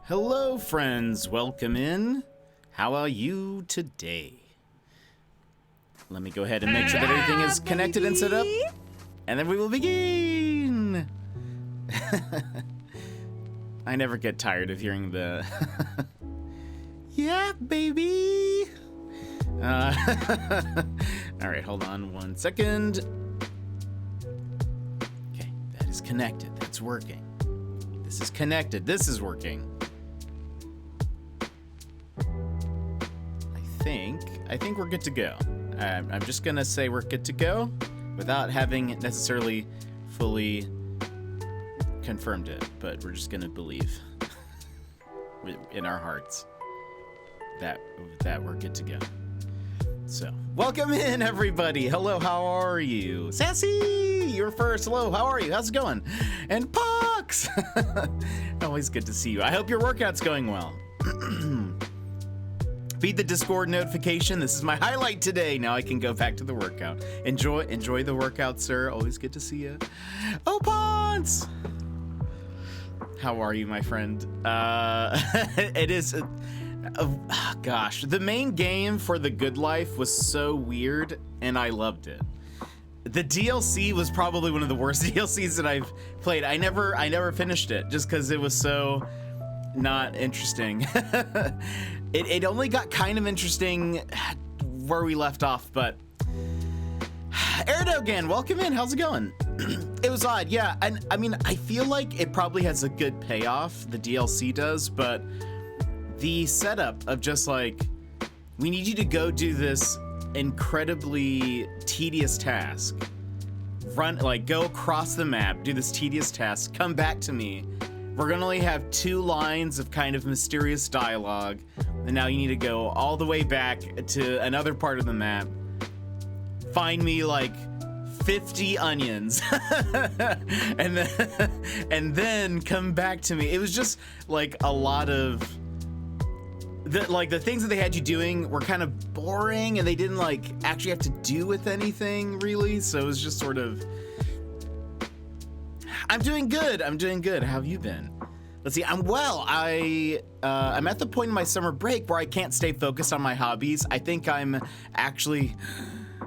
Hello, friends. Welcome in. How are you today? Let me go ahead and make sure that everything is connected and set up, and then we will begin. I never get tired of hearing the yeah, baby. All right, hold on 1 second. Okay, that is connected. That's working. This is connected. This is working. I think we're good to go. I'm just gonna say we're good to go without having necessarily fully confirmed it, but we're just gonna believe in our hearts that we're good to go. So, welcome in, everybody. Hello, how are you? Sassy, you're first. Hello, how are you? How's it going? And Pox, always good to see you. I hope your workout's going well. Feed the Discord notification. This is my highlight today. Now I can go back to the workout. Enjoy the workout, sir. Always good to see you. Oh, Ponce! How are you, my friend? It is... gosh, the main game for The Good Life was so weird, and I loved it. The DLC was probably one of the worst DLCs that I've played. I never finished it, just because it was so not interesting. It only got kind of interesting where we left off, but... Erdogan, welcome in. How's it going? It was odd, yeah. And I mean, I feel like it probably has a good payoff, the DLC does, but the setup of just like, we need you to go do this incredibly tedious task. Go across the map, do this tedious task, come back to me. We're gonna only have 2 lines of kind of mysterious dialogue, and now you need to go all the way back to another part of the map, find me like 50 onions, and then come back to me. It was just like a lot of the things that they had you doing were kind of boring, and they didn't like actually have to do with anything really. So it was just sort of. I'm doing good. How have you been? Let's see. I'm well. I'm at the point in my summer break where I can't stay focused on my hobbies. I think I'm actually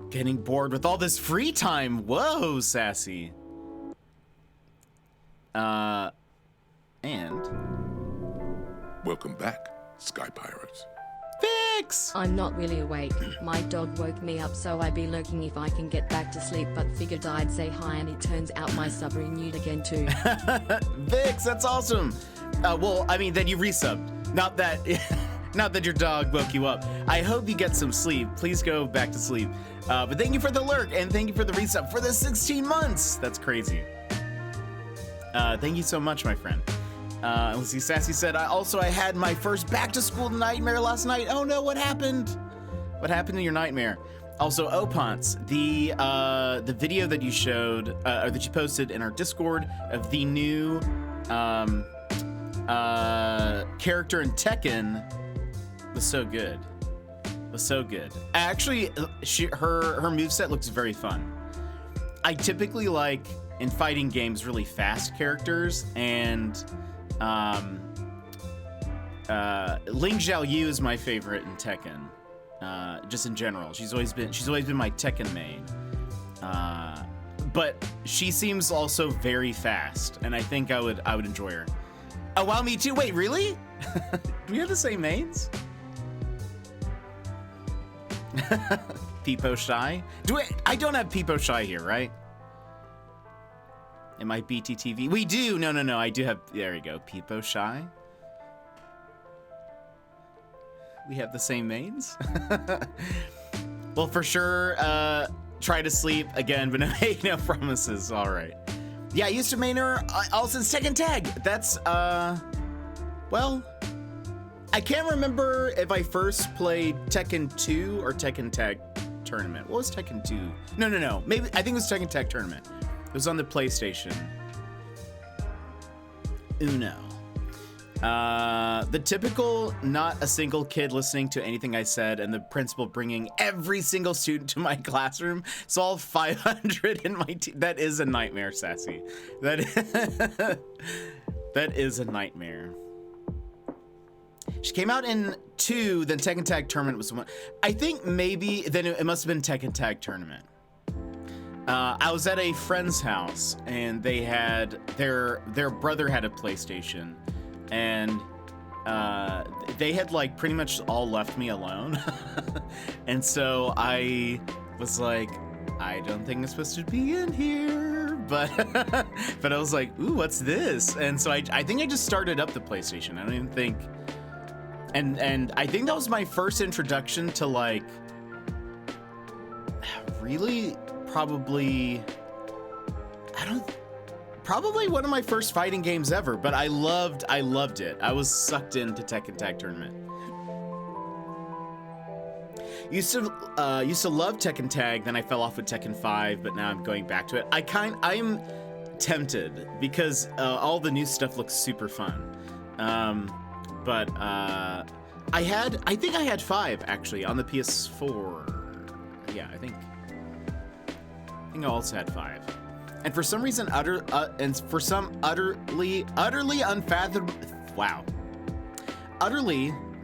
getting bored with all this free time. Whoa, Sassy. And welcome back, Sky Pirates. Fix! I'm not really awake. My dog woke me up, so I be lurking if I can get back to sleep, but figured I'd say hi, and it turns out my sub renewed again too. Vix, that's awesome. Well, I mean, then you resubbed. Not that your dog woke you up. I hope you get some sleep. Please go back to sleep. But thank you for the lurk, and thank you for the resub for the 16 months. That's crazy. Thank you so much, my friend. Let's see, Sassy said, I had my first back-to-school nightmare last night. Oh no, what happened? What happened to your nightmare? Also, Opons, the video that you showed, or that you posted in our Discord of the new character in Tekken was so good. Actually, her moveset looks very fun. I typically like, in fighting games, really fast characters, and Ling Xiaoyu is my favorite in Tekken. Just in general, she's always been my Tekken main. But she seems also very fast, and I think I would enjoy her. Oh wow, me too. Wait, really? Do we have the same mains? Peepo Shy? I don't have Peepo Shy here, right? Am I BTTV? We do. No. I do have. There we go. Peepo Shy. We have the same mains. Well, for sure. Try to sleep again, but make no promises. All right. Yeah, I used to main her also in Tekken Tag. That's well, I can't remember if I first played Tekken 2 or Tekken Tag Tournament. What was Tekken 2? No. Maybe I think it was Tekken Tag Tournament. It was on the PlayStation. Uno. The typical not a single kid listening to anything I said, and the principal bringing every single student to my classroom. So all 500 in my team. That is a nightmare, Sassy. That is a nightmare. She came out in 2, then Tekken Tag Tournament was 1. I think maybe then it must have been Tekken Tag Tournament. I was at a friend's house and they had their brother had a PlayStation, and they had like pretty much all left me alone. And so I was like, I don't think it's supposed to be in here, but but I was like, ooh, what's this? And so I think I just started up the PlayStation. I don't even think, and I think that was my first introduction to like really probably one of my first fighting games ever, but I loved it. I was sucked into Tekken Tag Tournament. Used to love Tekken Tag, then I fell off with Tekken 5, but now I'm going back to it. I'm tempted because all the new stuff looks super fun. But I think I had 5 actually on the PS4. Yeah, I think I also had 5. And for some reason, utterly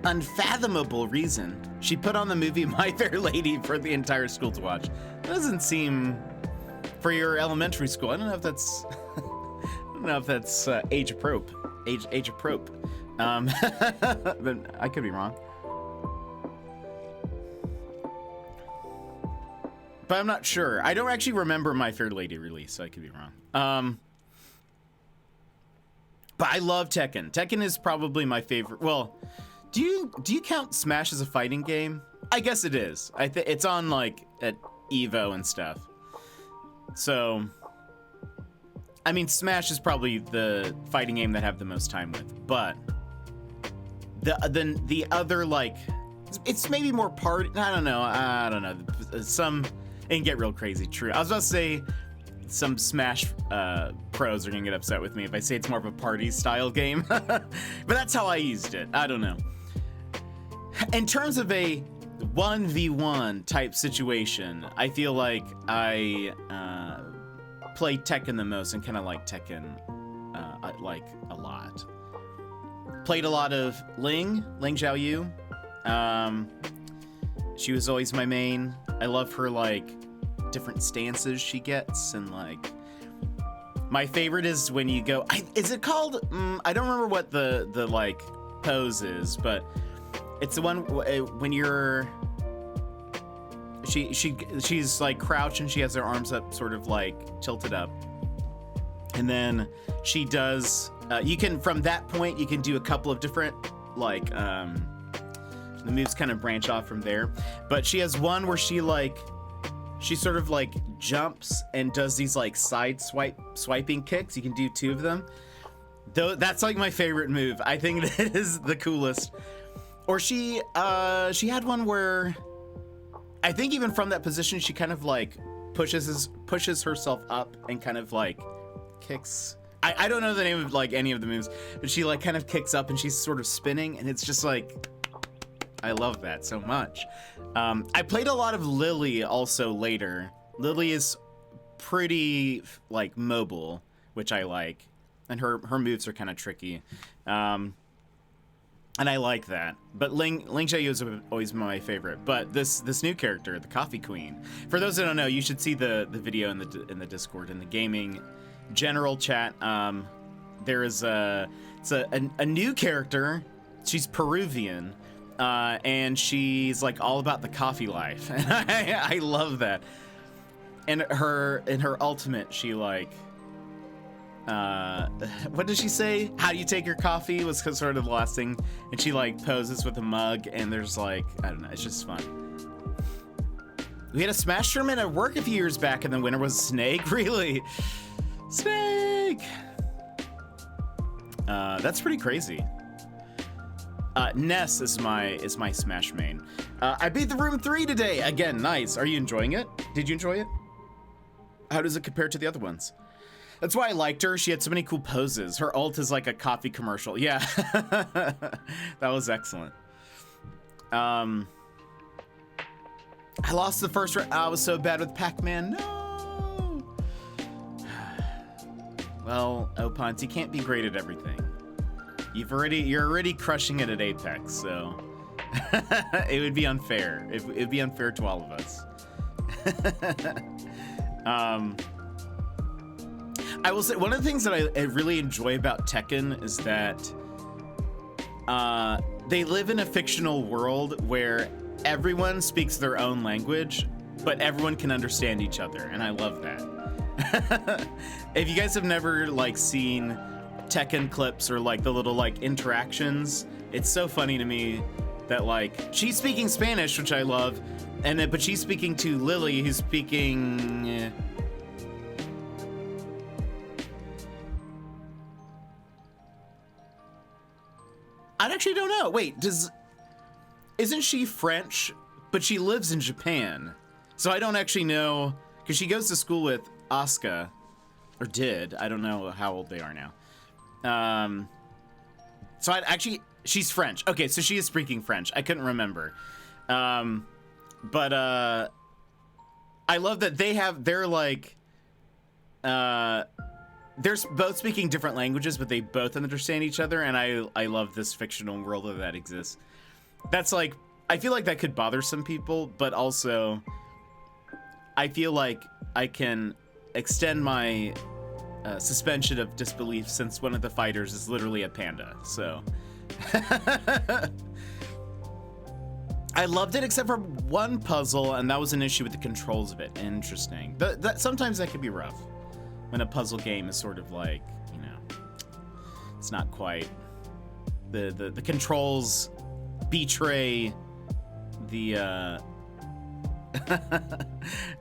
unfathomable reason, she put on the movie My Fair Lady for the entire school to watch. That doesn't seem for your elementary school. I don't know if that's age appropriate. But I could be wrong. But I'm not sure. I don't actually remember My Fair Lady release, so I could be wrong. But I love Tekken. Tekken is probably my favorite. Well, do you count Smash as a fighting game? I guess it is. It's on like at Evo and stuff. So, I mean, Smash is probably the fighting game that I have the most time with. But the other, like, it's maybe more party. I don't know. Some. And get real crazy. True. I was about to say some Smash pros are gonna get upset with me if I say it's more of a party style game, but that's how I used it. I don't know. In terms of a 1v1 type situation, I feel like I play Tekken the most and kind of like Tekken like a lot. Played a lot of Ling Xiaoyu. She was always my main. I love her, like, different stances she gets, and, like, my favorite is when you go, is it called, I don't remember what the like, pose is, but it's the one when you're, she's, like, crouched, and she has her arms up, sort of, like, tilted up, and then she does, you can, from that point, you can do a couple of different, like, the moves kind of branch off from there, but she has one where she sort of like jumps and does these like side swiping kicks. You can do 2 of them. Though that's like my favorite move. I think that is the coolest. Or she had one where I think even from that position she kind of like pushes herself up and kind of like kicks. I don't know the name of like any of the moves, but she like kind of kicks up and she's sort of spinning, and it's just like, I love that so much. I played a lot of Lily also later. Lily is pretty like mobile, which I like, and her moves are kind of tricky, and I like that. But Ling Xiaoyu is always my favorite. But this new character, the Coffee Queen. For those that don't know, you should see the video in the Discord, in the gaming general chat. There is a new character. She's Peruvian. And she's like all about the coffee life. And I love that. And her ultimate, she like, what did she say? How do you take your coffee was sort of the last thing. And she like poses with a mug, and there's like, I don't know, it's just fun. We had a Smash tournament at work a few years back, and the winner was Snake. Really? Snake! That's pretty crazy. Ness is my Smash main. I beat the Room 3 today. Again, nice. Are you enjoying it? Did you enjoy it? How does it compare to the other ones? That's why I liked her. She had so many cool poses. Her ult is like a coffee commercial. Yeah. That was excellent. I lost the first round. I was so bad with Pac-Man. No. Well, Opons, you can't be great at everything. You're already crushing it at Apex, so it would be unfair. It'd be unfair to all of us. I will say one of the things that I really enjoy about Tekken is that they live in a fictional world where everyone speaks their own language, but everyone can understand each other, and I love that. If you guys have never like seen Tekken clips or like the little like interactions, it's so funny to me that like she's speaking Spanish, which I love, and then but she's speaking to Lily, who's speaking. I actually don't know. Wait, isn't she French? But she lives in Japan, so I don't actually know because she goes to school with Asuka, or did. I don't know how old they are now. So she's French. Okay, so she is speaking French. I couldn't remember. But I love that they're like, they're both speaking different languages, but they both understand each other, and I love this fictional world that exists. That's like, I feel like that could bother some people, but also I feel like I can extend my suspension of disbelief since one of the fighters is literally a panda, so. I loved it except for one puzzle, and that was an issue with the controls of it. Interesting. Sometimes that could be rough when a puzzle game is sort of like, you know, it's not quite. The controls betray the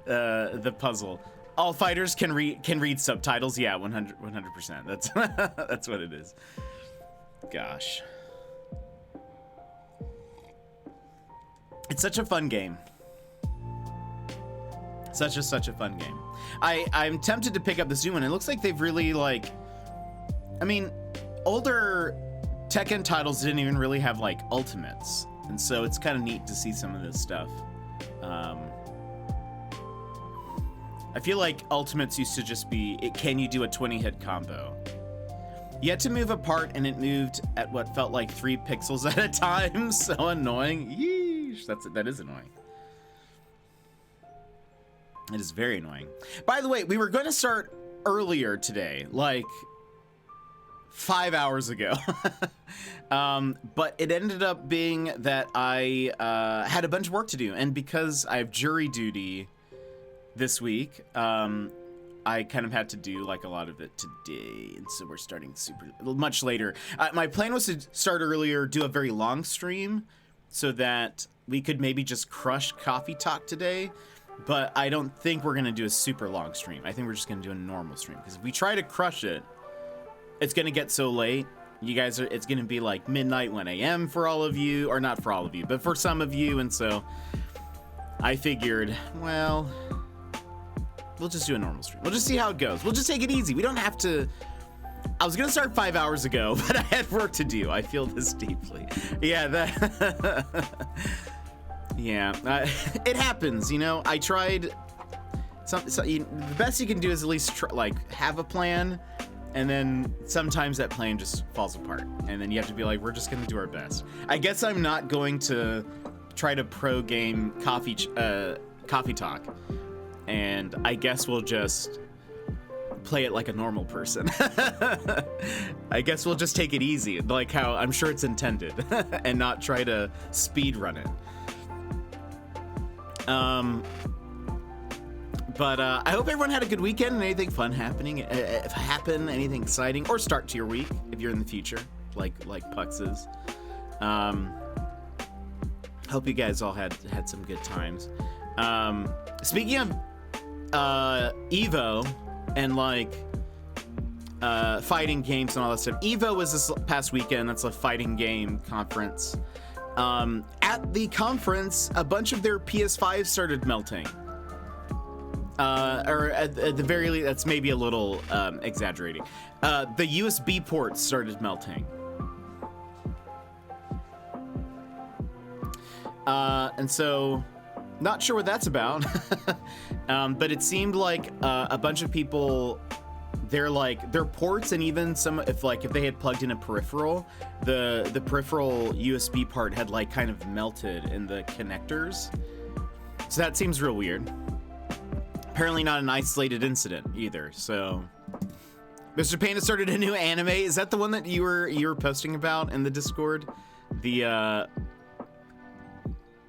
the puzzle. All fighters can read subtitles. Yeah, 100%. That's that's what it is. Gosh. It's such a fun game. Such a fun game. I'm tempted to pick up this new one. It looks like they've really like, I mean, older Tekken titles didn't even really have like ultimates, and so it's kind of neat to see some of this stuff. I feel like ultimates used to just be, can you do a 20-hit combo? You had to move a part, and it moved at what felt like 3 pixels at a time. So annoying. Yeesh, that is annoying. It is very annoying. By the way, we were going to start earlier today, like 5 hours ago. But it ended up being that I had a bunch of work to do, and because I have jury duty this week, I kind of had to do like a lot of it today, and so we're starting much later. My plan was to start earlier, do a very long stream, so that we could maybe just crush Coffee Talk today, but I don't think we're gonna do a super long stream. I think we're just gonna do a normal stream, because if we try to crush it, it's gonna get so late. You guys it's gonna be like midnight, 1 a.m. for all of you, or not for all of you, but for some of you, and so I figured, well, we'll just do a normal stream. We'll just see how it goes. We'll just take it easy. We don't have to. I was gonna start 5 hours ago, but I had work to do. I feel this deeply. Yeah, yeah, it happens. You know, I tried. The best you can do is at least have a plan, and then sometimes that plan just falls apart, and then you have to be like, we're just gonna do our best. I guess I'm not going to try to pro game Coffee Talk. And I guess we'll just play it like a normal person. I guess we'll just take it easy, like how I'm sure it's intended, and not try to speed run it. But I hope everyone had a good weekend and anything fun happening, anything exciting, or start to your week if you're in the future, like Pux is. Hope you guys all had some good times. Speaking of Evo and like fighting games and all that stuff, Evo was this past weekend. That's a fighting game conference. At the conference, a bunch of their PS5s started melting. Or at the very least, that's maybe a little exaggerating. The USB ports started melting. And so, not sure what that's about. But it seemed like a bunch of people they're ports, and even some if they had plugged in a peripheral, the peripheral USB part had like kind of melted in the connectors. So that seems real weird. Apparently not an isolated incident either. So Mr. Panda started a new anime. Is that the one that you were posting about in the Discord? The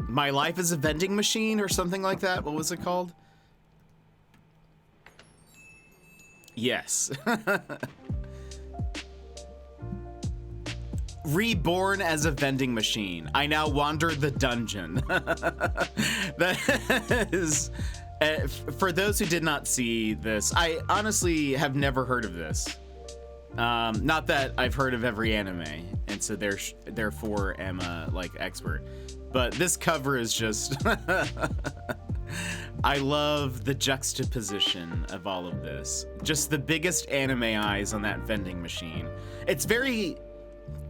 My Life is a Vending Machine or something like that. What was it called? Yes. Reborn as a vending machine. I now wander the dungeon. That is, for those who did not see this, I honestly have never heard of this. Not that I've heard of every anime, and so therefore am a like expert. But this cover is just I love the juxtaposition of all of this. Just the biggest anime eyes on that vending machine. It's very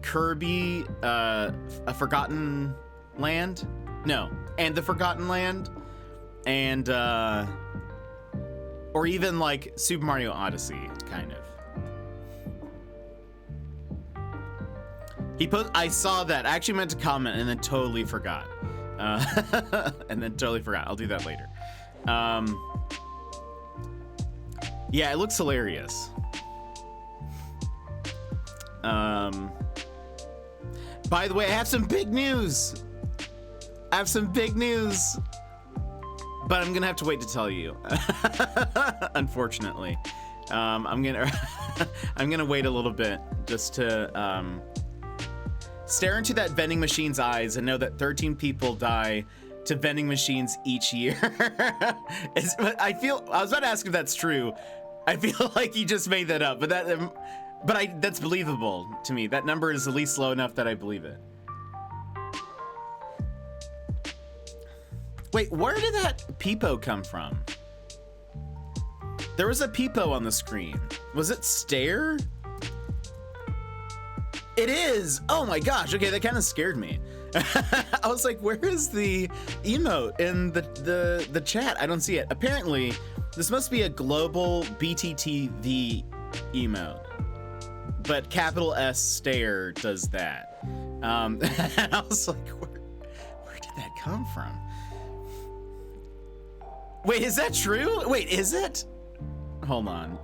Kirby, A Forgotten Land? No, and the Forgotten Land, and or even like Super Mario Odyssey, kind of. I saw that. I actually meant to comment and then totally forgot. I'll do that later. Yeah, it looks hilarious. By the way, I have some big news. But I'm gonna have to wait to tell you. Unfortunately. I'm gonna wait a little bit just to stare into that vending machine's eyes and know that 13 people die to vending machines each year. I was about to ask if that's true. I feel like you just made that up, but that's believable to me. That number is at least low enough that I believe it. Wait, where did that peepo come from? There was a peepo on the screen. Was it stare? It is! Oh my gosh, okay, that kind of scared me. I was like, where is the emote in the chat? I don't see it. Apparently, this must be a global BTTV emote. But capital S stare does that. And I was like, where did that come from? Wait, is that true? Wait, is it? Hold on.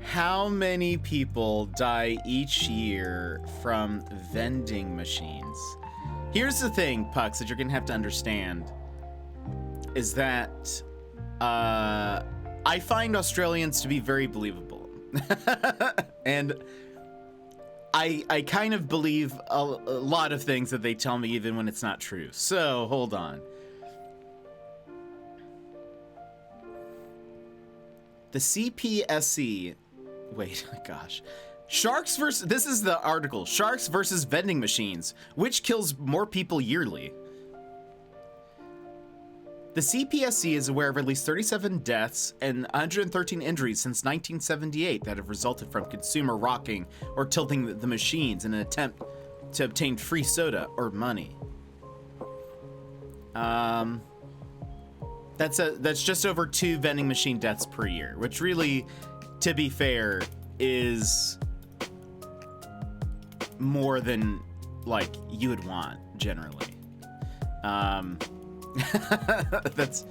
How many people die each year from vending machines? Here's the thing, Pucks, that you're gonna have to understand is that I find Australians to be very believable. And I kind of believe a lot of things that they tell me even when it's not true. So, hold on. The CPSC, wait, gosh. This is the article. Sharks versus vending machines. Which kills more people yearly? The CPSC is aware of at least 37 deaths and 113 injuries since 1978 that have resulted from consumer rocking or tilting the machines in an attempt to obtain free soda or money. That's just over 2 vending machine deaths per year, which really, to be fair, is more than like you would want generally. That's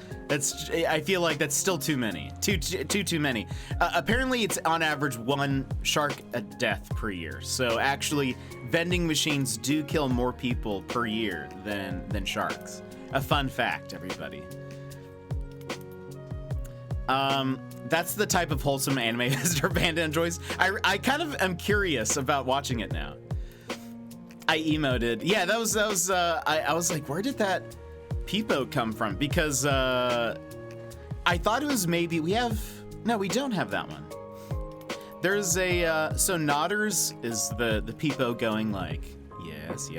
I feel like that's still too many. Too many. Apparently it's on average 1 shark a death per year. So actually vending machines do kill more people per year than sharks. A fun fact, everybody. That's the type of wholesome anime Mr. Panda enjoys. I kind of am curious about watching it now. I emoted. Yeah, that was I was like, where did that peepo come from? Because I thought it was maybe we don't have that one. There's a so Nodders is the peepo going like yes.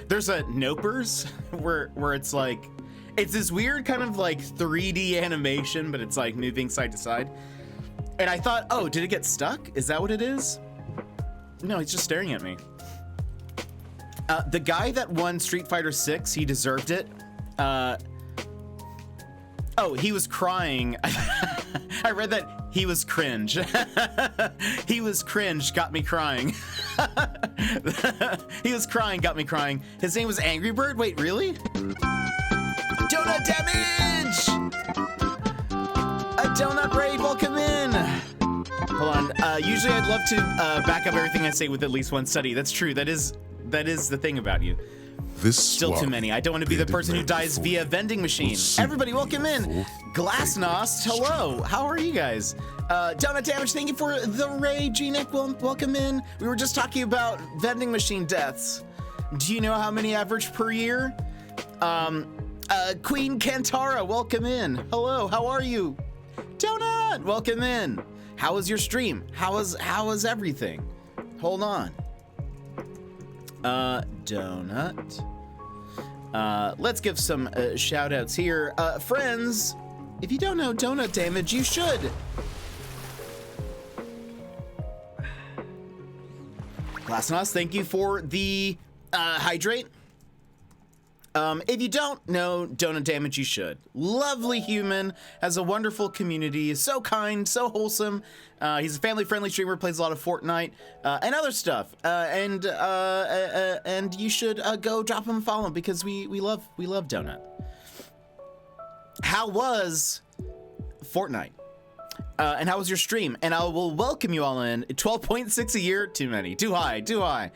There's a Nopers where it's like it's this weird kind of like 3D animation, but it's like moving side to side. And I thought, oh, did it get stuck? Is that what it is? No, he's just staring at me. The guy that won Street Fighter 6, he deserved it. Oh, he was crying. I read that He was cringe. He was cringe, got me crying. He was crying, got me crying. His name was Angry Bird? Wait, really? Donut damage! A donut raid, welcome in! Hold on, usually I'd love to back up everything I say with at least one study. That's true, that is the thing about you. Still too many. I don't want to be the person who dies via vending machine. Everybody, welcome in. Glasnost, hello. How are you guys? Donut Damage, thank you for the raid. G-Nick, welcome in. We were just talking about vending machine deaths. Do you know how many average per year? Queen Kantara, welcome in. Hello, how are you? Donut, welcome in. How was your stream? How was everything? Hold on. Donut. Let's give some shout outs here. Friends, if you don't know Donut Damage, you should. Glasnost, thank you for the hydrate. If you don't know Donut Damage, you should. Lovely human, has a wonderful community, is so kind, so wholesome. He's a family-friendly streamer, plays a lot of Fortnite and other stuff. And you should go drop him a follow because we love Donut. How was Fortnite? And how was your stream? And I will welcome you all in. 12.6 a year, too many, too high.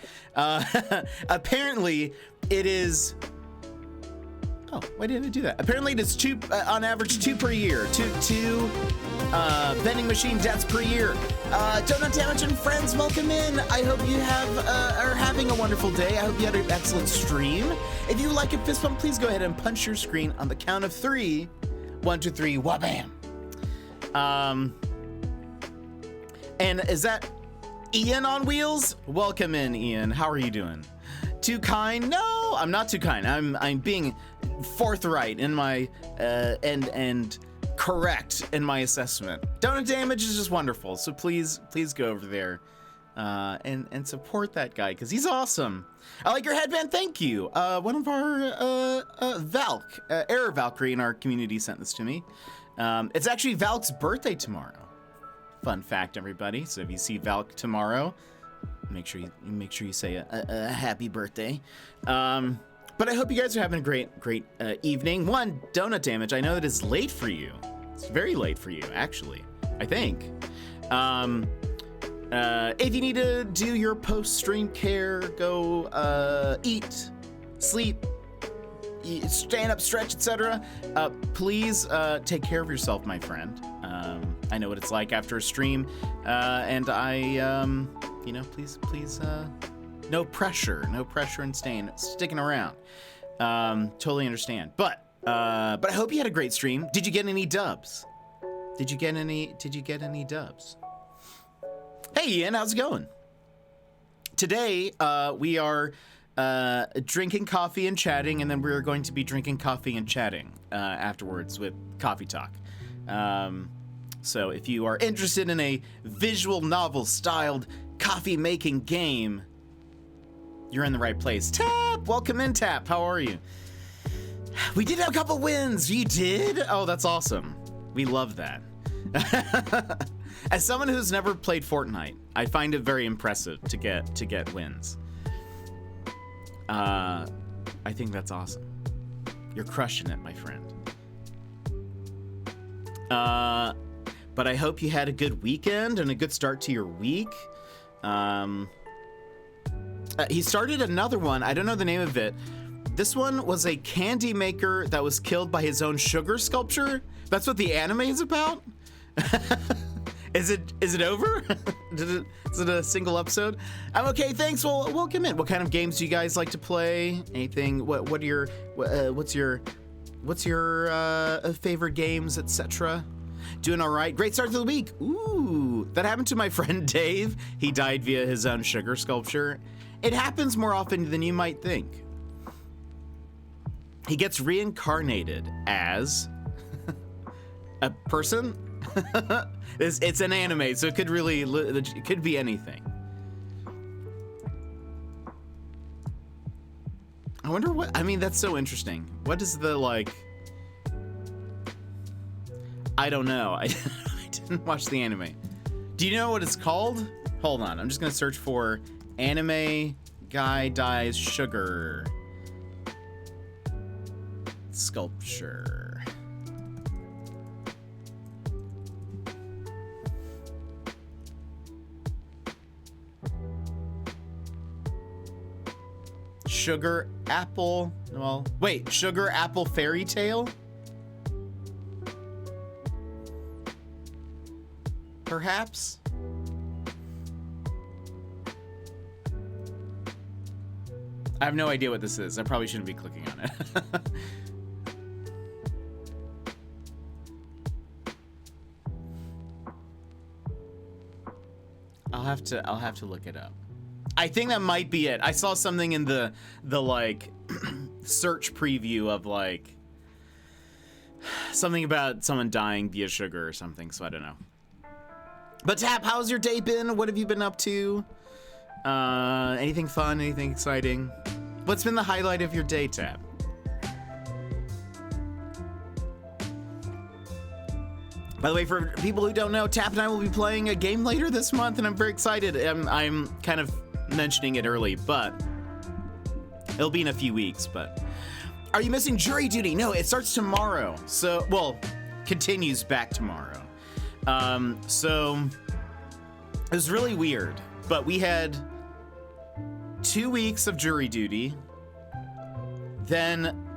Apparently, it is. Oh, why didn't I do that? Apparently it is on average two per year. Two vending machine deaths per year. Donut Damage and friends, welcome in. I hope you are having a wonderful day. I hope you had an excellent stream. If you like a fist bump, please go ahead and punch your screen on the count of 3. 1, 2, 3, wha-bam. And is that Ian on wheels? Welcome in, Ian. How are you doing? Too kind? No, I'm not too kind. I'm being forthright in my and correct in my assessment. Donut Damage is just wonderful, so please go over there and support that guy because he's awesome. I like your headband. Thank you. One of our Error Valkyrie in our community sent this to me. It's actually Valk's birthday tomorrow. Fun fact, everybody. So if you see Valk tomorrow, make sure you say a happy birthday. But I hope you guys are having a great evening. One, Donut Damage, I know that it's late for you. It's very late for you, actually, I think. If you need to do your post-stream care, go eat, sleep, stand up, stretch, etc. Please take care of yourself, my friend. I know what it's like after a stream, and please, no pressure in sticking around. Totally understand. But I hope you had a great stream. Did you get any dubs? Did you get any dubs? Hey Ian, how's it going? Today we are drinking coffee and chatting, and then we're going to be drinking coffee and chatting afterwards with Coffee Talk. So if you are interested in a visual novel styled coffee making game, you're in the right place. Tap, welcome in, Tap. How are you? We did have a couple wins. You did? Oh, that's awesome. We love that. As someone who's never played Fortnite, I find it very impressive to get wins. I think that's awesome. You're crushing it, my friend. But I hope you had a good weekend and a good start to your week. He started another one. I don't know the name of it. This one was a candy maker that was killed by his own sugar sculpture. That's what the anime is about? Is it over? Is it a single episode? I'm okay, thanks. Well, welcome in. What kind of games do you guys like to play? Anything? What's your favorite games, etc.? Doing all right. Great start to the week. Ooh, that happened to my friend Dave. He died via his own sugar sculpture. It happens more often than you might think. He gets reincarnated as a person. It's an anime, so it could be anything. I wonder what, I mean, that's so interesting. What is the, like, I don't know. I didn't watch the anime. Do you know what it's called? Hold on, I'm just gonna search for anime guy dies sugar sculpture. Sugar apple. Well, wait, sugar apple fairy tale? Perhaps? I have no idea what this is. I probably shouldn't be clicking on it. I'll have to look it up. I think that might be it. I saw something in the like search preview of like something about someone dying via sugar or something, so I don't know. But Tap, how's your day been? What have you been up to? Anything fun? Anything exciting? What's been the highlight of your day, Tap? By the way, for people who don't know, Tap and I will be playing a game later this month, and I'm very excited. I'm kind of mentioning it early, but it'll be in a few weeks. But are you missing jury duty? No, it starts tomorrow. So, well, continues back tomorrow. So it was really weird, but we had 2 weeks of jury duty, then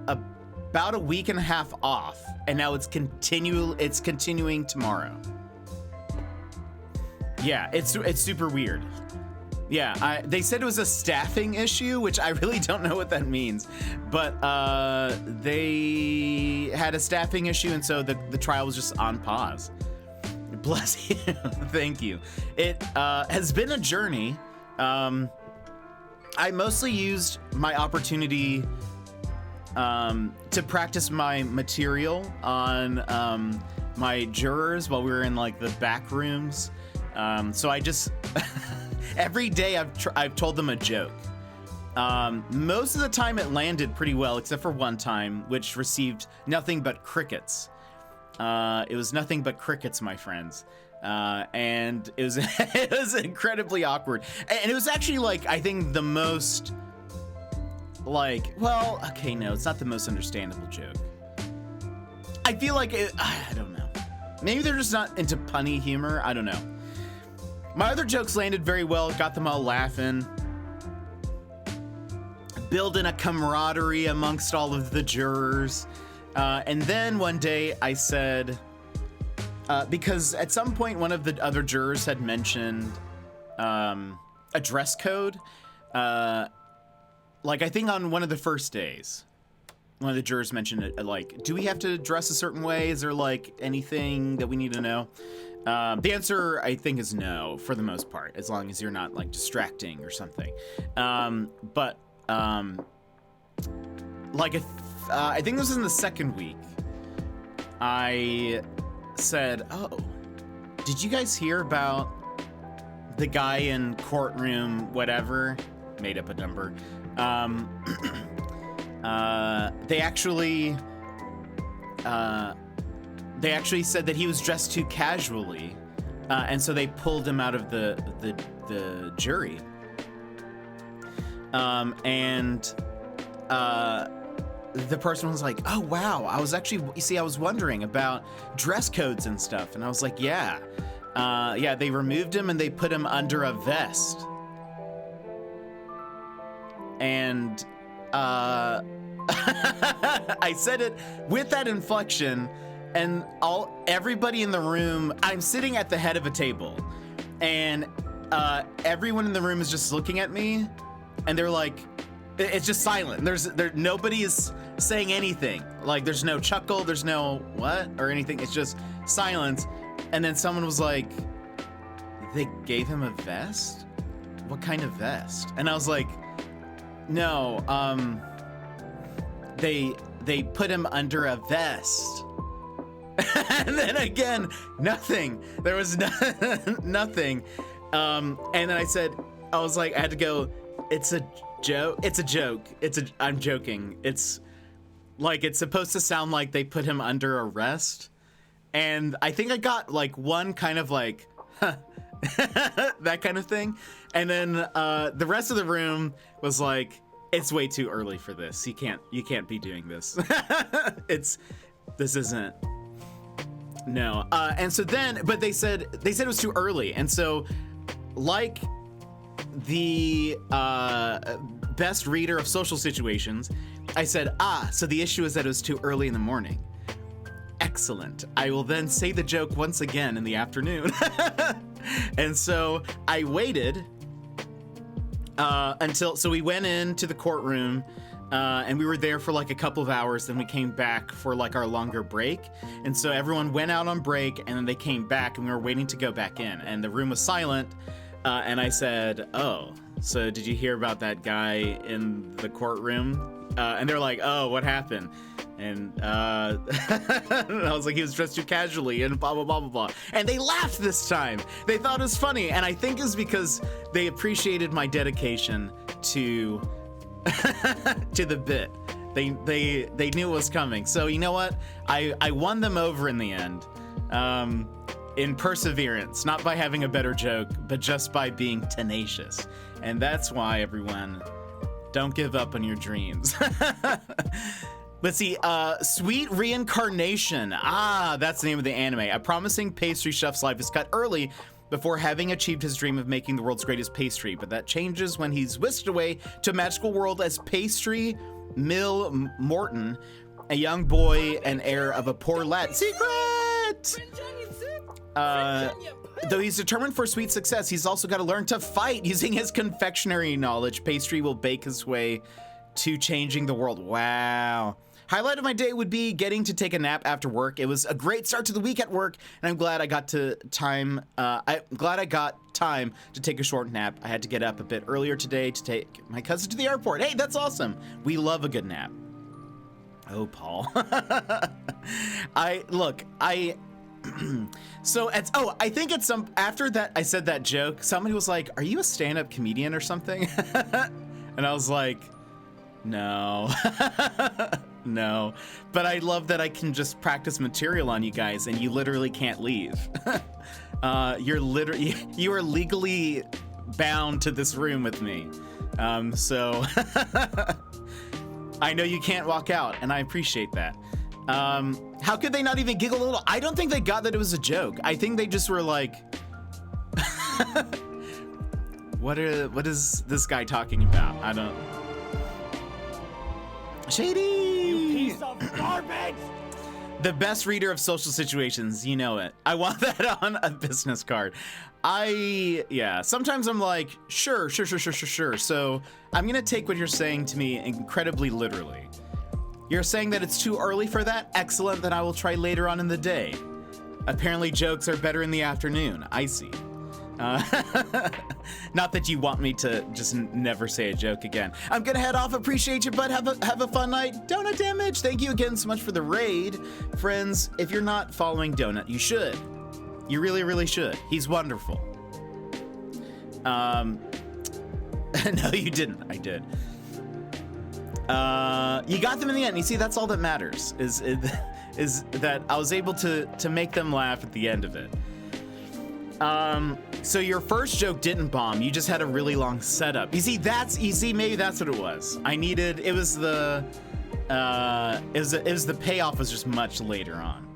about a week and a half off, and now it's continuing tomorrow. Yeah, it's super weird. Yeah, they said it was a staffing issue, which I really don't know what that means, but they had a staffing issue, and so the trial was just on pause. Bless you. Thank you. It has been a journey. I mostly used my opportunity to practice my material on my jurors while we were in like the back rooms. So I just every day I've told them a joke. Most of the time it landed pretty well, except for one time, which received nothing but crickets. It was nothing but crickets, my friends. And it was it was incredibly awkward. And it was actually like, I think the most like, well, okay, no, it's not the most understandable joke. I feel like I don't know. Maybe they're just not into punny humor. I don't know. My other jokes landed very well, got them all laughing. Building a camaraderie amongst all of the jurors. And then one day I said, because at some point one of the other jurors had mentioned a dress code. Like I think on one of the first days, one of the jurors mentioned it, like, do we have to dress a certain way? Is there like anything that we need to know? The answer I think is no, for the most part, as long as you're not like distracting or something. But like I think this was in the second week. I said, "Oh, did you guys hear about the guy in courtroom whatever?" Made up a number. They actually said that he was dressed too casually, and so they pulled him out of the jury. The person was like, "Oh wow, I was wondering about dress codes and stuff," and I was like, "Yeah, they removed him and they put him under a vest." And I said it with that inflection, and everybody in the room, I'm sitting at the head of a table, and everyone in the room is just looking at me, and they're like, it's just silent. Nobody is saying anything. Like, there's no chuckle, there's no what or anything. It's just silence. And then someone was like, they gave him a vest? What kind of vest? And I was like, no, they put him under a vest. And then again, nothing. There was nothing. And then I was like, I had to go, it's a joke. It's a joke. I'm joking. It's like, it's supposed to sound like they put him under arrest. And I think I got like one kind of like, huh, that kind of thing. And then the rest of the room was like, it's way too early for this. You can't be doing this. This isn't. No. And so then, but they said it was too early. And so like the best reader of social situations, I said, so the issue is that it was too early in the morning. Excellent. I will then say the joke once again in the afternoon. And so I waited so we went into the courtroom and we were there for like a couple of hours. Then we came back for like our longer break. And so everyone went out on break and then they came back and we were waiting to go back in and the room was silent. And I said, oh, so did you hear about that guy in the courtroom? And they're like, oh, what happened? And I was like, he was dressed too casually and blah, blah, blah, blah, blah. And they laughed this time. They thought it was funny. And I think it's because they appreciated my dedication to to the bit. They knew it was coming. So you know what? I won them over in the end. In perseverance, not by having a better joke, but just by being tenacious. And that's why, everyone, don't give up on your dreams. Let's see, Sweet Reincarnation. That's the name of the anime. A promising pastry chef's life is cut early before having achieved his dream of making the world's greatest pastry, but that changes when he's whisked away to a magical world as Pastry Mill Morton, a young boy and heir of a poor lad. Secret! Though he's determined for sweet success, he's also got to learn to fight. Using his confectionery knowledge, Pastry will bake his way to changing the world. Wow. Highlight of my day would be getting to take a nap after work. It was a great start to the week at work, and I'm glad I got time to take a short nap. I had to get up a bit earlier today to take my cousin to the airport. Hey, that's awesome. We love a good nap. Oh, Paul. I think it's after that I said that joke, somebody was like, "Are you a stand-up comedian or something?" And I was like, "No." No. But I love that I can just practice material on you guys and you literally can't leave. You are legally bound to this room with me. So I know you can't walk out and I appreciate that. How could they not even giggle a little? I don't think they got that it was a joke. I think they just were like, what is this guy talking about? I don't. Shady! You piece of garbage! The best reader of social situations, you know it. I want that on a business card. Sometimes I'm like, sure. So I'm gonna take what you're saying to me incredibly literally. You're saying that it's too early for that? Excellent, then I will try later on in the day. Apparently jokes are better in the afternoon. I see. Not that you want me to just never say a joke again. I'm gonna head off. Appreciate you, bud. Have a fun night. Donut Damage, thank you again so much for the raid. Friends, if you're not following Donut, you should. You really, really should. He's wonderful. No, you didn't. I did. You got them in the end. You see, that's all that matters, is that I was able to make them laugh at the end of it. So your first joke didn't bomb. You just had a really long setup. You see, maybe that's what it was. It was the payoff was just much later on.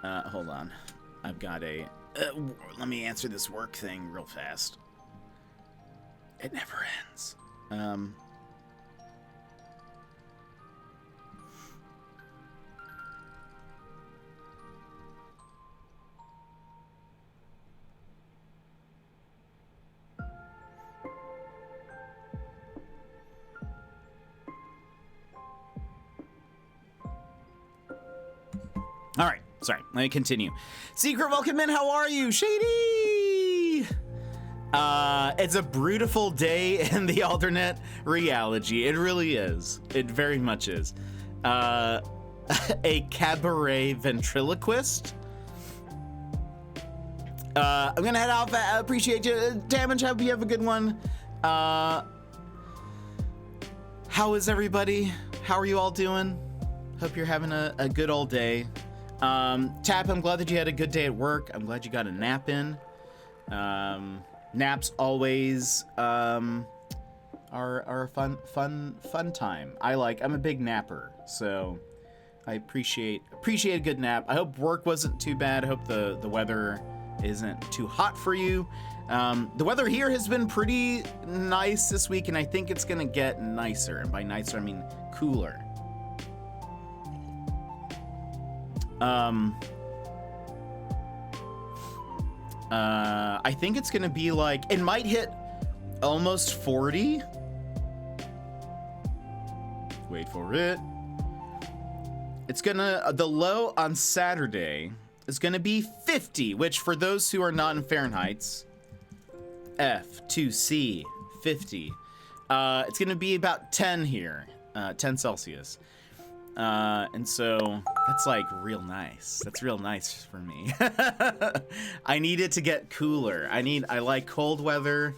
Hold on. I've got let me answer this work thing real fast. It never ends. All right, sorry, let me continue. Secret, welcome in, how are you? Shady! It's a brewtiful day in the alternate reality. It really is. It very much is. A cabaret ventriloquist. I'm gonna head off. I appreciate you. Damage, hope you have a good one. How is everybody? How are you all doing? Hope you're having a good old day. Tap, I'm glad that you had a good day at work. I'm glad you got a nap in. Naps always are a fun time. I'm a big napper, so I appreciate a good nap. I hope work wasn't too bad. I hope the weather isn't too hot for you. The weather here has been pretty nice this week, and I think it's gonna get nicer. And by nicer, I mean cooler. I think it's gonna be like, it might hit almost 40. Wait for it. It's gonna, the low on Saturday is gonna be 50, which for those who are not in Fahrenheit's, F2C 50. It's gonna be about 10 here, 10 Celsius. And so that's like real nice. That's real nice for me. I need it to get cooler. I like cold weather.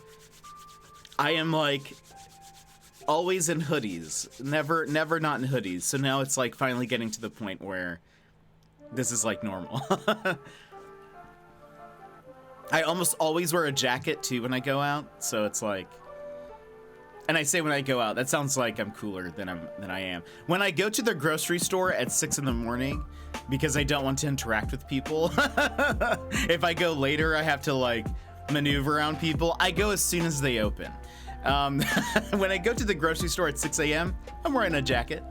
I am like always in hoodies, never not in hoodies. So now it's like finally getting to the point where this is like normal. I almost always wear a jacket too when I go out. So it's like, and I say when I go out, that sounds like I'm cooler than I am. When I go to the grocery store at 6 in the morning, because I don't want to interact with people. If I go later, I have to like maneuver around people. I go as soon as they open. When I go to the grocery store at 6 a.m., I'm wearing a jacket.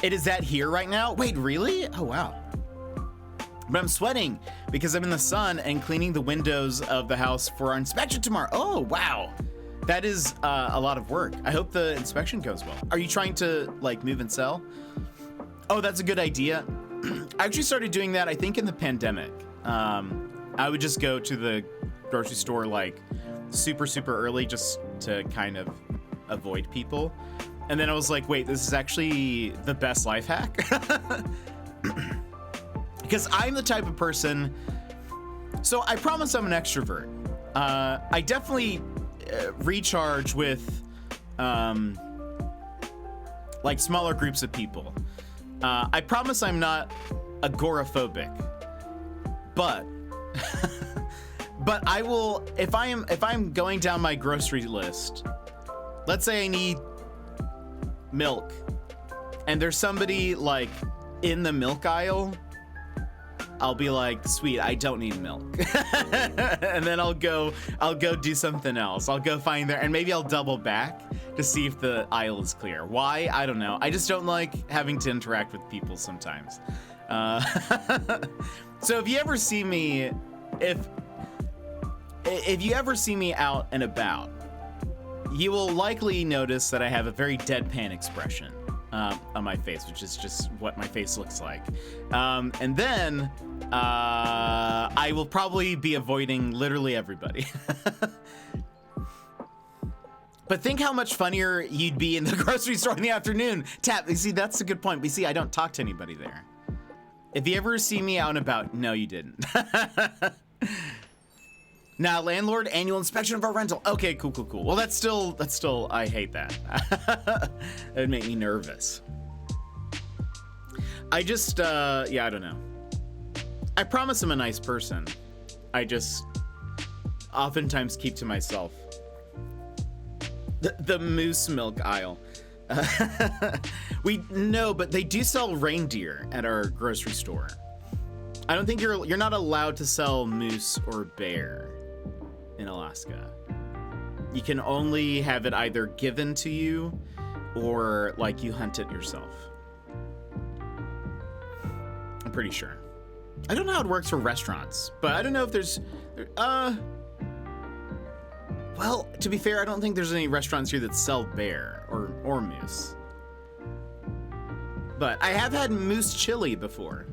It is that here right now? Wait, really? Oh, wow. But I'm sweating because I'm in the sun and cleaning the windows of the house for our inspection tomorrow. Oh, wow. That is a lot of work. I hope the inspection goes well. Are you trying to like move and sell? Oh, that's a good idea. I actually started doing that, I think, in the pandemic. I would just go to the grocery store like super early just to kind of avoid people. And then I was like, wait, this is actually the best life hack. Because I'm the type of person, so I promise I'm an extrovert. I definitely recharge with like smaller groups of people. I promise I'm not agoraphobic, but but I will, if I'm going down my grocery list, let's say I need milk and there's somebody like in the milk aisle, I'll be like, sweet, I don't need milk. And then I'll go do something else. I'll go find there, and maybe I'll double back to see if the aisle is clear. Why? I don't know. I just don't like having to interact with people sometimes. So if you ever see me, if you ever see me out and about, you will likely notice that I have a very deadpan expression on my face, which is just what my face looks like. And then I will probably be avoiding literally everybody. But think how much funnier you'd be in the grocery store in the afternoon. Tap, you see, that's a good point. But you see, I don't talk to anybody there. If you ever see me out and about, no, you didn't. Now, landlord, annual inspection of our rental. Okay, cool. Well, that's still, I hate that. That would make me nervous. I just, yeah, I don't know. I promise I'm a nice person. I just oftentimes keep to myself. The moose milk aisle. But they do sell reindeer at our grocery store. I don't think you're not allowed to sell moose or bear in Alaska. You can only have it either given to you or like you hunt it yourself. I'm pretty sure. I don't know how it works for restaurants, but I don't know if there's well, to be fair, I don't think there's any restaurants here that sell bear or moose. But I have had moose chili before.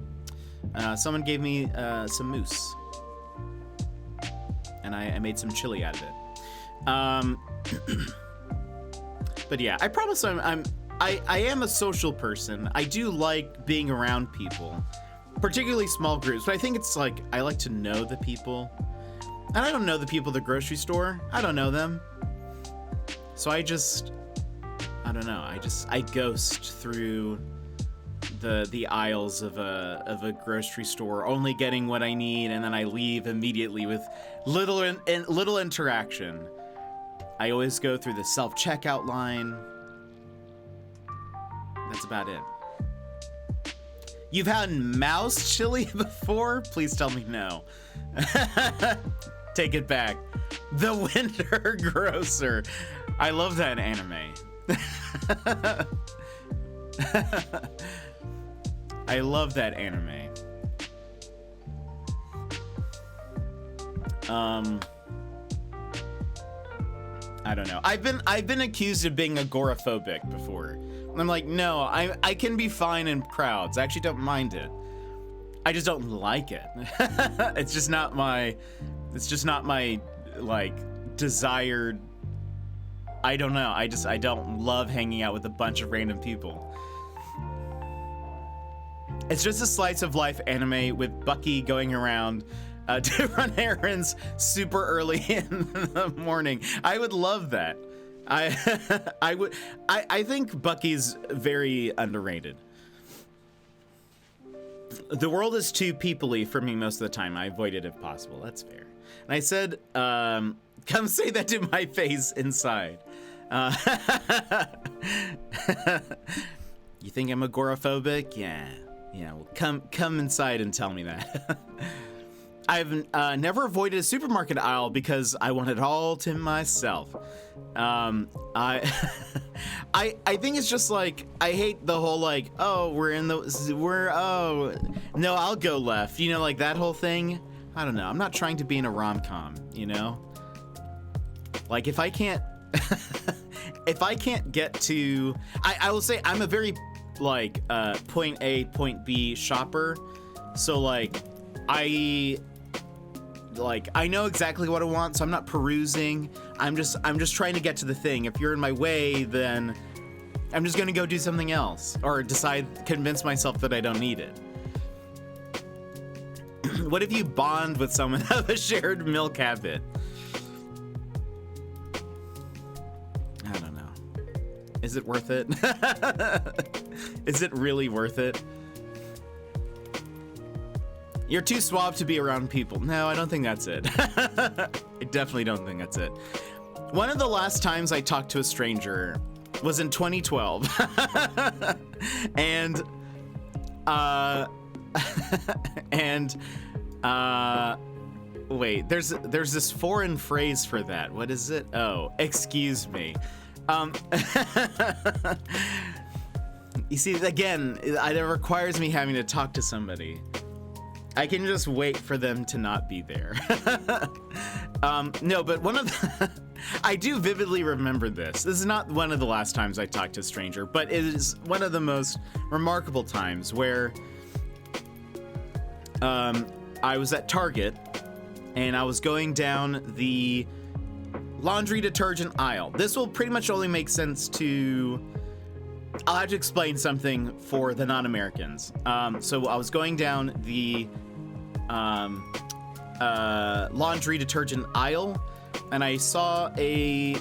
Someone gave me some moose, and I made some chili out of it. But yeah, I promise I am a social person. I do like being around people, particularly small groups. But I think it's like I like to know the people. And I don't know the people at the grocery store. I don't know them. So I just I don't know. I ghost through the aisles of a grocery store, only getting what I need, and then I leave immediately with little interaction. I always go through the self-checkout line. That's about it. You've had mouse chili before? Please tell me no. Take it back. The Winter Grocer. I love that anime. I love that anime. I don't know. I've been accused of being agoraphobic before. I'm like, no, I can be fine in crowds. I actually don't mind it. I just don't like it. It's just not my like desired. I don't know. I don't love hanging out with a bunch of random people. It's just a slice of life anime with Bucky going around to run errands super early in the morning. I would love that. I think Bucky's very underrated. The world is too people-y for me most of the time. I avoid it if possible. That's fair. And I said, come say that to my face inside. You think I'm agoraphobic? Yeah. Well, come inside and tell me that. I've never avoided a supermarket aisle because I want it all to myself. I think it's just like, I hate the whole like, oh, no, I'll go left. You know, like that whole thing. I don't know. I'm not trying to be in a rom-com, you know? Like if I can't, if I can't get to, I will say I'm a very like point A, point B shopper. So like, I know exactly what I want, so I'm not perusing. I'm just trying to get to the thing. If you're in my way, then I'm just gonna go do something else or convince myself that I don't need it. What if you bond with someone and have a shared milk habit? I don't know. Is it worth it? Is it really worth it? You're too suave to be around people. No, I don't think that's it. I definitely don't think that's it. One of the last times I talked to a stranger was in 2012. Wait, there's this foreign phrase for that. What is it? Oh, excuse me. You see, again, it requires me having to talk to somebody. I can just wait for them to not be there. No, but I do vividly remember this. This is not one of the last times I talked to a stranger, but it is one of the most remarkable times where I was at Target and I was going down the laundry detergent aisle. This will pretty much only make sense to... I'll have to explain something for the non-Americans. So I was going down the laundry detergent aisle, and I saw a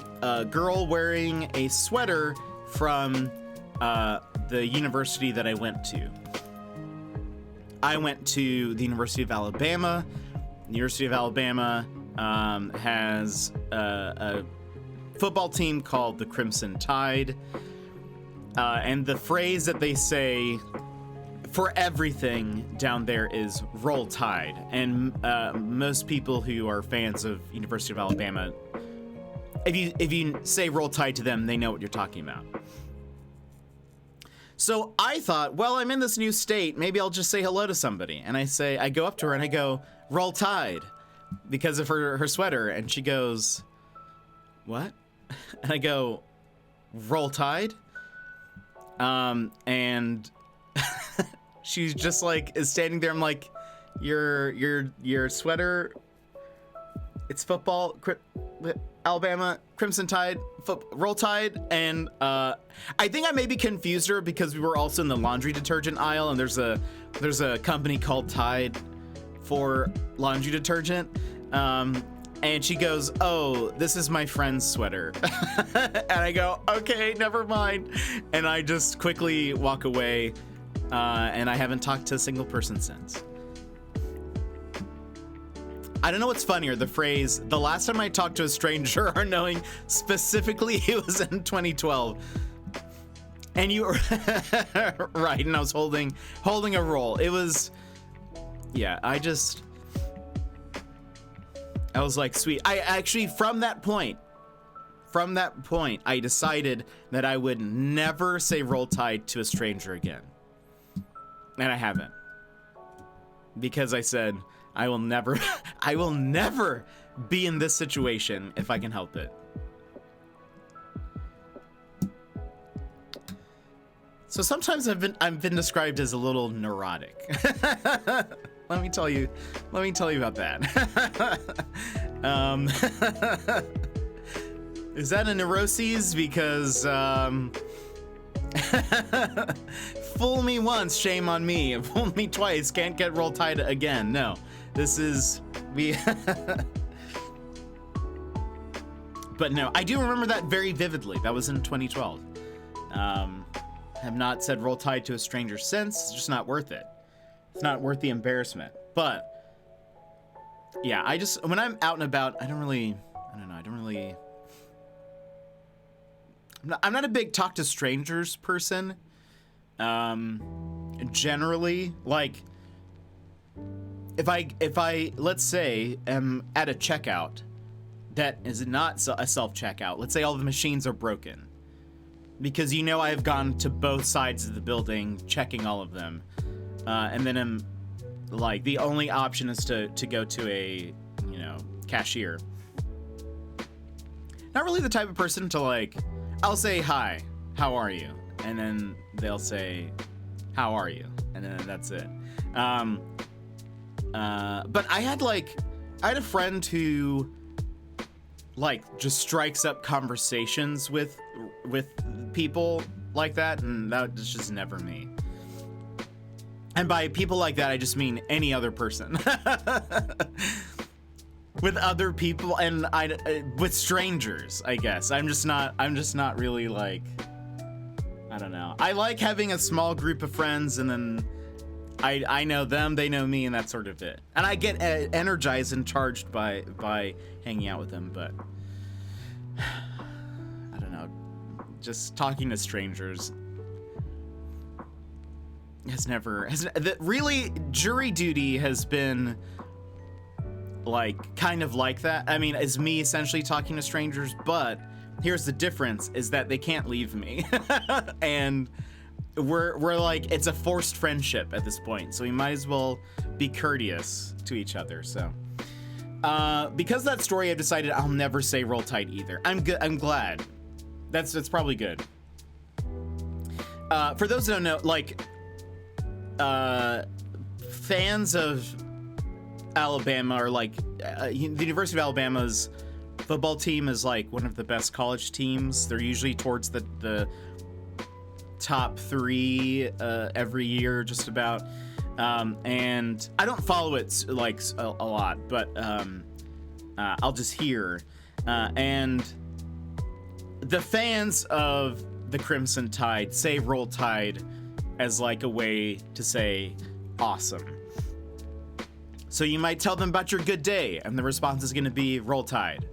girl wearing a sweater from the university that I went to. I went to the University of Alabama. The University of Alabama has a football team called the Crimson Tide. And the phrase that they say for everything down there is "Roll Tide." And most people who are fans of University of Alabama, if you say "Roll Tide" to them, they know what you're talking about. So I thought, well, I'm in this new state. Maybe I'll just say hello to somebody. And I go up to her and I go, "Roll Tide," because of her sweater. And she goes, "What?" And I go, "Roll Tide?" And she's just like is standing there. I'm like, your sweater, it's football, Alabama, Crimson Tide, Roll Tide. And I think I maybe confused her because we were also in the laundry detergent aisle, and there's a company called Tide for laundry detergent. And she goes, "Oh, this is my friend's sweater." And I go, "Okay, never mind." And I just quickly walk away, and I haven't talked to a single person since. I don't know what's funnier, the phrase, "the last time I talked to a stranger," or knowing specifically it was in 2012. And you were right, and I was holding a roll. It was, yeah, I was like, sweet. I actually, from that point, I decided that I would never say Roll Tide to a stranger again. And I haven't. Because I said, I will never be in this situation if I can help it. So sometimes I've been described as a little neurotic. Let me tell you about that. Is that a neuroses? Because fool me once, shame on me. Fool me twice, can't get Roll Tide again. No, this is we. But no, I do remember that very vividly. That was in 2012. Have not said Roll Tide to a stranger since. It's just not worth it. It's not worth the embarrassment. But yeah, when I'm out and about, I'm not a big talk to strangers person. Generally, like if I let's say am at a checkout that is not a self-checkout. Let's say all the machines are broken. Because I have gone to both sides of the building checking all of them. And then I'm like, the only option is to go to a, cashier. Not really the type of person to like, I'll say, "Hi, how are you?" And then they'll say, "How are you?" And then that's it. But I had a friend who like just strikes up conversations with people like that, and that was just never me. And by people like that, I just mean any other person. With other people, and with strangers, I guess. I'm just not really like, I don't know. I like having a small group of friends, and then I know them, they know me, and that's sort of it. And I get energized and charged by hanging out with them, but I don't know. Just talking to strangers really, jury duty has been like kind of like that. I mean, is me essentially talking to strangers, but here's the difference is that they can't leave me. And we're like, it's a forced friendship at this point, so we might as well be courteous to each other. So because of that story, I've decided I'll never say Roll Tide either. I'm glad. That's probably good. For those who don't know, like fans of Alabama are like the University of Alabama's football team is like one of the best college teams. They're usually towards the top 3 every year, just about. And I don't follow it like a lot, but I'll just hear. And the fans of the Crimson Tide say Roll Tide as like a way to say awesome. So you might tell them about your good day, and the response is going to be Roll Tide.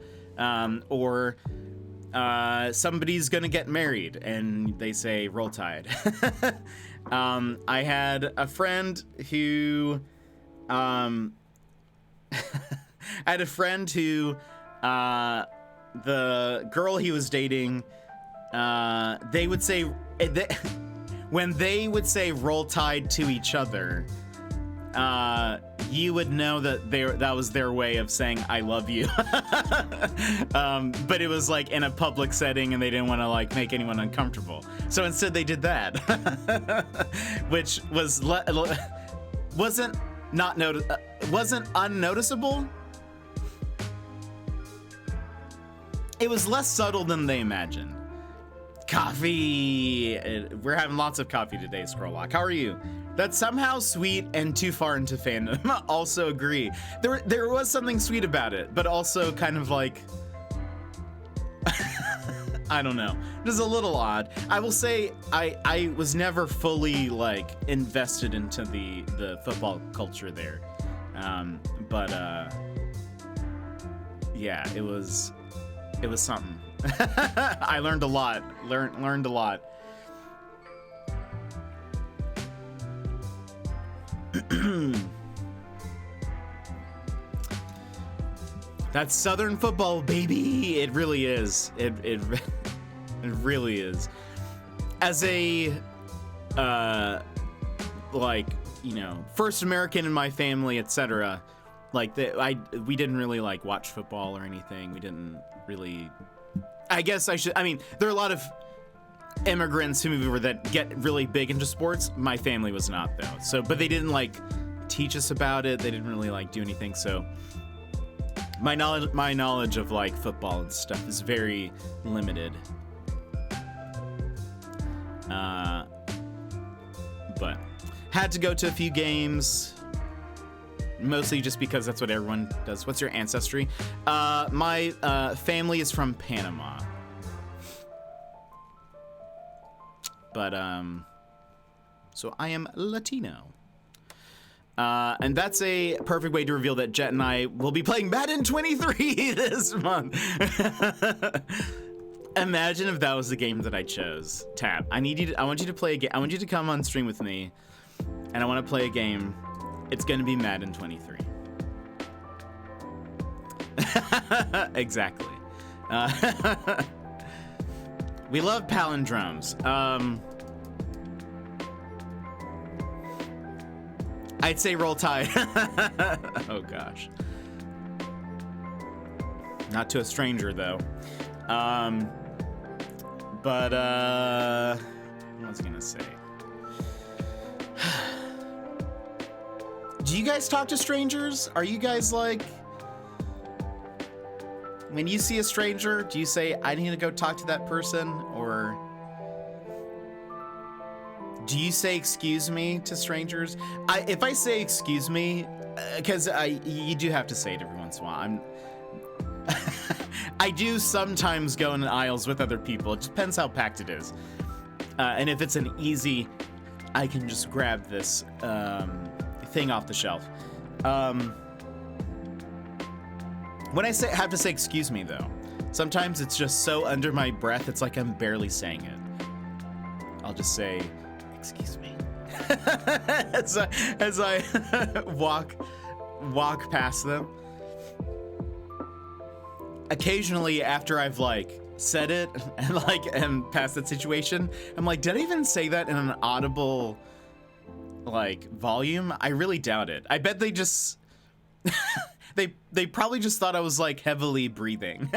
Or somebody's going to get married, and they say Roll Tide. I had a friend who... the girl he was dating, they would say... when they would say Roll Tide to each other, you would know that that was their way of saying I love you. But it was like in a public setting, and they didn't want to like make anyone uncomfortable. So instead they did that, which was wasn't unnoticeable. It was less subtle than they imagined. Coffee. We're having lots of coffee today, Scrolllock. How are you? That's somehow sweet and too far into fandom. Also agree. There was something sweet about it, but also kind of like, I don't know. Just a little odd. I will say I was never fully like invested into the football culture there. But yeah, it was something. I learned a lot. Learned a lot. That's Southern football, baby. It really is. It really is. As a like, you know, first American in my family, etc. Like we didn't really like watch football or anything. We didn't really. I guess I should. I mean, there are a lot of immigrants who move over that get really big into sports. My family was not though. So, but they didn't like teach us about it. They didn't really like do anything. So, my knowledge of like football and stuff is very limited. But had to go to a few games. Mostly just because that's what everyone does. What's your ancestry? My family is from Panama. But, so I am Latino. And that's a perfect way to reveal that Jet and I will be playing Madden 23 this month. Imagine if that was the game that I chose. Tab, I want you to play a game. I want you to come on stream with me, and I want to play a game. It's gonna be Madden 23. Exactly. We love palindromes. I'd say Roll Tide. Oh gosh. Not to a stranger though. What was I gonna say? Do you guys talk to strangers? Are you guys like, when you see a stranger, do you say, I need to go talk to that person? Or do you say excuse me to strangers? If I say excuse me, because you do have to say it every once in a while. I do sometimes go in the aisles with other people. It depends how packed it is. And if it's an easy, I can just grab this thing off the shelf. When I have to say excuse me though, sometimes it's just so under my breath, it's like I'm barely saying it. I'll just say, excuse me. as I walk past them. Occasionally after I've like said it and past that situation, I'm like, did I even say that in an audible like volume? I really doubt it. I bet they just they probably just thought I was like heavily breathing.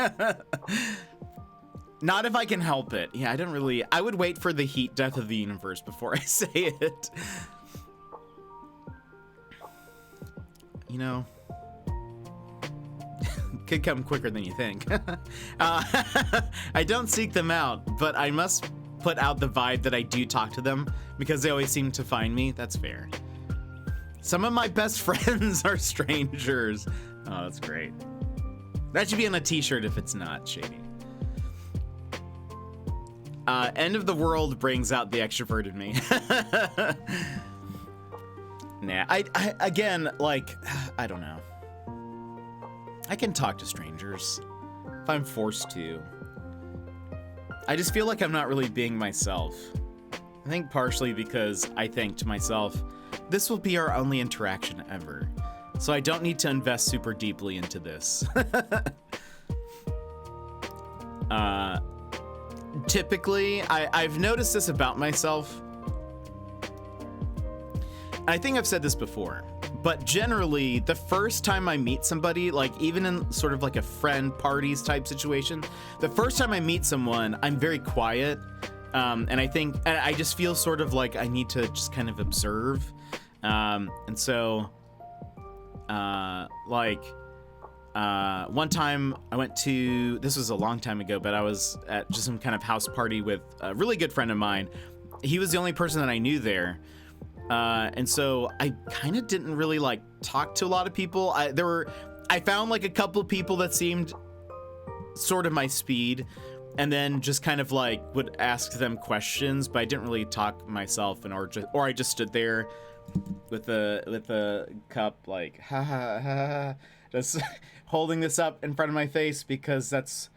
Not if I can help it. Yeah, I would wait for the heat death of the universe before I say it. You know, could come quicker than you think. I don't seek them out, but I must put out the vibe that I do talk to them because they always seem to find me. That's fair. Some of my best friends are strangers. Oh, that's great. That should be on a t-shirt if it's not, Shady. End of the world brings out the extrovert in me. Nah, I again, like, I don't know. I can talk to strangers if I'm forced to. I just feel like I'm not really being myself. I think partially because I think to myself, this will be our only interaction ever. So I don't need to invest super deeply into this. Typically, I've noticed this about myself. I think I've said this before, but generally the first time I meet somebody, like even in sort of like a friend parties type situation, the first time I meet someone, I'm very quiet. And I just feel sort of like I need to just kind of observe. And so, one time I went to, this was a long time ago, but I was at just some kind of house party with a really good friend of mine. He was the only person that I knew there. And so I kind of didn't really like talk to a lot of people. I found like a couple of people that seemed sort of my speed, and then just kind of like would ask them questions, but I didn't really talk myself, or I just stood there with the cup like ha ha ha, just holding this up in front of my face because that's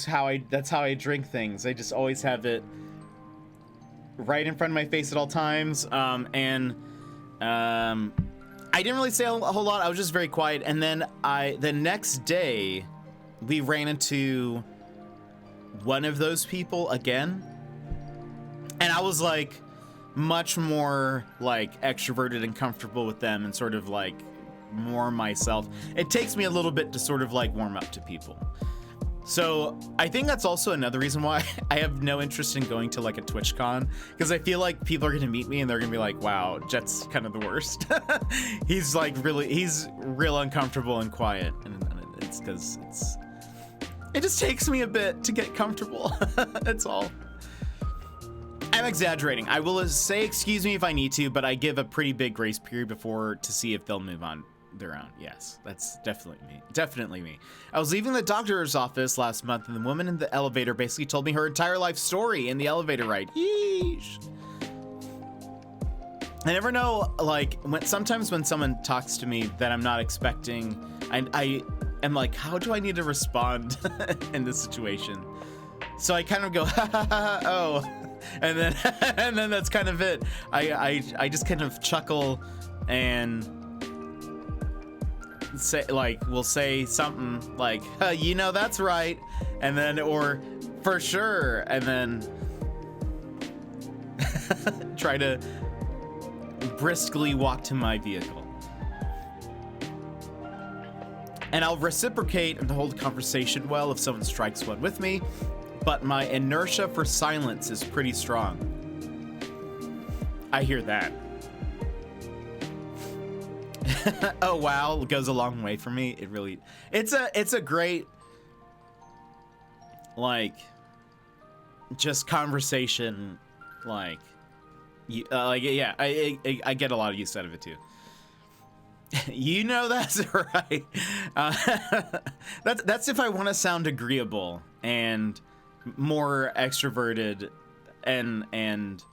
how I drink things. I just always have it right in front of my face at all times. I didn't really say a whole lot. I was just very quiet. And then the next day we ran into one of those people again. And I was like much more like extroverted and comfortable with them and sort of like more myself. It takes me a little bit to sort of like warm up to people. So I think that's also another reason why I have no interest in going to like a TwitchCon, because I feel like people are gonna meet me and they're gonna be like, wow, Jet's kind of the worst. he's real uncomfortable and quiet, and it's because it just takes me a bit to get comfortable. That's all. I'm exaggerating. I will say excuse me if I need to, but I give a pretty big grace period before to see if they'll move on their own. Yes, that's definitely me. I was leaving the doctor's office last month, and the woman in the elevator basically told me her entire life story in the elevator ride. Yeesh. I never know, like, sometimes when someone talks to me that I'm not expecting, I am like, how do I need to respond in this situation? So I kind of go, ha ha ha, oh, and then that's kind of it. I just kind of chuckle and we'll say something like, you know, that's right, and then, or for sure, and then try to briskly walk to my vehicle. And I'll reciprocate and hold the conversation well if someone strikes one with me, but my inertia for silence is pretty strong. I hear that. Oh wow, goes a long way for me. It really, it's a great, like, just conversation, like, yeah, I get a lot of use out of it too. You know, that's right. That's if I want to sound agreeable and more extroverted and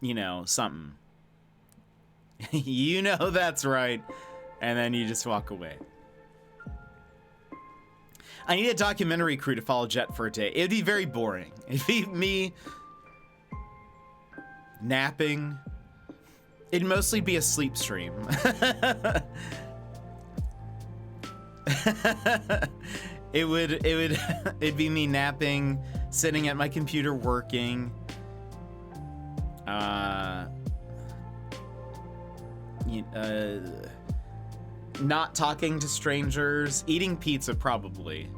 you know, something. You know, that's right. And then you just walk away. I need a documentary crew to follow Jet for a day. It'd be very boring. It'd be me napping. It'd mostly be a sleep stream. It'd be me napping, sitting at my computer working. Not talking to strangers, eating pizza probably.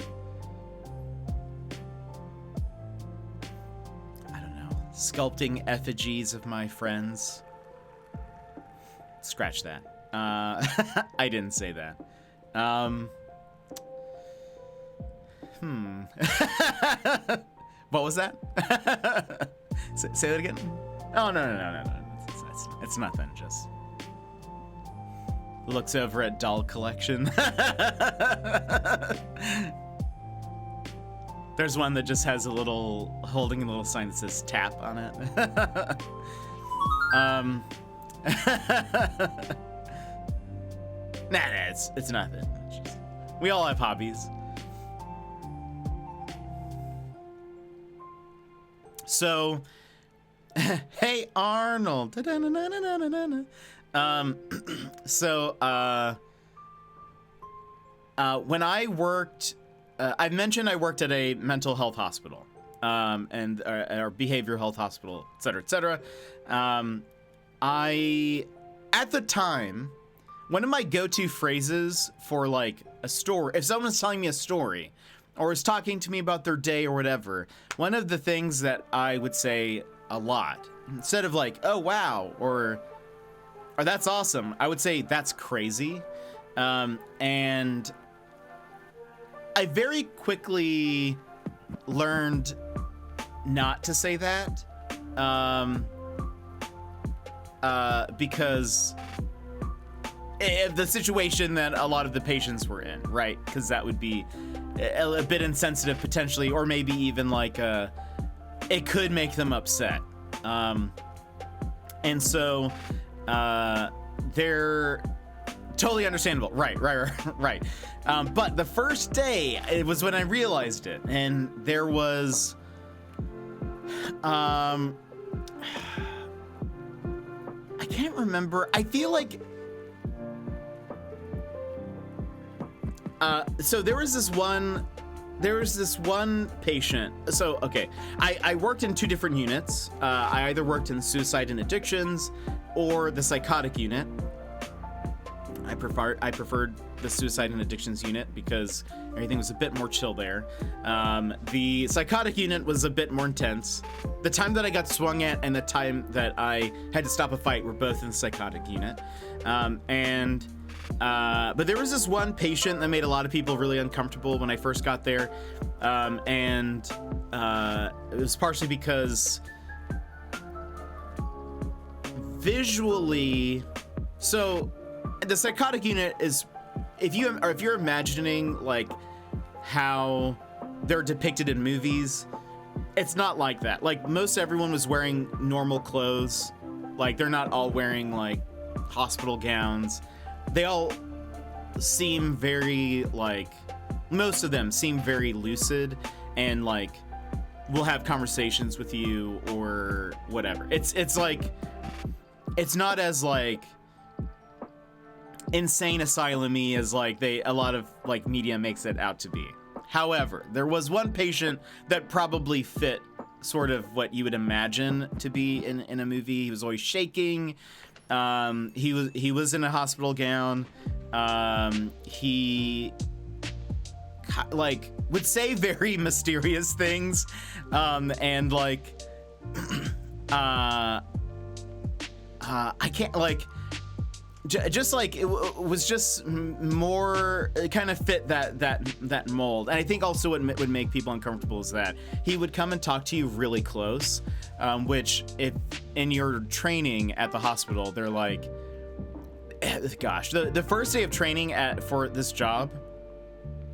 I don't know. Sculpting effigies of my friends. Scratch that. I didn't say that. What was that? Say that again? Oh, no. It's nothing, just looks over at doll collection. There's one that just has holding a little sign that says tap on it. Nah, it's nothing. We all have hobbies. So, hey Arnold. When I worked, I mentioned I worked at a mental health hospital, and or behavioral health hospital, et cetera. At the time, one of my go-to phrases for like a story, if someone's telling me a story or is talking to me about their day or whatever, one of the things that I would say a lot, instead of like, oh wow, or that's awesome, I would say that's crazy. And I very quickly learned not to say that, because of the situation that a lot of the patients were in, right? Because that would be a bit insensitive potentially, or maybe even like it could make them upset. And so they're totally understandable. Right. But the first day, it was when I realized it, and there was I can't remember. I feel like so there was this one patient. So okay, I worked in two different units. I either worked in suicide and addictions or the psychotic unit. I preferred the suicide and addictions unit because everything was a bit more chill there. The psychotic unit was a bit more intense. The time that I got swung at and the time that I had to stop a fight were both in the psychotic unit. But there was this one patient that made a lot of people really uncomfortable when I first got there. And it was partially because visually, so the psychotic unit is, if you're imagining like how they're depicted in movies, it's not like that. Like most everyone was wearing normal clothes. Like they're not all wearing like hospital gowns. They all seem very like, most of them seem very lucid and like will have conversations with you or whatever. It's like, it's not as like insane asylum-y as like a lot of like media makes it out to be. However, there was one patient that probably fit sort of what you would imagine to be in a movie. He was always shaking. He was in a hospital gown. He like would say very mysterious things, and like I can't like just like it was just more, it kind of fit that mold. And I think also what would make people uncomfortable is that he would come and talk to you really close, which if in your training at the hospital, they're like, gosh, the first day of training for this job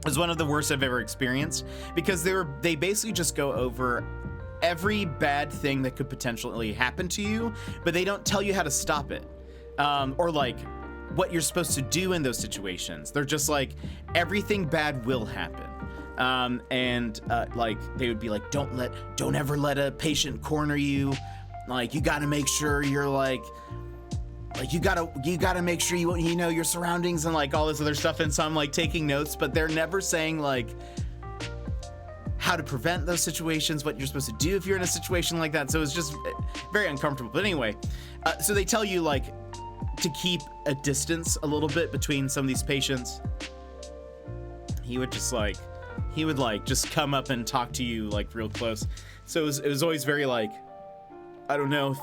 was one of the worst I've ever experienced, because they basically just go over every bad thing that could potentially happen to you, but they don't tell you how to stop it. Or like what you're supposed to do in those situations. They're just like, everything bad will happen. Like they would be like, don't ever let a patient corner you. Like you gotta make sure you're like you gotta make sure you know your surroundings and like all this other stuff. And so I'm like taking notes, but they're never saying like how to prevent those situations, what you're supposed to do if you're in a situation like that. So it's just very uncomfortable. But anyway, so they tell you like to keep a distance a little bit between some of these patients. He would just come up and talk to you like real close. So it was always very like, I don't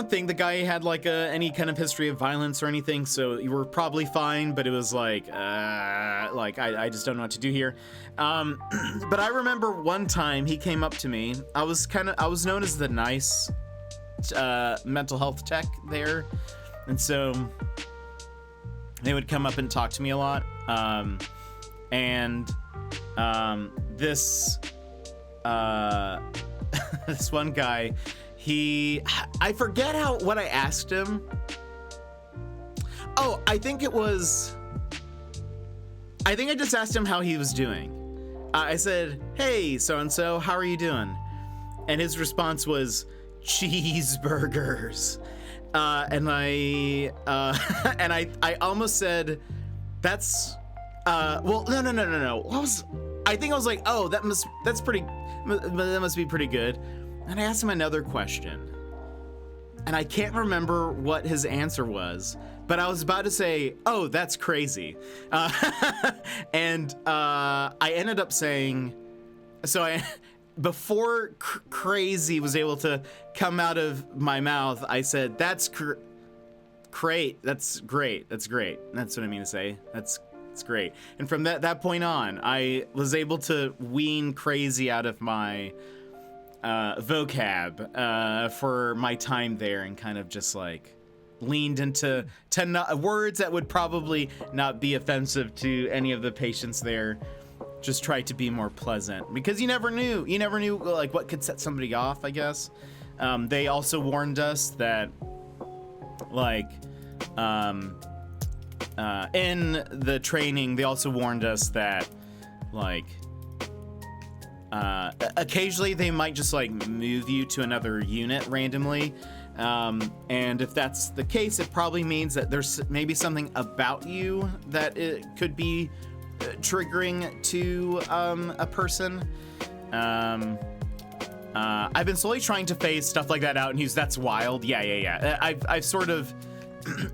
think the guy had like any kind of history of violence or anything, so you were probably fine, but it was like I just don't know what to do here. But I remember one time he came up to me. I was known as the nice mental health tech there. And so they would come up and talk to me a lot. This this one guy, I forget what I asked him. Oh, I think I just asked him how he was doing. I said, "Hey, so-and-so, how are you doing?" And his response was, "Cheeseburgers." And I almost said, "That's well, no. I think I was like, oh, that must be pretty good." And I asked him another question, and I can't remember what his answer was, but I was about to say, "Oh, that's crazy," and I ended up saying, before crazy was able to come out of my mouth, I said, "That's great. That's great. That's great. That's what I mean to say. That's great. And from that point on, I was able to wean crazy out of my vocab for my time there, and kind of just like leaned into words that would probably not be offensive to any of the patients there. Just try to be more pleasant, because you never knew like what could set somebody off, I guess. They also warned us that like in the training, they also warned us that like occasionally they might just like move you to another unit randomly. And if that's the case, it probably means that there's maybe something about you that it could be triggering to a person. I've been slowly trying to phase stuff like that out and use "that's wild." Yeah. I've sort of,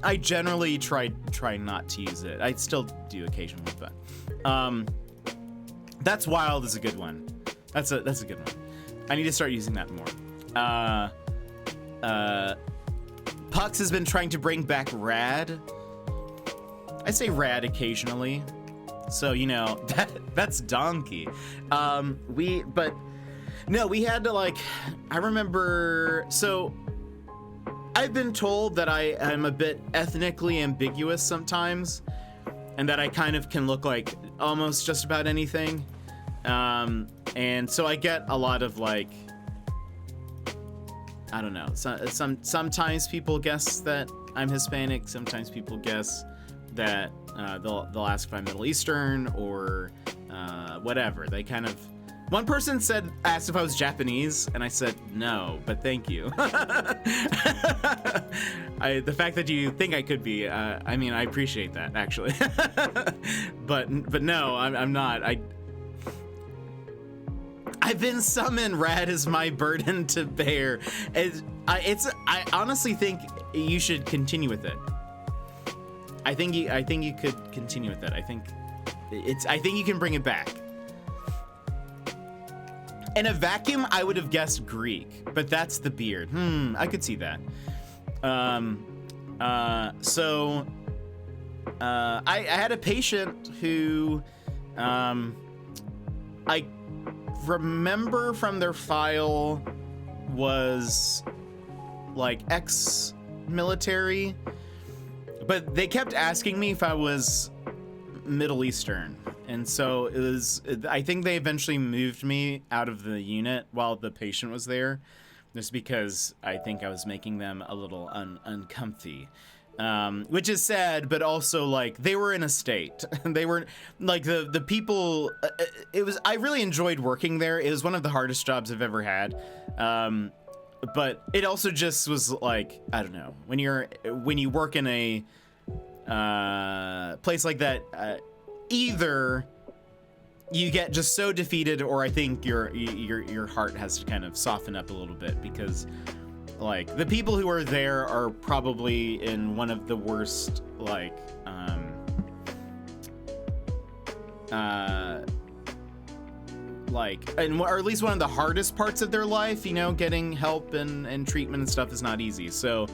I generally try not to use it. I still do occasionally, but "that's wild" is a good one. That's a good one. I need to start using that more. Pucks has been trying to bring back rad. I say rad occasionally, so you know that's donkey. We had to like, I remember, so I've been told that I am a bit ethnically ambiguous sometimes, and that I kind of can look like almost just about anything. And so I get a lot of like, I don't know, sometimes people guess that I'm Hispanic, sometimes people guess that they'll ask if I'm Middle Eastern or whatever. They kind of, one person asked if I was Japanese, and I said no, but thank you. The fact that you think I could be, I mean, I appreciate that actually. but no, I'm not. I've been summoned. Rad is my burden to bear. I honestly think you should continue with it. I think you could continue with it. I think you can bring it back. In a vacuum, I would have guessed Greek, but that's the beard. I could see that. So I had a patient who I remember from their file was like ex-military, but they kept asking me if I was Middle Eastern. And so I think they eventually moved me out of the unit while the patient was there, just because I think I was making them a little uncomfy. Which is sad, but also like they were in a state. They were like the people. I really enjoyed working there. It was one of the hardest jobs I've ever had. But it also just was like, I don't know, when you work in a place like that, either you get just so defeated, or I think your heart has to kind of soften up a little bit, because like the people who are there are probably in one of the worst like or at least one of the hardest parts of their life, you know, getting help and treatment and stuff is not easy. So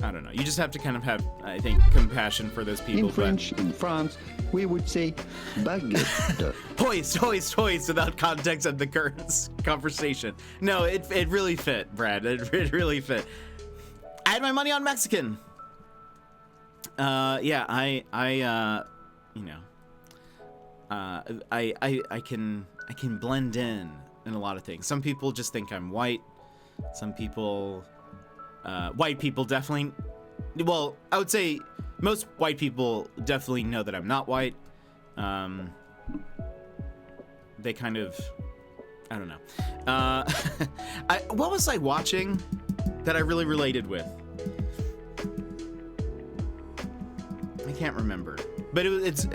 I don't know. You just have to kind of have, I think, compassion for those people. In France, we would say baguette. Hoist, without context of the current conversation. No, it really fit, Brad. It really fit. I had my money on Mexican. Yeah, I can blend in a lot of things. Some people just think I'm white. Some people, white people definitely, well, I would say most white people definitely know that I'm not white. They kind of, I don't know. What was I watching that I really related with? I can't remember, but it's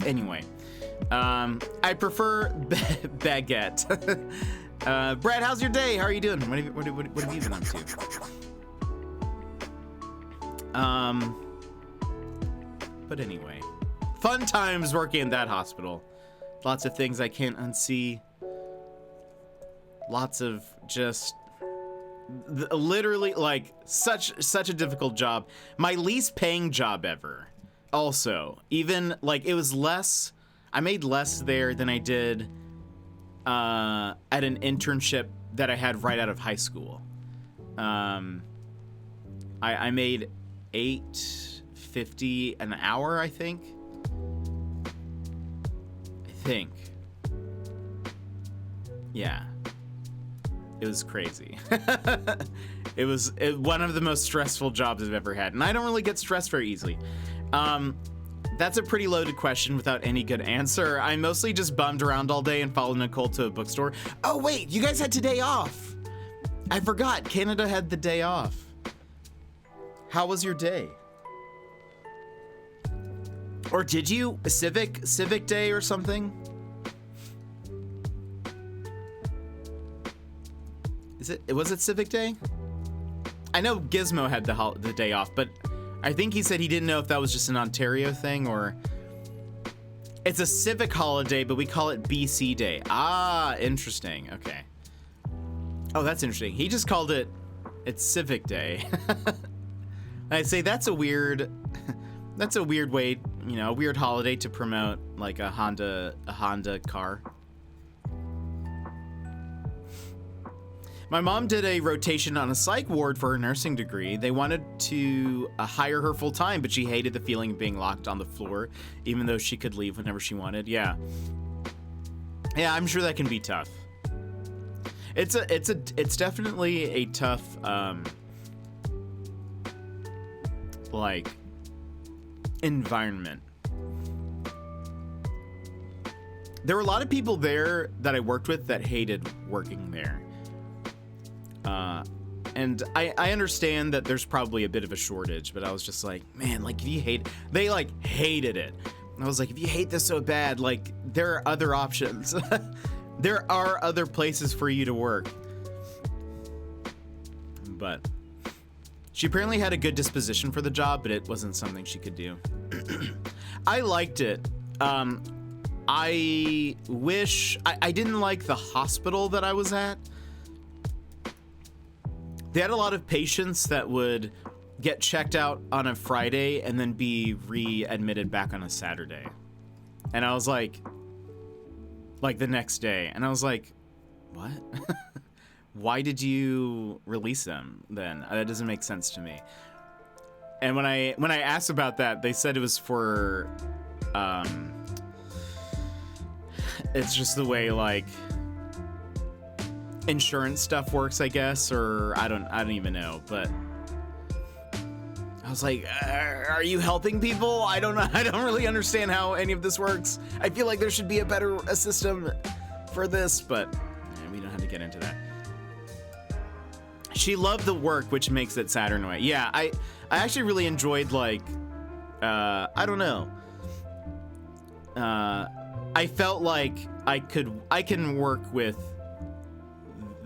anyway. I prefer baguette. Brad, how's your day? How are you doing? What have you been up to? But anyway, fun times working in that hospital. Lots of things I can't unsee. Lots of just literally like such a difficult job. My least paying job ever. Also, even like it was less. I made less there than I did at an internship that I had right out of high school. I made $8.50 an hour, I think. Yeah. It was crazy. It was one of the most stressful jobs I've ever had, and I don't really get stressed very easily. That's a pretty loaded question without any good answer. I mostly just bummed around all day and followed Nicole to a bookstore. Oh wait, you guys had today off. I forgot, Canada had the day off. How was your day? Or did you? A civic day or something? Was it Civic Day? I know Gizmo had the day off, but I think he said he didn't know if that was just an Ontario thing or... It's a civic holiday, but we call it BC Day. Ah, interesting. Okay. Oh, that's interesting. He just called it's Civic Day. I'd say that's a weird way, you know, a weird holiday to promote like a Honda car. My mom did a rotation on a psych ward for her nursing degree. They wanted to hire her full time, but she hated the feeling of being locked on the floor, even though she could leave whenever she wanted. Yeah, I'm sure that can be tough. It's definitely a tough like environment. There were a lot of people there that I worked with that hated working there. And I understand that there's probably a bit of a shortage, but I was just like, man, like if you they like hated it. And I was like, if you hate this so bad, like there are other options. There are other places for you to work. But she apparently had a good disposition for the job, but it wasn't something she could do. I liked it. I wish I didn't like the hospital that I was at. They had a lot of patients that would get checked out on a Friday and then be readmitted back on a Saturday. And I was like the next day. And I was like, what? Why did you release them then? That doesn't make sense to me. And when I asked about that, they said it was for, it's just the way like insurance stuff works, I guess, or I don't even know, but I was like, are you helping people? I don't know. I don't really understand how any of this works. I feel like there should be a system for this, but we don't have to get into that. She loved the work, which makes it sadder in a way. Yeah, I actually really enjoyed like, I don't know. I felt like I can work with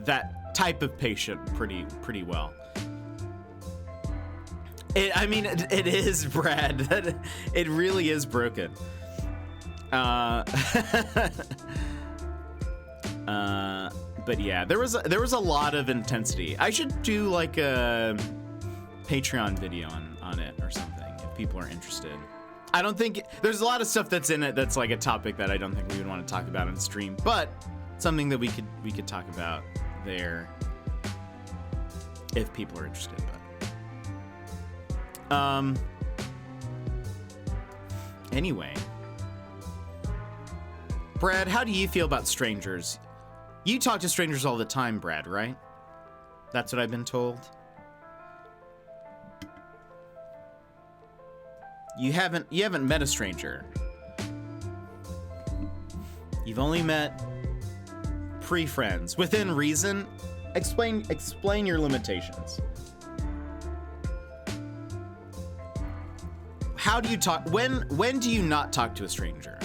that type of patient pretty well. It is, Brad. It really is broken. But yeah, there was a lot of intensity. I should do like a Patreon video on it or something if people are interested. I don't think there's a lot of stuff that's in it that's like a topic that I don't think we would want to talk about on stream, but something that we could talk about there if people are interested. But anyway, Brad, how do you feel about strangers? You talk to strangers all the time, Brad, right? That's what I've been told. You haven't met a stranger. You've only met pre-friends within reason. Explain your limitations. How do you talk? When do you not talk to a stranger?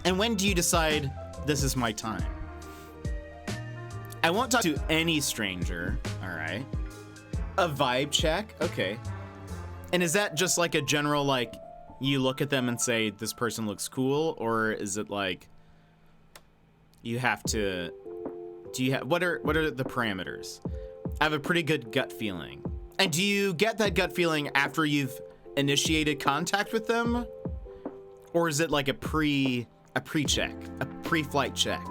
And when do you decide this is my time? I won't talk to any stranger. All right. A vibe check. Okay. And is that just like a general, like, you look at them and say, this person looks cool? Or is it like, you have to Do you have what are the parameters? I have a pretty good gut feeling. And do you get that gut feeling after you've initiated contact with them? Or is it like a pre-check, a pre-flight check?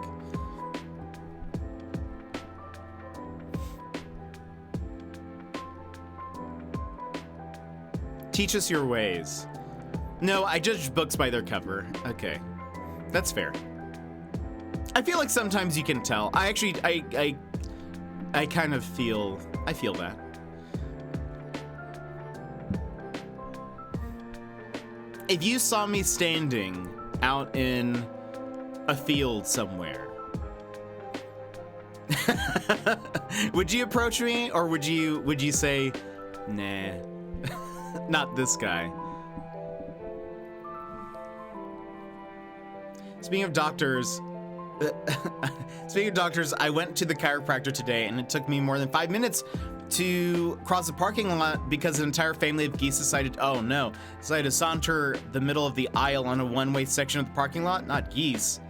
Teach us your ways. No, I judge books by their cover. Okay, that's fair. I feel like sometimes you can tell. I kind of feel that. If you saw me standing out in a field somewhere, would you approach me, or would you say, nah, not this guy? Speaking of doctors, I went to the chiropractor today, and it took me more than 5 minutes to cross the parking lot because an entire family of geese decided to saunter the middle of the aisle on a one-way section of the parking lot. Not geese.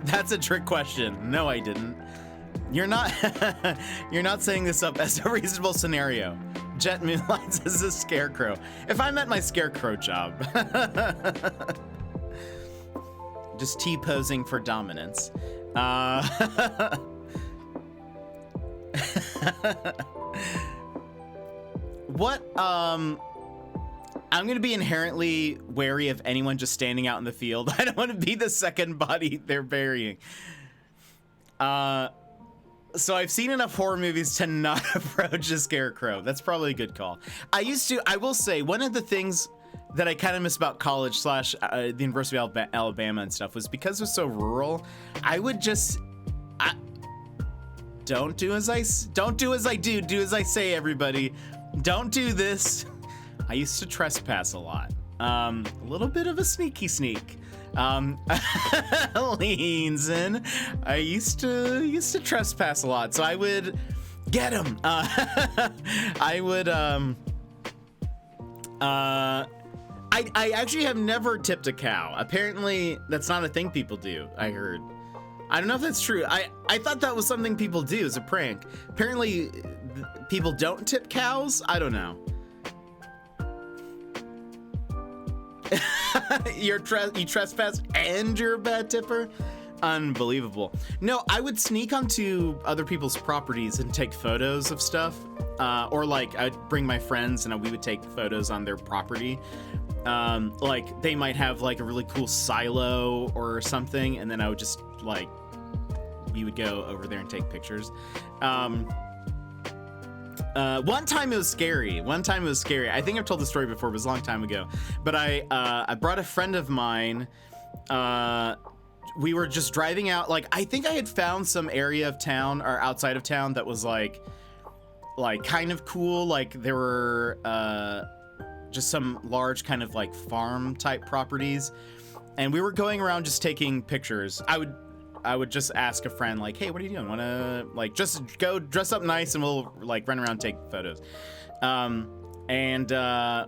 That's a trick question. No, I didn't. You're not saying this up as a reasonable scenario. Jet moonlights as a scarecrow. If I met my scarecrow job. Just T-posing for dominance. What, I'm gonna be inherently wary of anyone just standing out in the field. I don't want to be the second body they're burying. So I've seen enough horror movies to not approach a scarecrow. That's probably a good call. I will say, one of the things that I kind of miss about college / the University of Alabama and stuff was because it was so rural. I would just, don't do as I do. Do as I say, everybody. Don't do this. I used to trespass a lot. A little bit of a sneaky sneak. Leans in. I used to trespass a lot, so I would get him. I actually have never tipped a cow. Apparently, that's not a thing people do, I heard. I don't know if that's true. I thought that was something people do as a prank. Apparently, people don't tip cows? I don't know. You trespass and you're a bad tipper? Unbelievable. No, I would sneak onto other people's properties and take photos of stuff. Or like I'd bring my friends and we would take photos on their property. Like they might have like a really cool silo or something, and then I would just like, we would go over there and take pictures. One time it was scary. I think I've told the story before, but it was a long time ago. But I brought a friend of mine. We were just driving out. Like, I think I had found some area of town or outside of town that was like kind of cool. Like there were just some large kind of like farm type properties, and we were going around just taking pictures. I would just ask a friend like, hey, what are you doing? Wanna like just go dress up nice and we'll like run around and take photos. And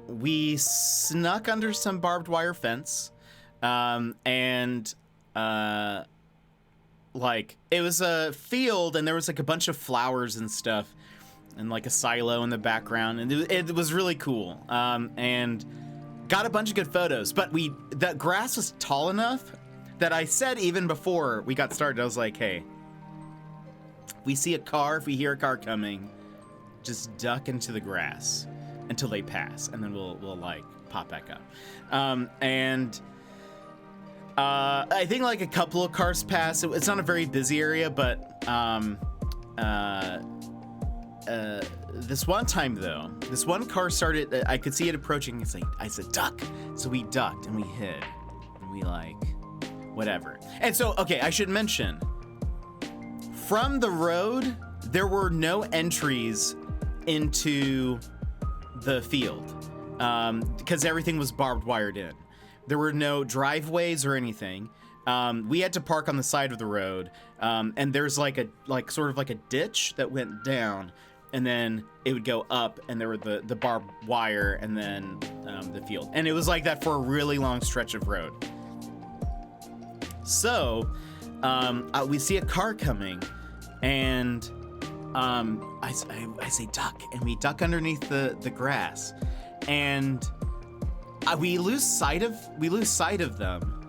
we snuck under some barbed wire fence. And like it was a field and there was like a bunch of flowers and stuff and like a silo in the background, and it was really cool. And got a bunch of good photos, but the grass was tall enough that I said even before we got started, I was like, hey, we see a car, if we hear a car coming, just duck into the grass until they pass, and then we'll like pop back up. I think like a couple of cars pass. It's not a very busy area, but this one time though, this one car started, I could see it approaching. It's like, I said, duck. So we ducked and we hid and we like, whatever. And so, okay, I should mention, from the road, there were no entries into the field because everything was barbed wired in. There were no driveways or anything. We had to park on the side of the road, and there's like sort of like a ditch that went down, and then it would go up, and there were the barbed wire, and then the field. And it was like that for a really long stretch of road. So we see a car coming, and I say duck, and we duck underneath the grass, and we lose sight of them.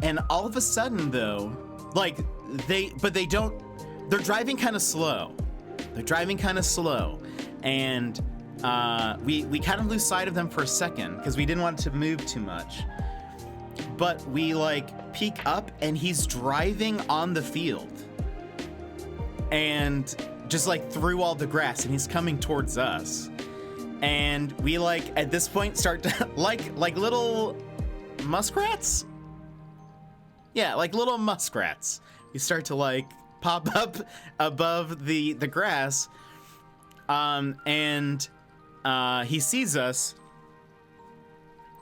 And all of a sudden, though, like they're driving kind of slow. And we kind of lose sight of them for a second because we didn't want to move too much. But we like peek up, and he's driving on the field, and just like through all the grass, and he's coming towards us. And we like at this point start to like little muskrats. Yeah, like little muskrats. We start to like pop up above the grass, and he sees us.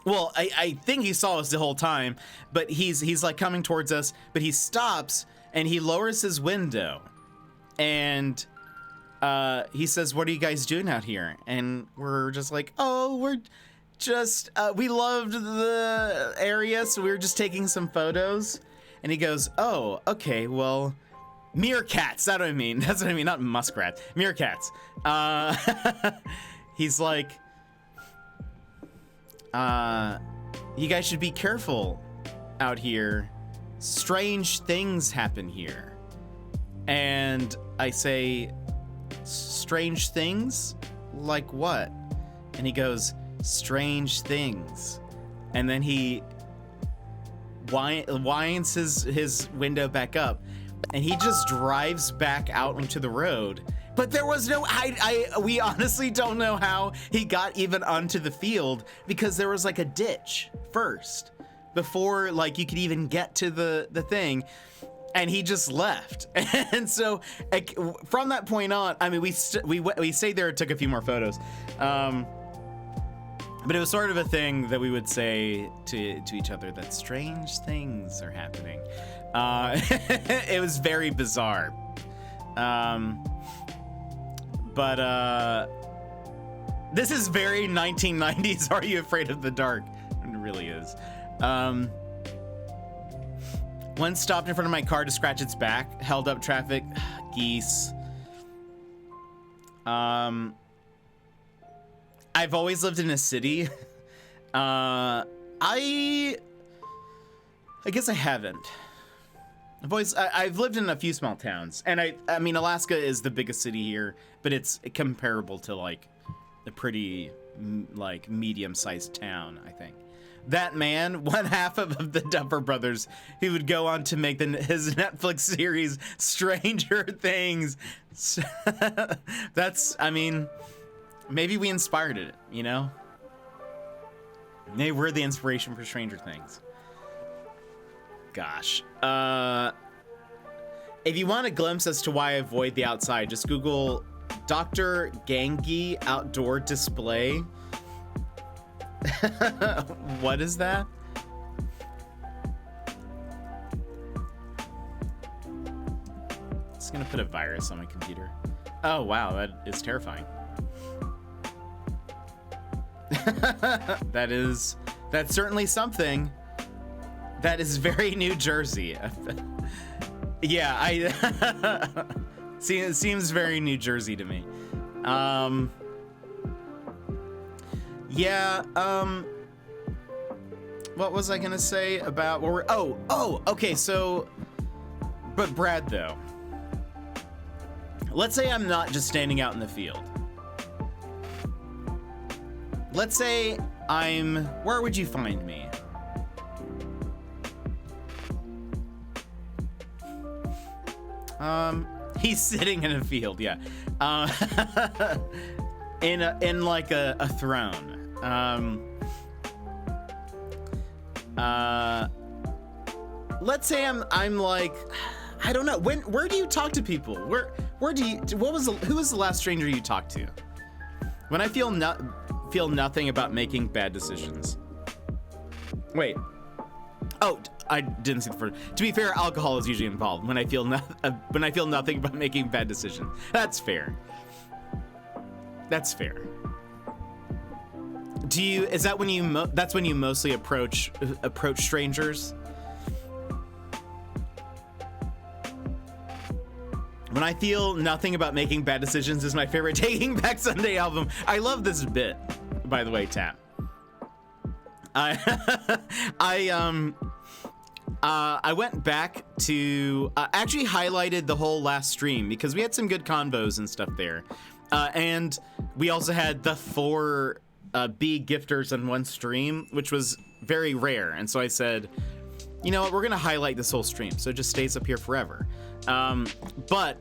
Well, I think he saw us the whole time, but he's like coming towards us, but he stops and he lowers his window, and he says, "What are you guys doing out here?" And we're just like, "Oh, we're just we loved the area, so we were just taking some photos." And he goes, "Oh, okay, well, meerkats, that's what I mean, not muskrats, meerkats." He's like, "You guys should be careful out here. Strange things happen here." And I say, "Strange things? Like what?" And he goes, "Strange things." And then he winds his window back up, and he just drives back out onto the road. But there was no, we honestly don't know how he got even onto the field, because there was like a ditch first before like you could even get to the thing. And he just left. And so from that point on, I mean, we stayed there and took a few more photos. But it was sort of a thing that we would say to each other, that strange things are happening. It was very bizarre. But this is very 1990s Are You Afraid of the Dark? It really is. One stopped in front of my car to scratch its back, held up traffic. Geese. I've always lived in a city. I guess I haven't. I've lived in a few small towns, and I mean, Alaska is the biggest city here, but it's comparable to like a pretty like medium-sized town, I think. That man, one half of the Duffer Brothers, he would go on to make his Netflix series Stranger Things. That's, I mean, maybe we inspired it, you know? Maybe we're the inspiration for Stranger Things. Gosh. If you want a glimpse as to why I avoid the outside, just Google Dr. Gangi outdoor display. What is that? It's gonna put a virus on my computer. Oh wow, that is terrifying. That's certainly something. That is very New Jersey. Yeah, it seems very New Jersey to me. Yeah, what was I gonna say about what we're, okay, so, but Brad, though, let's say I'm not just standing out in the field. Let's say where would you find me? He's sitting in a field, yeah. In like a throne. Let's say I'm like, I don't know. Where do you talk to people? Who was the last stranger you talked to? When I feel nothing about making bad decisions. Wait. Oh, I didn't see the first. To be fair, alcohol is usually involved when I feel nothing about making bad decisions. That's fair. That's fair. Do you? Is that when you? That's when you mostly approach strangers. When I feel nothing about making bad decisions is my favorite Taking Back Sunday album. I love this bit, by the way, Tap. I went back to actually highlighted the whole last stream because we had some good convos and stuff there, and we also had the 4 B gifters in one stream, which was very rare. And so I said, you know what, we're gonna highlight this whole stream so it just stays up here forever. But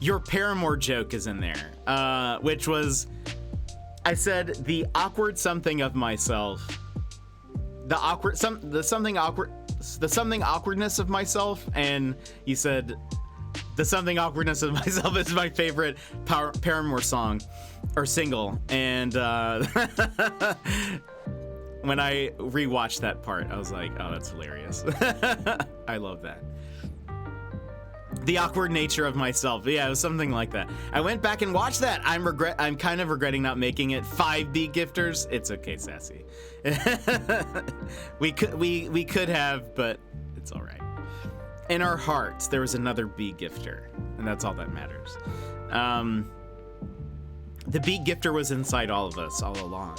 your Paramore joke is in there, which was, I said the awkward something of myself, the something awkwardness of myself, and you said the something awkwardness of myself is my favorite Paramore song or single. And when I rewatched that part, I was like, oh, that's hilarious. I love that. The awkward nature of myself. Yeah, it was something like that. I went back and watched that. I'm kind of regretting not making it 5 B gifters. It's okay, Sassy. we could have, but it's all right. In our hearts, there was another B gifter, and that's all that matters. The B gifter was inside all of us all along.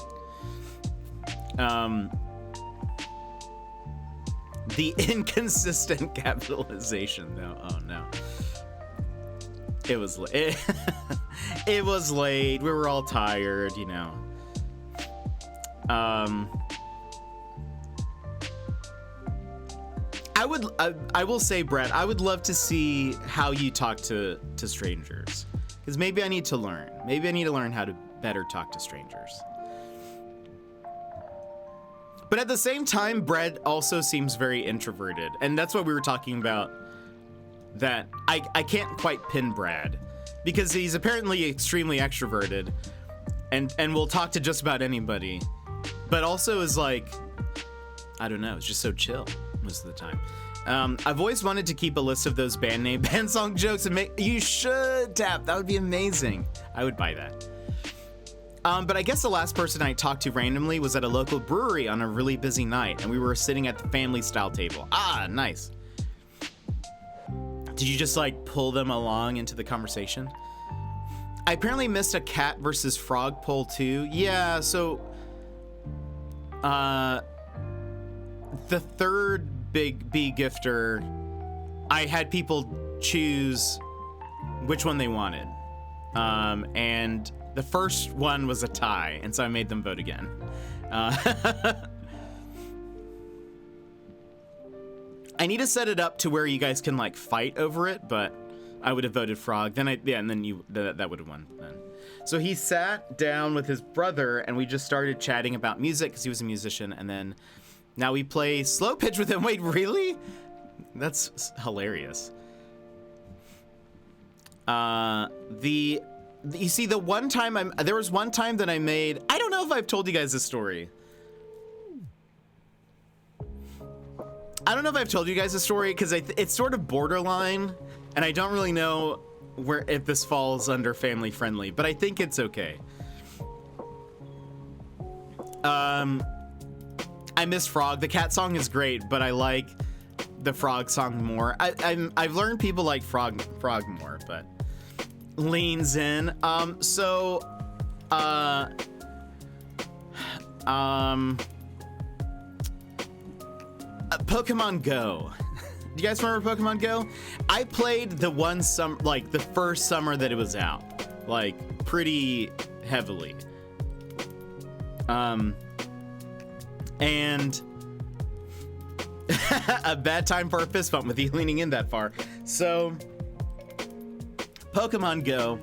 The inconsistent capitalization, though. Oh no. It was late. It was late. We were all tired, you know. I will say, Brett, I would love to see how you talk to strangers, because maybe I need to learn. Maybe I need to learn how to better talk to strangers. But at the same time, Brett also seems very introverted, and that's what we were talking about. That I can't quite pin Brad, because he's apparently extremely extroverted, and will talk to just about anybody, but also is like, I don't know, it's just so chill most of the time. I've always wanted to keep a list of those band name, band song jokes, and you should, Tap. That would be amazing. I would buy that. But I guess the last person I talked to randomly was at a local brewery on a really busy night, and we were sitting at the family style table. Ah, nice. Did you just like pull them along into the conversation? I apparently missed a cat versus frog poll too. Yeah, so the third big B gifter, I had people choose which one they wanted. And the first one was a tie, and so I made them vote again. I need to set it up to where you guys can like fight over it, but I would have voted frog. Then that would have won then. So he sat down with his brother, and we just started chatting about music because he was a musician, and then now we play slow pitch with him. Wait, really? That's hilarious. You see, the one time there was one time that I made, I don't know if I've told you guys this story. I don't know if I've told you guys the story because it's sort of borderline, and I don't really know if this falls under family friendly, but I think it's okay. I miss Frog. The cat song is great, but I like the Frog song more. I've learned people like Frog more, but leans in. Pokemon Go. Do you guys remember Pokemon Go? I played the first summer that it was out, like pretty heavily. And a bad time for a fist bump with you leaning in that far. So, Pokemon Go,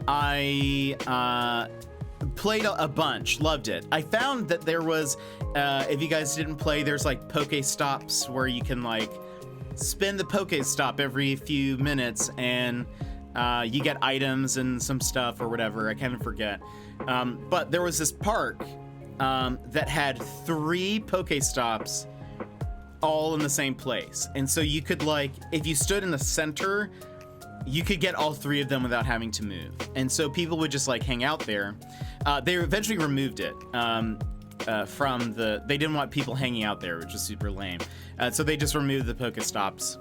I played a bunch, loved it. I found that there was, if you guys didn't play, there's like Pokestops where you can like spin the Pokestop every few minutes and you get items and some stuff or whatever. I kind of forget. But there was this park that had 3 Pokestops all in the same place. And so you could like, if you stood in the center you could get all 3 of them without having to move. And so people would just like hang out there. They eventually removed it from they didn't want people hanging out there, which is super lame. So they just removed the Pokestops.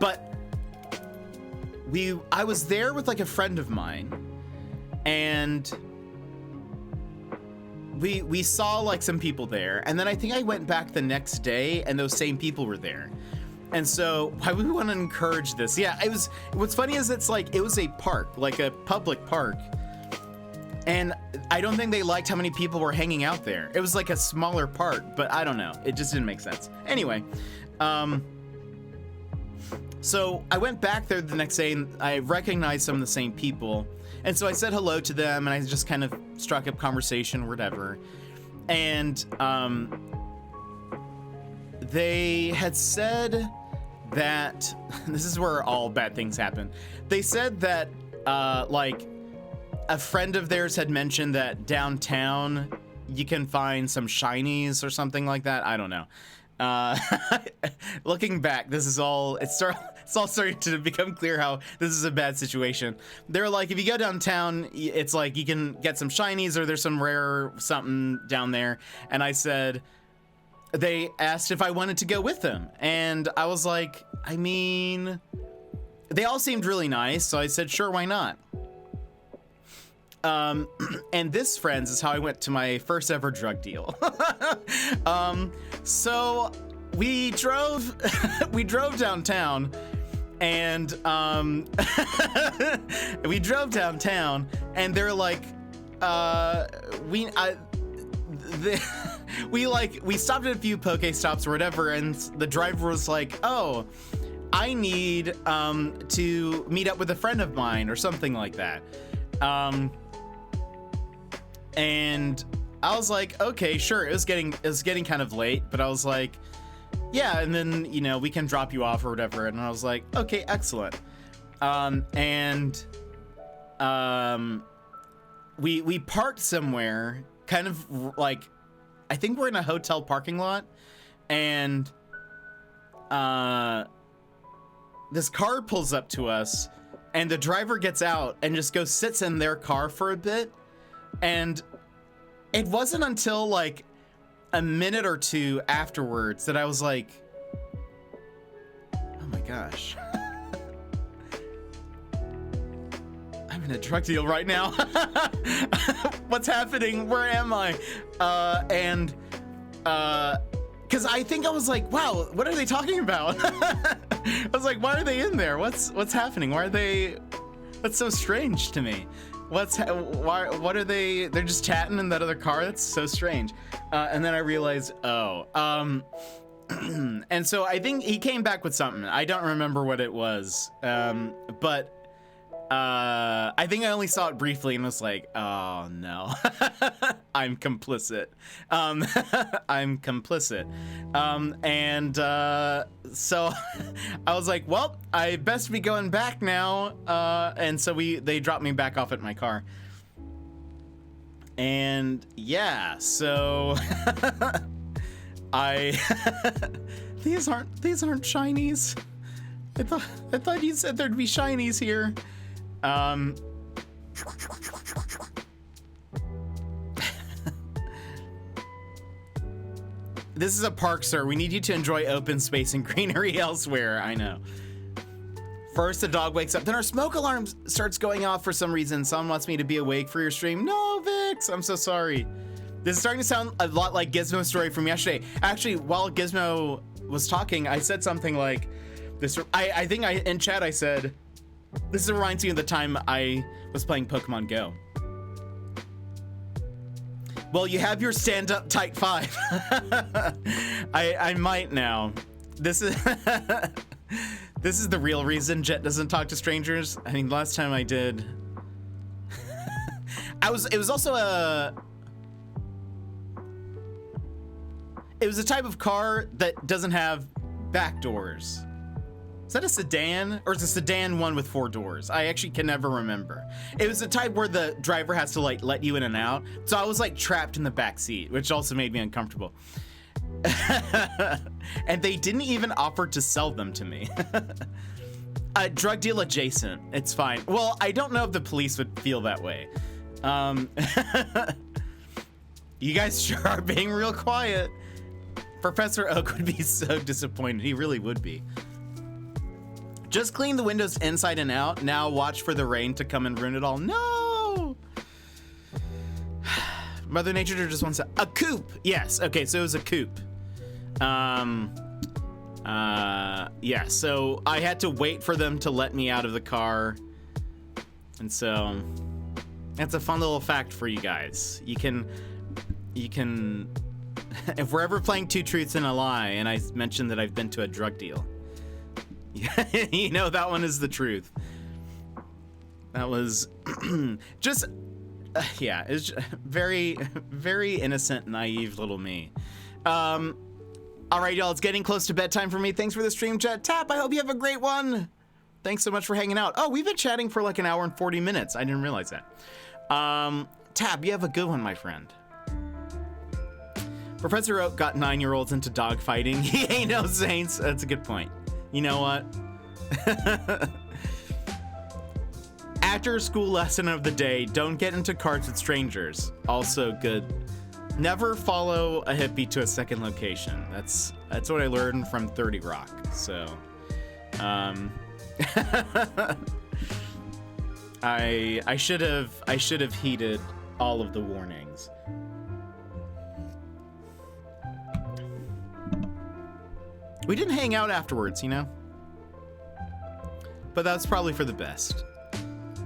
But I was there with like a friend of mine, and we saw like some people there, and then I think I went back the next day and those same people were there. And so why would we want to encourage this? Yeah, it was, what's funny is it's like, it was a park, like a public park. And I don't think they liked how many people were hanging out there. It was like a smaller park, but I don't know. It just didn't make sense. Anyway, so I went back there the next day and I recognized some of the same people. And so I said hello to them and I just kind of struck up conversation, whatever. And they had said that, this is where all bad things happen. They said that like a friend of theirs had mentioned that downtown you can find some shinies or something like that. I don't know. Looking back, this is all, it's all starting to become clear how this is a bad situation. They're like, if you go downtown, it's like you can get some shinies or there's some rare something down there. And I said, they asked if I wanted to go with them. And I was like, I mean, they all seemed really nice. So I said, sure, why not? And this, friends, is how I went to my first ever drug deal. So we drove downtown, and we drove downtown, and they're like, we stopped at a few Pokestops or whatever, and the driver was like, oh, I need to meet up with a friend of mine or something like that. And I was like, okay, sure. It was getting kind of late, but I was like, yeah, and then, you know, we can drop you off or whatever. And I was like, okay, excellent. We parked somewhere, kind of like, I think we're in a hotel parking lot, and this car pulls up to us, and the driver gets out and just goes sits in their car for a bit. And it wasn't until like a minute or two afterwards that I was like, oh my gosh. I'm in a drug deal right now. What's happening? Where am I? Because I think I was like, wow, what are they talking about? I was like, why are they in there? What's happening? Why are they? That's so strange to me. What are they? They're just chatting in that other car. That's so strange. And then I realized, oh, and so I think he came back with something. I don't remember what it was. But I think I only saw it briefly and was like, oh no, I'm complicit. I'm complicit. So I was like, well, I best be going back now. And so they dropped me back off at my car. And yeah, so these aren't shinies. I thought you said there'd be shinies here. This is a park, sir. We need you to enjoy open space and greenery elsewhere. I know. First, the dog wakes up. Then our smoke alarm starts going off for some reason. Someone wants me to be awake for your stream. No, Vix. I'm so sorry. This is starting to sound a lot like Gizmo's story from yesterday. Actually, while Gizmo was talking, I said something like this. I think in chat I said, this reminds me of the time I was playing Pokemon Go. Well, you have your stand-up tight 5. I might now. This is this is the real reason Jet doesn't talk to strangers. I mean, last time I did, it was also a type of car that doesn't have back doors. Is that a sedan, or is a sedan one with 4 doors? I actually can never remember. It was a type where the driver has to like let you in and out. So I was like trapped in the back seat, which also made me uncomfortable. And they didn't even offer to sell them to me. Drug deal adjacent. It's fine. Well, I don't know if the police would feel that way. You guys sure are being real quiet. Professor Oak would be so disappointed. He really would be. Just clean the windows inside and out. Now watch for the rain to come and ruin it all. No! Mother Nature just wants a coop. Yes. Okay, so it was a coop. Yeah, so I had to wait for them to let me out of the car. And so that's a fun little fact for you guys. You can if we're ever playing Two Truths and a Lie and I mentioned that I've been to a drug deal, you know that one is the truth. That was just yeah, it's very, very innocent, naive little me. All right, y'all, it's getting close to bedtime for me. Thanks for the stream chat. Tap, I hope you have a great one. Thanks so much for hanging out. Oh, we've been chatting for like an hour and 40 minutes. I didn't realize that. Tab, you have a good one, my friend. Professor Oak got 9-year-olds into dog fighting. He ain't no saints. That's a good point. You know what? After school lesson of the day, don't get into carts with strangers. Also good. Never follow a hippie to a second location. That's what I learned from 30 Rock. So, I should have heeded all of the warnings. We didn't hang out afterwards, you know? But that's probably for the best.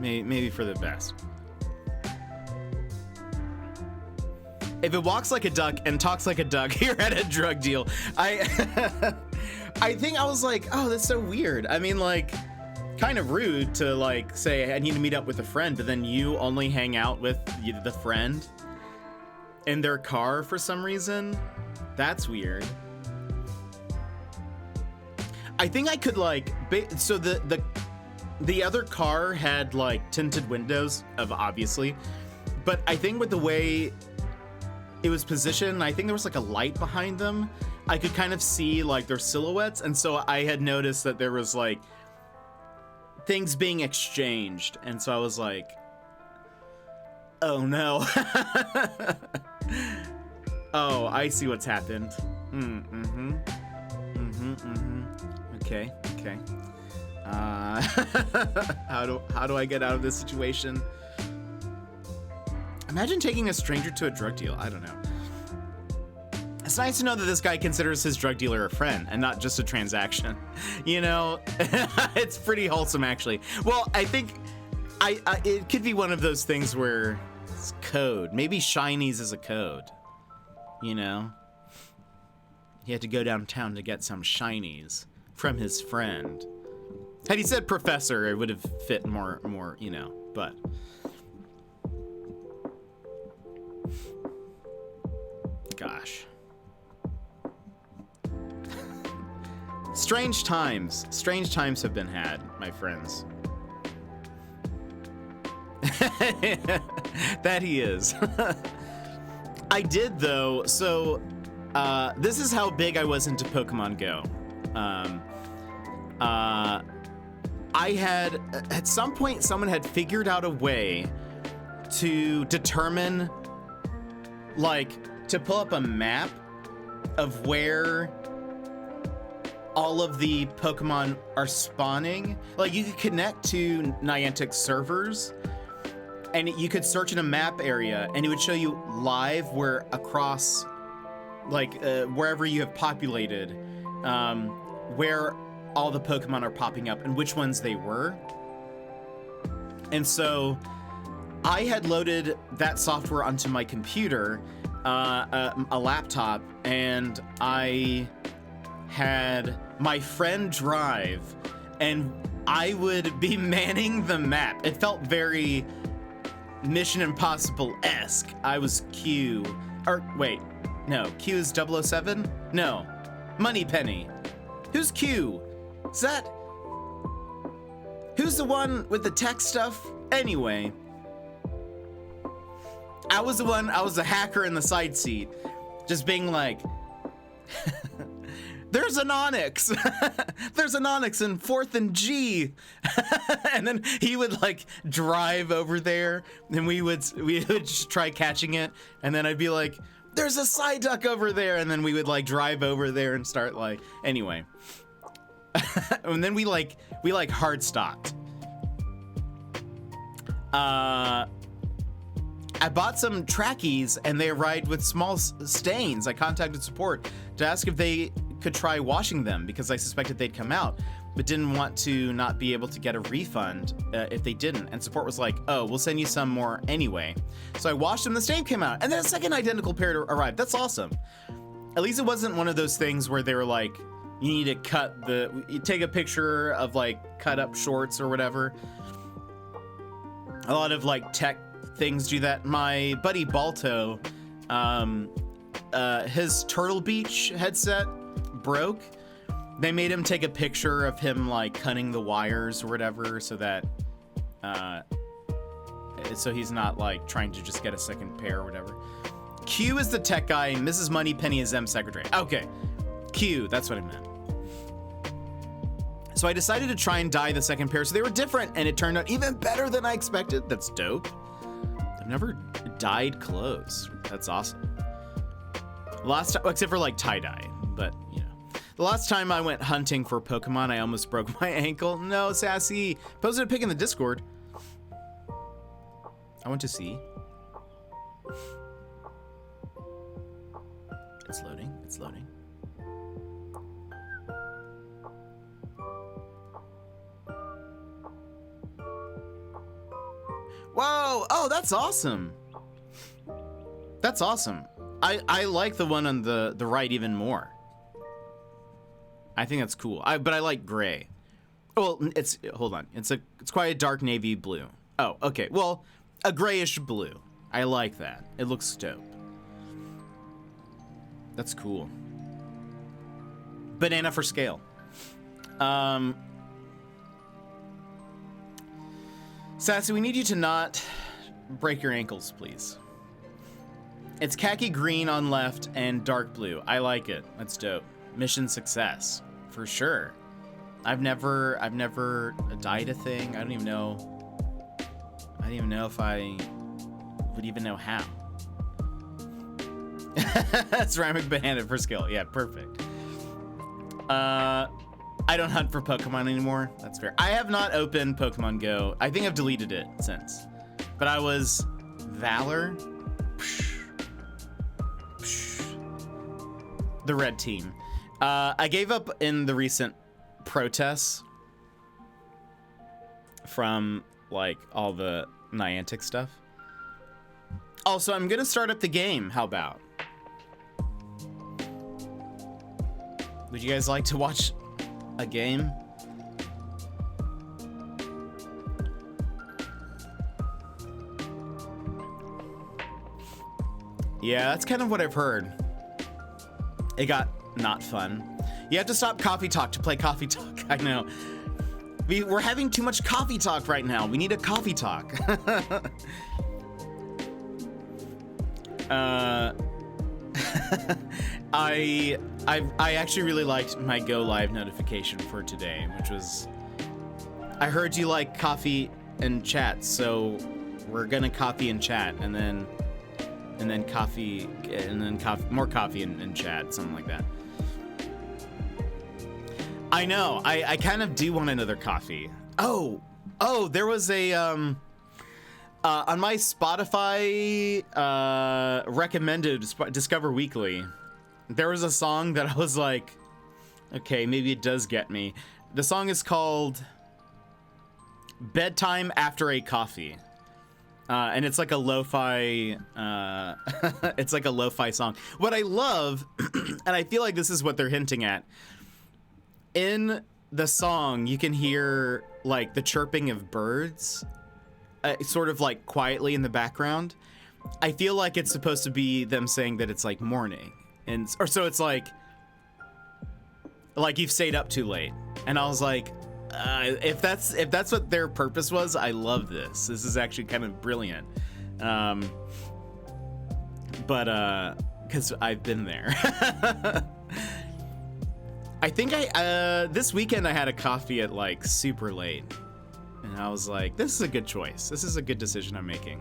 Maybe for the best. If it walks like a duck and talks like a duck, you're at a drug deal. I think I was like, oh, that's so weird. I mean, like, kind of rude to like say I need to meet up with a friend, but then you only hang out with the friend in their car for some reason. That's weird. I think I could like, so the other car had like tinted windows, obviously, but I think with the way it was positioned, I think there was like a light behind them. I could kind of see like their silhouettes, and so I had noticed that there was like things being exchanged, and so I was like, oh no. Oh, I see what's happened. Okay. How do I get out of this situation? Imagine taking a stranger to a drug deal. I don't know. It's nice to know that this guy considers his drug dealer a friend and not just a transaction. You know, it's pretty wholesome, actually. Well, I think it could be one of those things where it's code. Maybe Shinies is a code. You know, he had to go downtown to get some Shinies from his friend. Had he said professor, it would have fit more, you know, but. Gosh. Strange times have been had, my friends. That he is. I did though, so this is how big I was into Pokemon Go. I had, at some point, someone had figured out a way to determine, like, to pull up a map of where all of the Pokemon are spawning. Like, you could connect to Niantic servers, and you could search in a map area, and it would show you live where across, like, wherever you have populated, where all the Pokemon are popping up and which ones they were. And so I had loaded that software onto my computer, a laptop, and I had my friend drive, and I would be manning the map. It felt very Mission Impossible-esque. I was Q, or wait, no, Q is 007? No, Moneypenny. Who's Q? Is that, who's the one with the tech stuff? Anyway, I was the hacker in the side seat, just being like, There's an Onyx. There's an Onyx in 4th and G. And then he would like drive over there and we would just try catching it. And then I'd be like, there's a Psyduck over there. And then we would like drive over there and start like, anyway. And then we hard stopped. I bought some trackies and they arrived with small stains. I contacted support to ask if they could try washing them because I suspected they'd come out, but didn't want to not be able to get a refund if they didn't. And support was like, oh, we'll send you some more anyway. So I washed them, the stain came out, and then a second identical pair arrived. That's awesome. At least it wasn't one of those things where they were like, you need to you take a picture of like cut up shorts or whatever. A lot of like tech things do that. My buddy Balto, his Turtle Beach headset broke. They made him take a picture of him like cutting the wires or whatever so that so he's not like trying to just get a second pair or whatever. Q is the tech guy and Mrs. Moneypenny is M secretary. Okay, Q, that's what I meant. So I decided to try and dye the second pair so they were different and it turned out even better than I expected. That's dope. I've never dyed clothes. That's awesome. Last time, except for like tie-dye, but you know. The last time I went hunting for Pokemon, I almost broke my ankle. No, Sassy. Posted a pic in the Discord. I went to see. It's loading. It's loading. Whoa! Oh, that's awesome. That's awesome. I like the one on the right even more. I think that's cool. But I like gray. Well, hold on. It's quite a dark navy blue. Oh, okay. Well, a grayish blue. I like that. It looks dope. That's cool. Banana for scale. Sassy, we need you to not break your ankles, please. It's khaki green on left and dark blue. I like it. That's dope. Mission success, for sure. I've never dyed a thing. I don't even know if I would even know how. Ceramic banana for skill. Yeah, perfect. I don't hunt for Pokemon anymore. That's fair. I have not opened Pokemon Go. I think I've deleted it since. But I was Valor. The red team. I gave up in the recent protests from like all the Niantic stuff. Also, I'm gonna start up the game. How about? Would you guys like to watch a game? Yeah, that's kind of what I've heard. It got not fun. You have to stop coffee talk to play coffee talk. I know. We're having too much coffee talk right now. We need a coffee talk. I actually really liked my Go Live notification for today, which was, I heard you like coffee and chat, so we're gonna coffee and chat, and then coffee, more coffee and chat, something like that. I know. I kind of do want another coffee. Oh, there was a on my Spotify recommended Discover Weekly. There was a song that I was like, okay, maybe it does get me. The song is called Bedtime After a Coffee. And it's like a lo-fi, it's like a lo-fi song. What I love, and I feel like this is what they're hinting at, in the song, you can hear like the chirping of birds, sort of like quietly in the background. I feel like it's supposed to be them saying that it's like morning, or so it's like you've stayed up too late. And I was like, if that's what their purpose was, I love this. This is actually kind of brilliant. But because I've been there. I think this weekend I had a coffee at like super late. And I was like, this is a good choice. This is a good decision I'm making.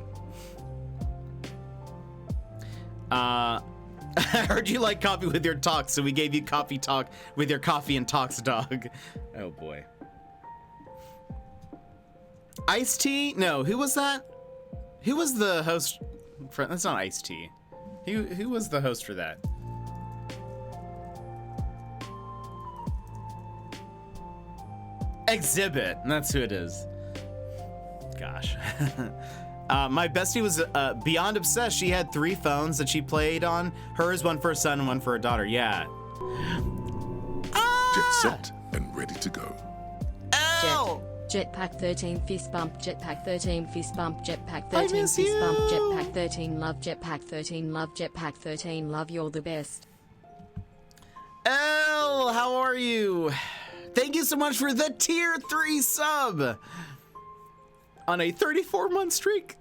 I heard you like coffee with your talks, so we gave you coffee talk with your coffee and talks dog. Oh boy. Iced tea? No, who was that? Who was the host? That's not iced tea. Who was the host for that? Exhibit. That's who it is. Gosh. My bestie was beyond obsessed. She had 3 phones that she played on. Hers, one for her son and one for her daughter. Yeah. Get set and ready to go. Ow! Jetpack 13 fist bump, Jetpack 13 fist bump, Jetpack I 13 miss fist bump, you. Jetpack 13 love, Jetpack 13 love, Jetpack 13 love, you're the best. Elle, how are you? Thank you so much for the tier 3 sub on a 34-month streak.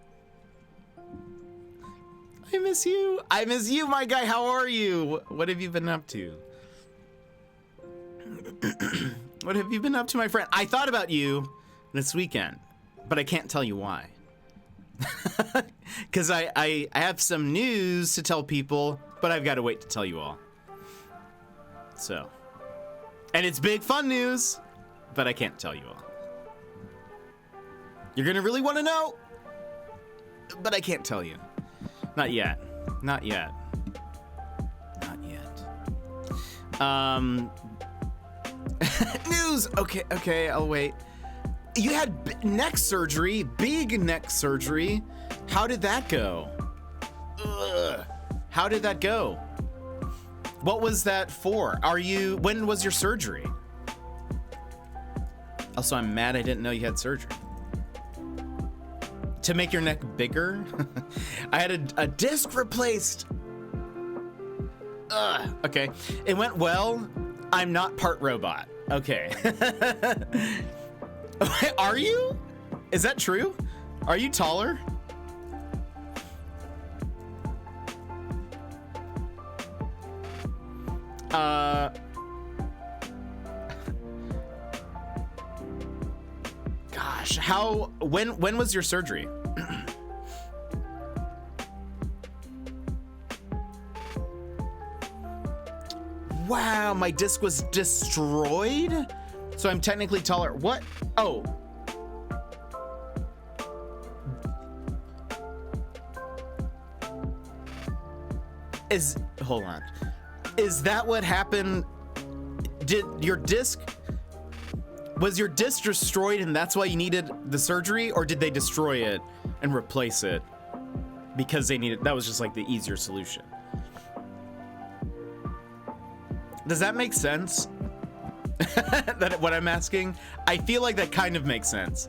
I miss you. I miss you, my guy. How are you? What have you been up to? What have you been up to, my friend? I thought about you this weekend, but I can't tell you why. Because I have some news to tell people, but I've got to wait to tell you all. So, and it's big fun news, but I can't tell you all. You're gonna really want to know, but I can't tell you. Not yet. Not yet. Not yet. News. Okay, I'll wait. You had neck surgery, big neck surgery. How did that go? Ugh. How did that go? What was that for? When was your surgery? Also, I'm mad I didn't know you had surgery. To make your neck bigger? I had a disc replaced. Ugh. Okay, it went well. I'm not part robot. Okay. Are you? Is that true? Are you taller? Gosh, when was your surgery? Wow, my disc was destroyed? So I'm technically taller. What? Oh. Hold on. Is that what happened? Was your disc destroyed and that's why you needed the surgery? Or did they destroy it and replace it because that was just like the easier solution? Does that make sense? That what I'm asking? I feel like that kind of makes sense.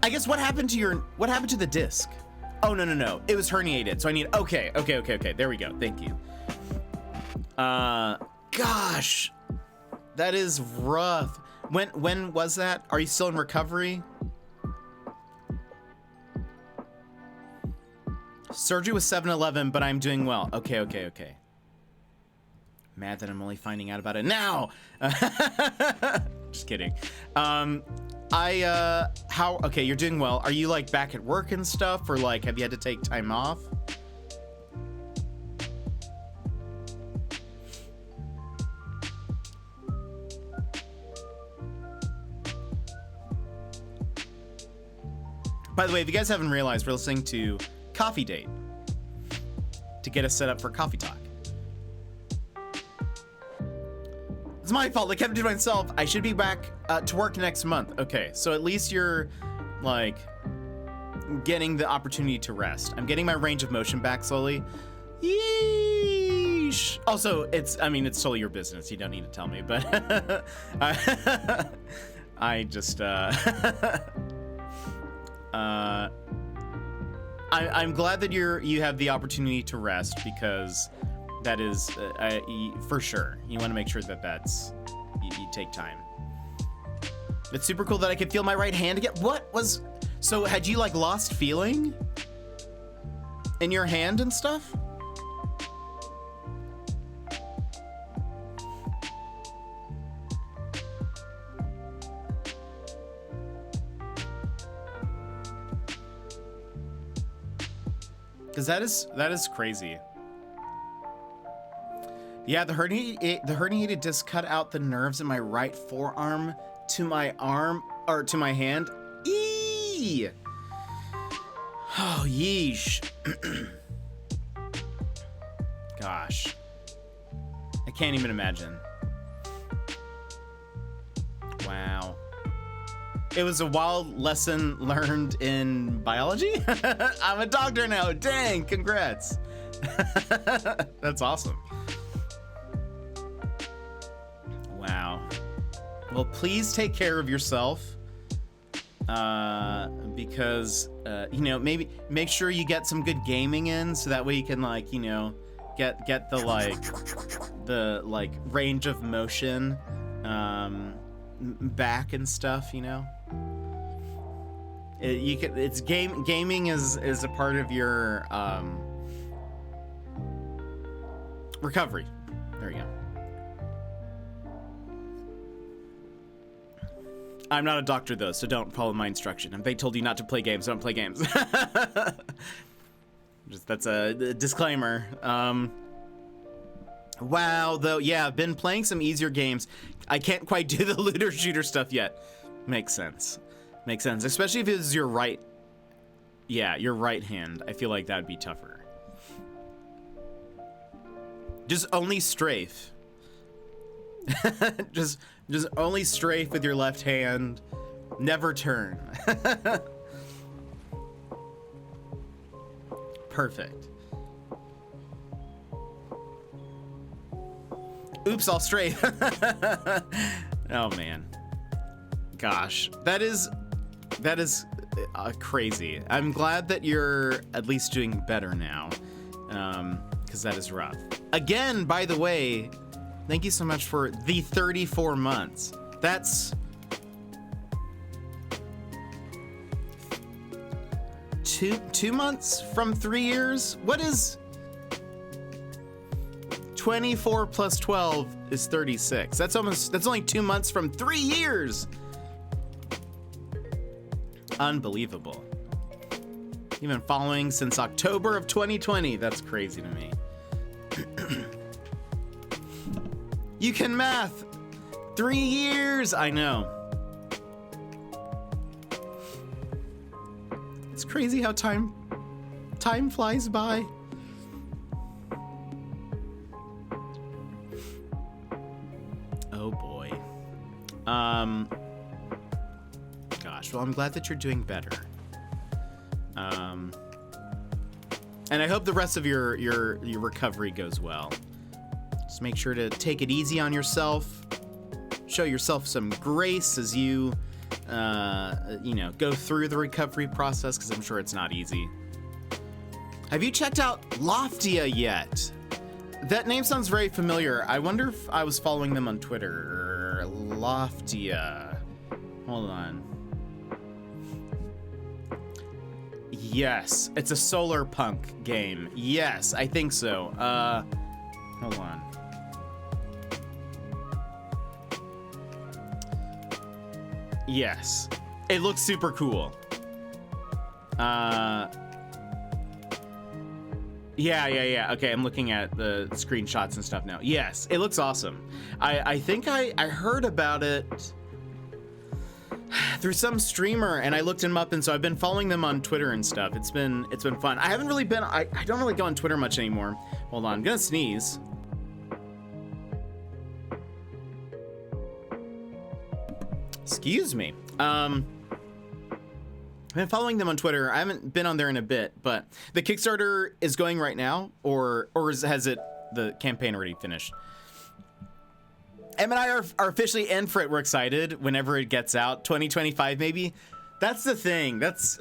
I guess what happened to the disc? Oh, no. It was herniated. So I need, okay. There we go. Thank you. Gosh, that is rough. When was that? Are you still in recovery? Surgery was 7/11, but I'm doing well. Okay. Mad that I'm only finding out about it now. Just kidding. Okay, you're doing well. Are you like back at work and stuff, or like have you had to take time off? By the way, if you guys haven't realized, we're listening to Coffee Date to get us set up for Coffee Talk. It's my fault. I kept it to myself. I should be back to work next month. Okay, so at least you're like getting the opportunity to rest. I'm getting my range of motion back slowly. Yeesh. Also, it's totally your business. You don't need to tell me, but I just I'm glad that you have the opportunity to rest, because that is for sure. You want to make sure that you take time. It's super cool that I could feel my right hand again. So had you like lost feeling in your hand and stuff? Because that is crazy. Yeah, the herniated disc cut out the nerves in my right forearm to my arm, or to my hand. Eee! Oh, yeesh. Gosh. I can't even imagine. Wow. It was a wild lesson learned in biology? I'm a doctor now. Dang, congrats. That's awesome. Wow. Well, please take care of yourself. Because, you know, maybe make sure you get some good gaming in so that way you can, like, you know, get the range of motion back and stuff, you know. Gaming is a part of your recovery. There you go. I'm not a doctor though, so don't follow my instruction. If they told you not to play games, don't play games. That's a disclaimer. Wow, though, yeah, I've been playing some easier games. I can't quite do the looter shooter stuff yet. Makes sense. Makes sense, especially if it's your right. Yeah, your right hand. I feel like that'd be tougher. Just only strafe. just only strafe with your left hand. Never turn. Perfect. Oops, I'll strafe. Oh man. Gosh, that is crazy. I'm glad that you're at least doing better now, because that is rough. Again, by the way, thank you so much for the 34 months. That's two months from 3 years? What is 24 plus 12 is 36. That's only 2 months from 3 years. Unbelievable. You've been following since October of 2020. That's crazy to me. You can math. 3 years. I know. It's crazy how time flies by. Oh boy. Gosh, well, I'm glad that you're doing better. And I hope the rest of your recovery goes well. Just make sure to take it easy on yourself. Show yourself some grace as you, you know, go through the recovery process, because I'm sure it's not easy. Have you checked out Loftia yet? That name sounds very familiar. I wonder if I was following them on Twitter. Loftia. Hold on. Yes, it's a solar punk game. Yes, I think so. Hold on. Yes, it looks super cool. Yeah. Okay, I'm looking at the screenshots and stuff now. Yes, it looks awesome. I think I heard about it through some streamer, and I looked him up, and so I've been following them on Twitter and stuff. It's been fun. I haven't really been. I don't really go on Twitter much anymore. Hold on, I'm gonna sneeze. Excuse me. I've been following them on Twitter. I haven't been on there in a bit, but the Kickstarter is going right now, or has the campaign already finished? Em and I are officially in for it. We're excited whenever it gets out. 2025 maybe. That's the thing. That's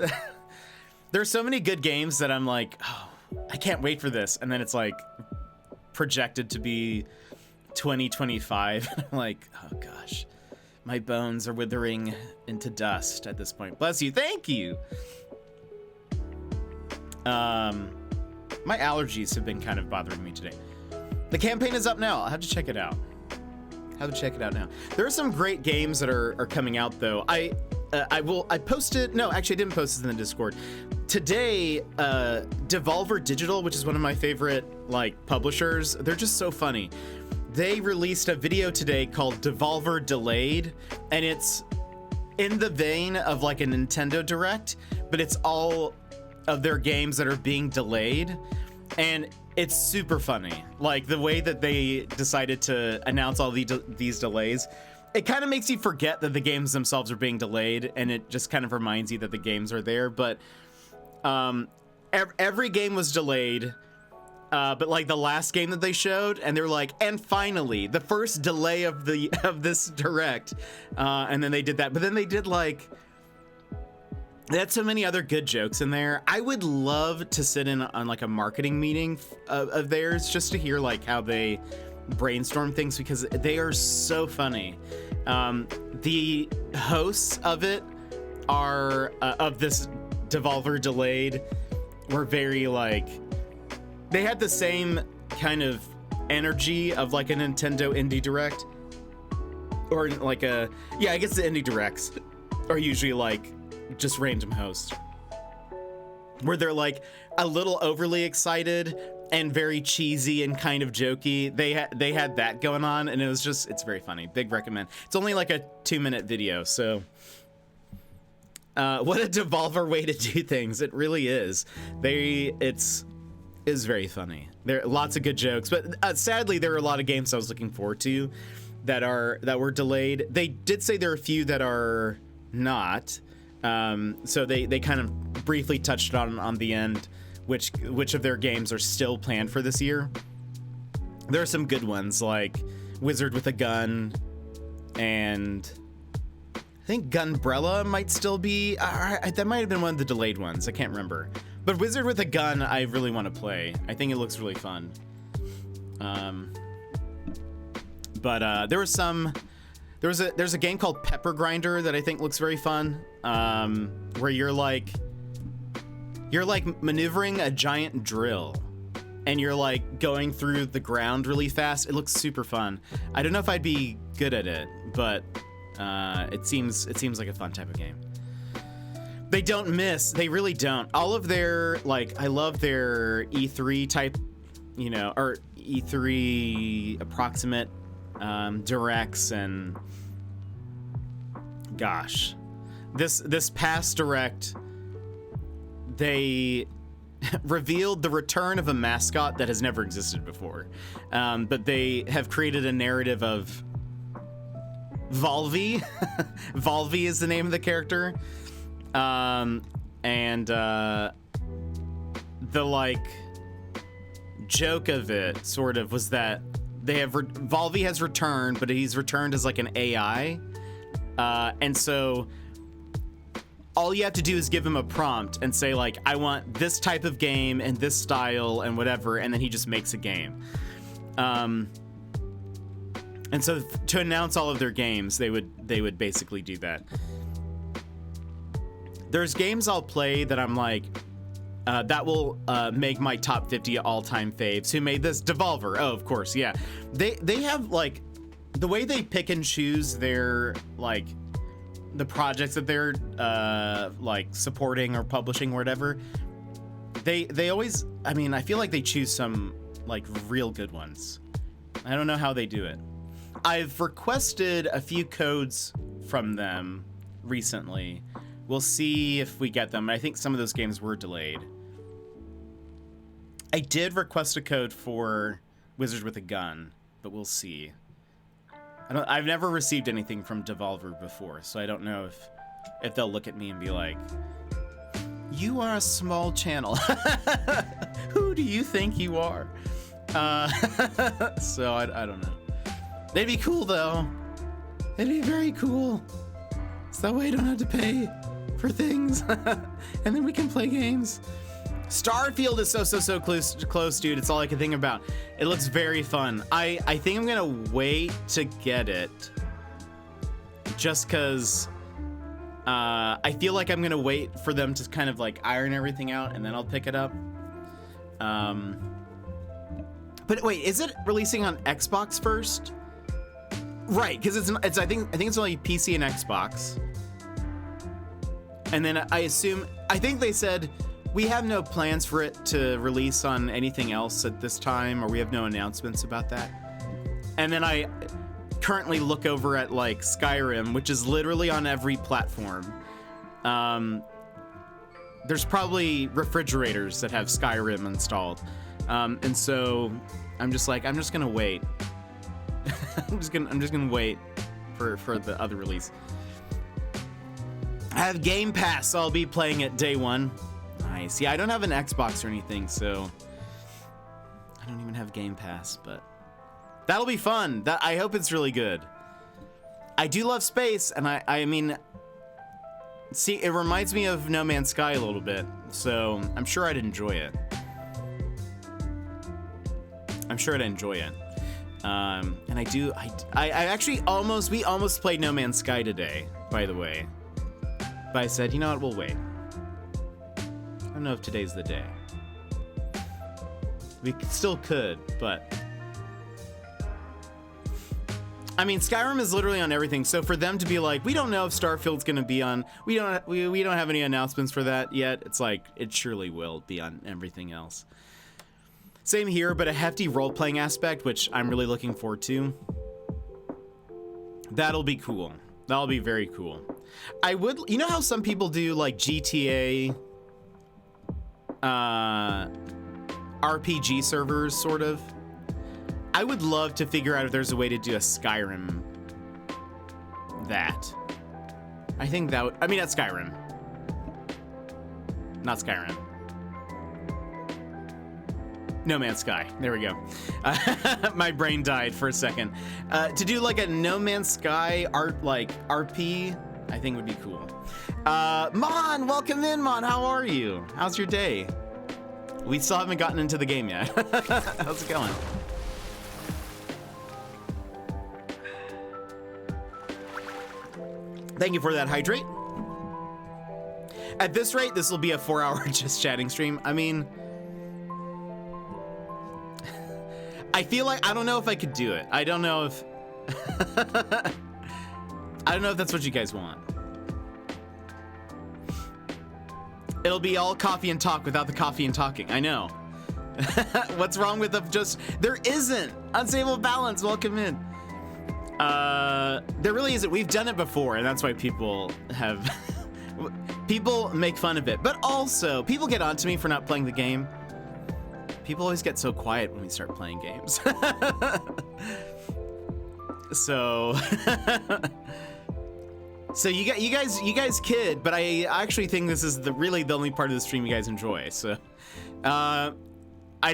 there's so many good games that I'm like, oh, I can't wait for this, and then it's like projected to be 2025. I'm like, oh gosh. My bones are withering into dust at this point. Bless you. Thank you. My allergies have been kind of bothering me today. The campaign is up now. I'll have to check it out. Now. There are some great games that are coming out, though. I posted, no, actually I didn't post this in the Discord. Today, Devolver Digital, which is one of my favorite like publishers, they're just so funny. They released a video today called Devolver Delayed, and it's in the vein of like a Nintendo Direct, but it's all of their games that are being delayed, and it's super funny. Like the way that they decided to announce all these delays, it kind of makes you forget that the games themselves are being delayed, and it just kind of reminds you that the games are there. But every game was delayed, but like the last game that they showed, and they're like, and finally the first delay of this direct, and then they did that. But then they did like, they had so many other good jokes in there. I would love to sit in on like a marketing meeting of theirs just to hear like how they brainstorm things, because they are so funny. The hosts of it are of this Devolver Delayed were very like, they had the same kind of energy of like a Nintendo Indie Direct, or like a, yeah, I guess the Indie Directs are usually like just random hosts where they're like a little overly excited and very cheesy and kind of jokey. They had that going on, and it was just, it's very funny. Big recommend. It's only like a 2-minute video, so what a Devolver way to do things. It really is. It's very funny. There are lots of good jokes, but sadly there are a lot of games I was looking forward to that were delayed. They did say there are a few that are not. So they kind of briefly touched on the end which of their games are still planned for this year. There are some good ones like Wizard with a Gun, and I think Gunbrella might still be, that might have been one of the delayed ones. I can't remember. But Wizard with a Gun, I really want to play. I think it looks really fun. There's a game called Pepper Grinder that I think looks very fun, where you're like maneuvering a giant drill, and you're like going through the ground really fast. It looks super fun. I don't know if I'd be good at it, but it seems like a fun type of game. They don't miss. They really don't. All of their, like, I love their E3 type, or E3 approximate directs, and gosh, this past direct, they revealed the return of a mascot that has never existed before, but they have created a narrative of Volvi. Volvi is the name of the character, and the like joke of it sort of was that Volvi has returned, but he's returned as like an AI, and so all you have to do is give him a prompt and say like, I want this type of game and this style and whatever, and then he just makes a game. And so to announce all of their games, they would basically do that. There's games I'll play that I'm like, that will make my top 50 all-time faves. Who made this? Devolver. Oh, of course, yeah. They have like, the way they pick and choose their like the projects that they're like supporting or publishing or whatever. They always, I mean, I feel like they choose some like real good ones. I don't know how they do it. I've requested a few codes from them recently. We'll see if we get them. I think some of those games were delayed. I did request a code for Wizard with a Gun, but we'll see. I've never received anything from Devolver before, so I don't know if they'll look at me and be like, "You are a small channel. Who do you think you are?" So I don't know. They'd be cool though. It'd be very cool. So that way I don't have to pay for things, and then we can play games. Starfield is so close, dude. It's all I can think about. It looks very fun. I think I'm gonna wait to get it, just because I feel like I'm gonna wait for them to kind of like iron everything out, and then I'll pick it up. But wait, is it releasing on Xbox first? Right, because it's I think it's only PC and Xbox. And then I think they said, we have no plans for it to release on anything else at this time, or we have no announcements about that. And then I currently look over at like Skyrim, which is literally on every platform. There's probably refrigerators that have Skyrim installed. And so I'm just gonna wait. I'm just gonna wait for the other release. I have Game Pass, so I'll be playing it day one. Nice. Yeah, I don't have an Xbox or anything, so I don't even have Game Pass, but that'll be fun. I hope it's really good. I do love space, and I mean, see, it reminds me of No Man's Sky a little bit, so I'm sure I'd enjoy it. And I actually we almost played No Man's Sky today, by the way. But I said, you know what, we'll wait. I don't know if today's the day. We still could, but I mean, Skyrim is literally on everything. So for them to be like, we don't know if Starfield's going to be on, we don't have any announcements for that yet. It's like, it surely will be on everything else. Same here, but a hefty role-playing aspect, which I'm really looking forward to. That'll be cool. That'll be very cool. You know how some people do like GTA RPG servers, sort of? I would love to figure out if there's a way to do a Skyrim that. I think that would, not Skyrim. Not Skyrim. No Man's Sky. There we go. My brain died for a second. To do like a No Man's Sky RP, I think would be cool. Mon, welcome in, Mon. How are you? How's your day? We still haven't gotten into the game yet. How's it going? Thank you for that hydrate. At this rate, this will be a 4-hour just chatting stream. I mean, I feel like, I don't know if I could do it. I don't know if that's what you guys want. It'll be all coffee and talk without the coffee and talking. I know. What's wrong with there isn't. Unstable balance, welcome in. There really isn't. We've done it before, and that's why people make fun of it. But also, people get on to me for not playing the game. People always get so quiet when we start playing games. So you guys kid, but I actually think this is really the only part of the stream you guys enjoy. So I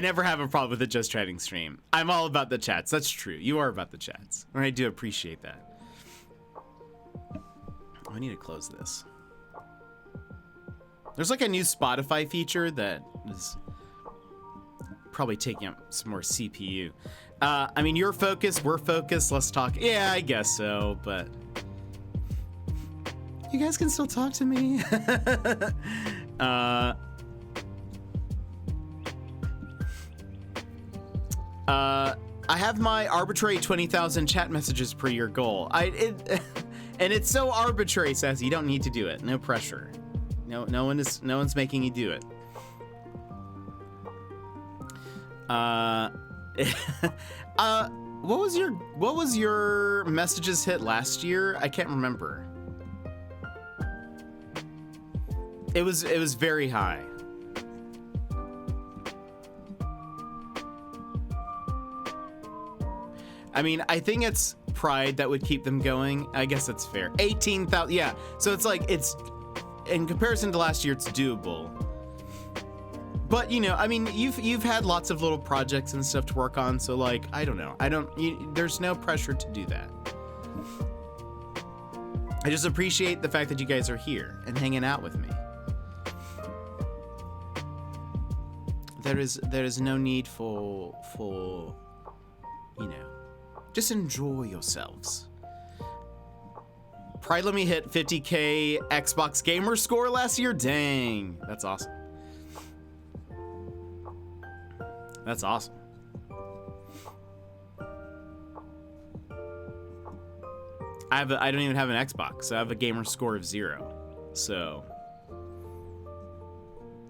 never have a problem with a just chatting stream. I'm all about the chats. That's true. You are about the chats, and I do appreciate that. I need to close this. There's like a new Spotify feature that is probably taking up some more CPU. I mean, you're focused, we're focused, let's talk. Yeah, I guess so, but you guys can still talk to me. I have my arbitrary 20,000 chat messages per year goal. And it's so arbitrary, Sassy. You don't need to do it. No pressure. No one's making you do it. What was your messages hit last year? I can't remember. It was very high. I mean, I think it's pride that would keep them going. I guess that's fair. 18,000, yeah. So it's like, it's, in comparison to last year, it's doable. But, you know, I mean, you've had lots of little projects and stuff to work on, so like, I don't know. There's no pressure to do that. I just appreciate the fact that you guys are here and hanging out with me. There is no need for, you know, just enjoy yourselves. Pride let me hit 50K Xbox gamer score last year. Dang, that's awesome. That's awesome. I don't even have an Xbox, so I have a gamer score of 0. So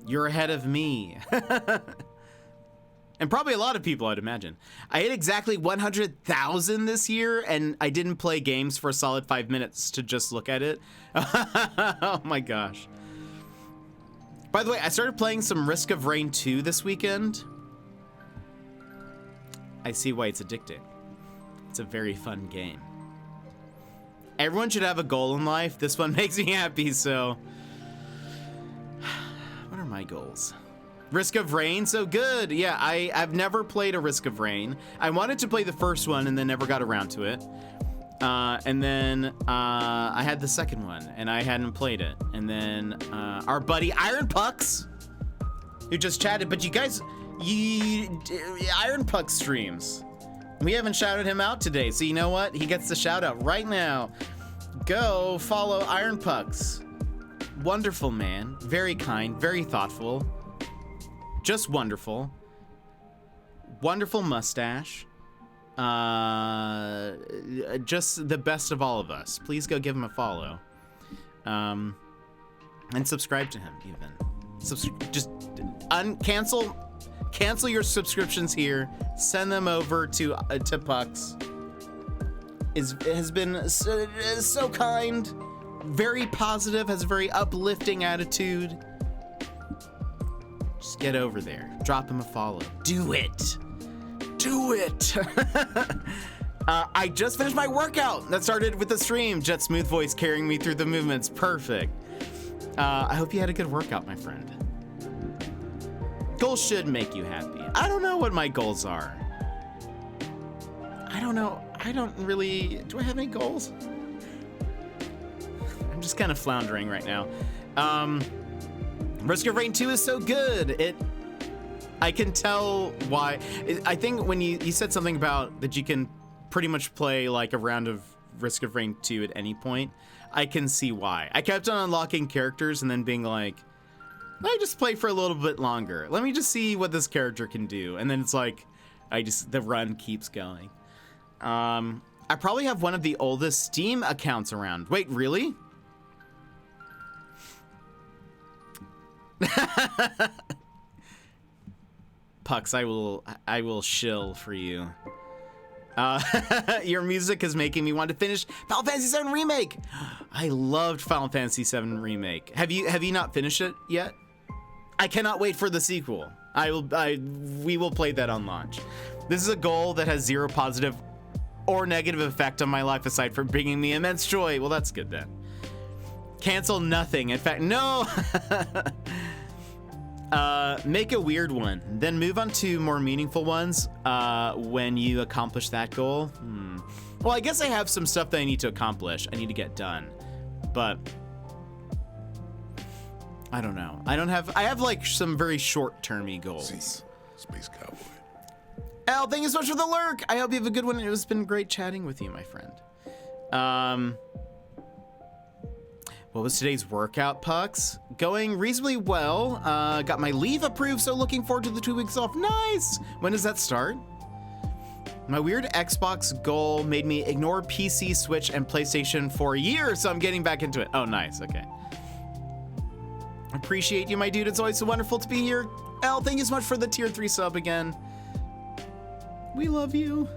You're ahead of me. And probably a lot of people, I'd imagine. I hit exactly 100,000 this year, and I didn't play games for a solid 5 minutes to just look at it. Oh my gosh. By the way, I started playing some Risk of Rain 2 this weekend. I see why it's addicting. It's a very fun game. Everyone should have a goal in life. This one makes me happy, so... What are my goals? Risk of Rain, so good. Yeah, I've never played a Risk of Rain. I wanted to play the first one and then never got around to it. And then I had the second one and I hadn't played it. And then our buddy Iron Pucks, who just chatted, but you guys, Iron Pucks streams. We haven't shouted him out today, so you know what? He gets the shout out right now. Go follow Iron Pucks. Wonderful man, very kind, very thoughtful. Just wonderful. Wonderful mustache. Just the best of all of us. Please go give him a follow. And subscribe to him even. Cancel your subscriptions here. Send them over to Pucks. Has been so kind, very positive, has a very uplifting attitude. Just get over there. Drop him a follow. Do it. Do it. I just finished my workout. That started with the stream. Jet Smooth Voice carrying me through the movements. Perfect. I hope you had a good workout, my friend. Goals should make you happy. I don't know what my goals are. I don't know. I don't really... Do I have any goals? I'm just kind of floundering right now. Risk of Rain 2 is so good. I can tell why. I think when you said something about that you can pretty much play like a round of Risk of Rain 2 at any point, I can see why. I kept on unlocking characters and then being like, let me just play for a little bit longer. Let me just see what this character can do. And then it's like, the run keeps going. I probably have one of the oldest Steam accounts around. Wait, really? Pucks, I will shill for you. Your music is making me want to finish Final Fantasy VII Remake. I loved Final Fantasy VII Remake. Have you not finished it yet? I cannot wait for the sequel. We will play that on launch. This is a goal that has zero positive or negative effect on my life aside from bringing me immense joy. Well, that's good then. Cancel nothing. In fact, no. Make a weird one, then move on to more meaningful ones when you accomplish that goal. Well, I guess I have some stuff that I need to accomplish. I need to get done, but I don't know. I have like some very short-termy goals. See, Space Cowboy. Al, thank you so much for the lurk. I hope you have a good one. It has been great chatting with you, my friend. What was today's workout, Pucks? Going reasonably well. Got my leave approved, so looking forward to the 2 weeks off. Nice! When does that start? My weird Xbox goal made me ignore PC, Switch, and PlayStation for a year, so I'm getting back into it. Oh, nice. Okay. Appreciate you, my dude. It's always so wonderful to be here. Al, thank you so much for the tier 3 sub again. We love you.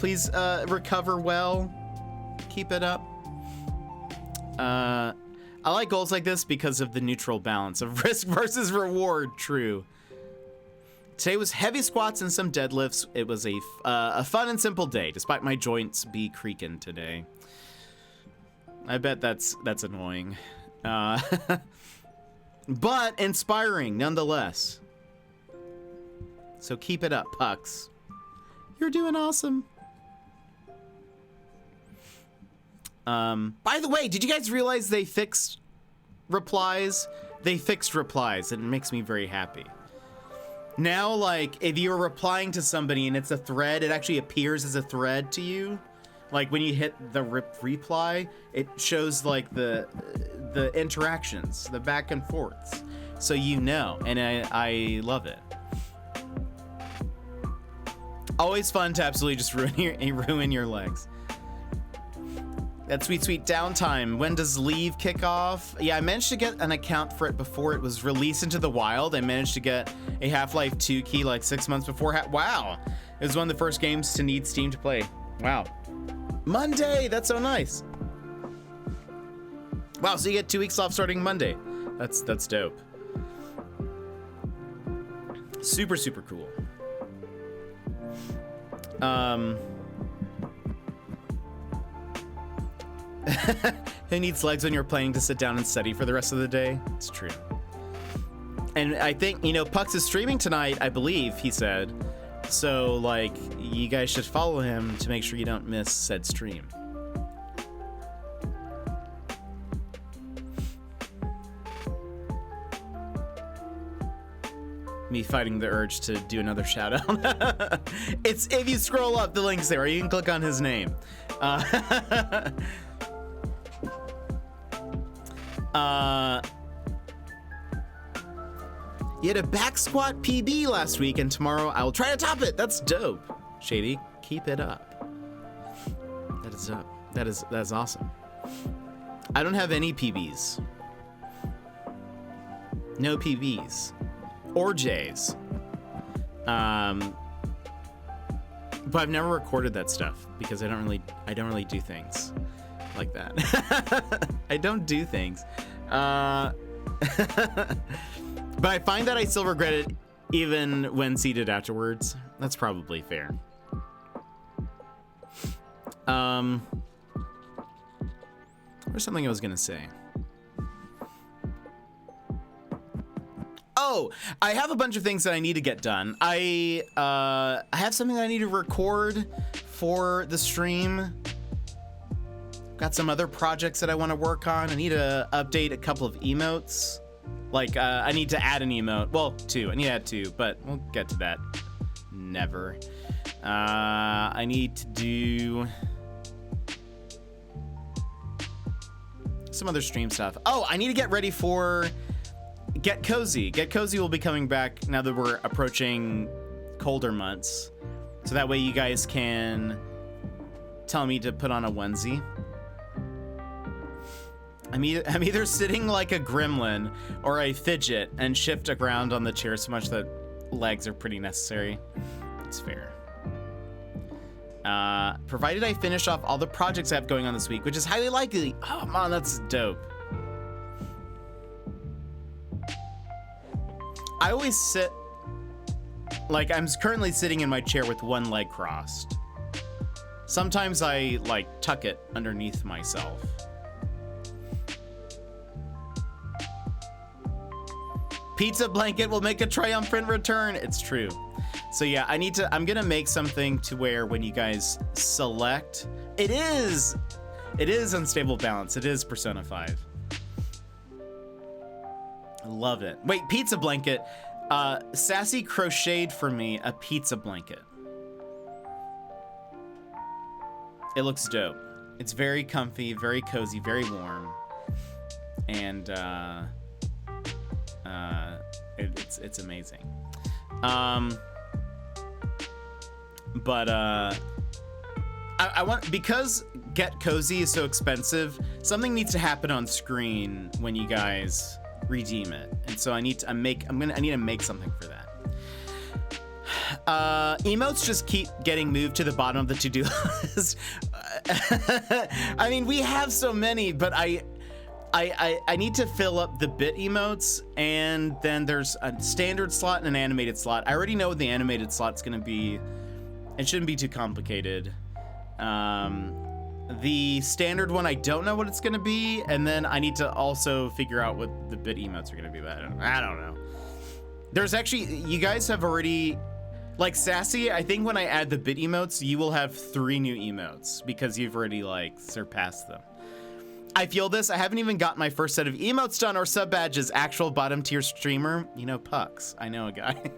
Please recover well. Keep it up. I like goals like this because of the neutral balance of risk versus reward. True. Today was heavy squats and some deadlifts. It was a fun and simple day, despite my joints be creaking today. I bet that's annoying. But inspiring nonetheless. So keep it up, Pucks. You're doing awesome. By the way, did you guys realize they fixed replies? They fixed replies, and it makes me very happy. Now, like, if you're replying to somebody and it's a thread, it actually appears as a thread to you. Like, when you hit the reply, it shows, like, the interactions, the back and forths. So you know, and I love it. Always fun to absolutely just ruin your legs. That sweet, sweet downtime. When does Leave kick off? Yeah, I managed to get an account for it before it was released into the wild. I managed to get a Half-Life 2 key like 6 months before. Wow. It was one of the first games to need Steam to play. Wow. Monday. That's so nice. Wow, so you get 2 weeks off starting Monday. That's dope. Super, super cool. Who needs legs when you're planning to sit down and study for the rest of the day? It's true. And I think, you know, Pucks is streaming tonight, I believe, he said. So, like, you guys should follow him to make sure you don't miss said stream. Me fighting the urge to do another shout out. It's, if you scroll up, the link's there, or you can click on his name. You had a back squat PB last week, and tomorrow I will try to top it. That's dope. Shady, keep it up. That is up. That is awesome. I don't have any PBs. No PBs. Or J's. But I've never recorded that stuff because I don't really do things like that. I don't do things. But I find that I still regret it even when seated afterwards. That's probably fair. There's something I was gonna say. Oh, I have a bunch of things that I need to get done. I have something that I need to record for the stream. Got some other projects that I want to work on. I need to update a couple of emotes. Like, I need to add an emote. Well, 2. I need to add 2, but we'll get to that. Never. I need to do some other stream stuff. Oh, I need to get ready for Get Cozy. Get Cozy will be coming back now that we're approaching colder months. So that way you guys can tell me to put on a onesie. I'm either sitting like a gremlin or a fidget and shift around on the chair so much that legs are pretty necessary. It's fair. Provided I finish off all the projects I have going on this week, which is highly likely. Oh man, that's dope. I always sit, like I'm currently sitting in my chair with one leg crossed. Sometimes I like tuck it underneath myself. Pizza blanket will make a triumphant return. It's true. So yeah, I'm gonna make something to where when you guys select, it is Unstable Balance. It is Persona 5. I love it. Wait, pizza blanket. Sassy crocheted for me a pizza blanket. It looks dope. It's very comfy, very cozy, very warm. And it's amazing. But I want, because Get Cozy is so expensive, something needs to happen on screen when you guys redeem it, and so I need to make something for that. Emotes just keep getting moved to the bottom of the to-do list. I mean, we have so many, but I need to fill up the bit emotes, and then there's a standard slot and an animated slot. I already know what the animated slot's gonna be. It shouldn't be too complicated. The standard one, I don't know what it's gonna be, and then I need to also figure out what the bit emotes are gonna be. But I don't know. There's actually, you guys have already, like Sassy, I think when I add the bit emotes, you will have 3 new emotes because you've already like surpassed them. I feel this. I haven't even got my first set of emotes done or sub badges. Actual bottom tier streamer, you know, Pucks. I know a guy.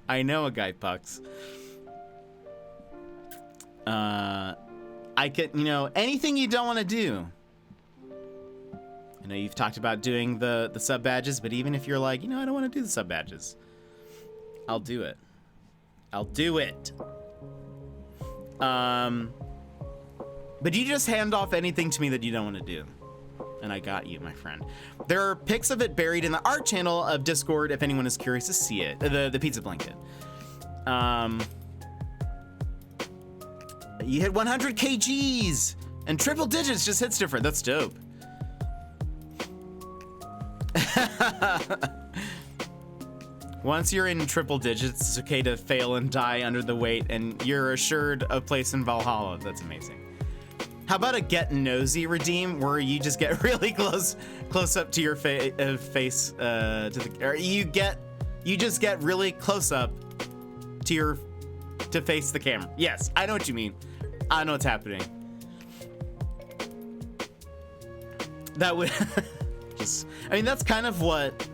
I know a guy, Pucks. I could, you know, anything you don't want to do. I know you've talked about doing the sub badges, but even if you're like, you know, I don't want to do the sub badges, I'll do it. I'll do it. But you just hand off anything to me that you don't want to do. And I got you, my friend. There are pics of it buried in the art channel of Discord if anyone is curious to see it. The pizza blanket. You hit 100 kgs and triple digits, just hits different. That's dope. Once you're in triple digits, it's okay to fail and die under the weight, and you're assured a place in Valhalla. That's amazing. How about a get nosy redeem where you just get really close up to your face or you just get really close up to face the camera. Yes, I know what you mean. I know what's happening. That would I mean, that's kind of what.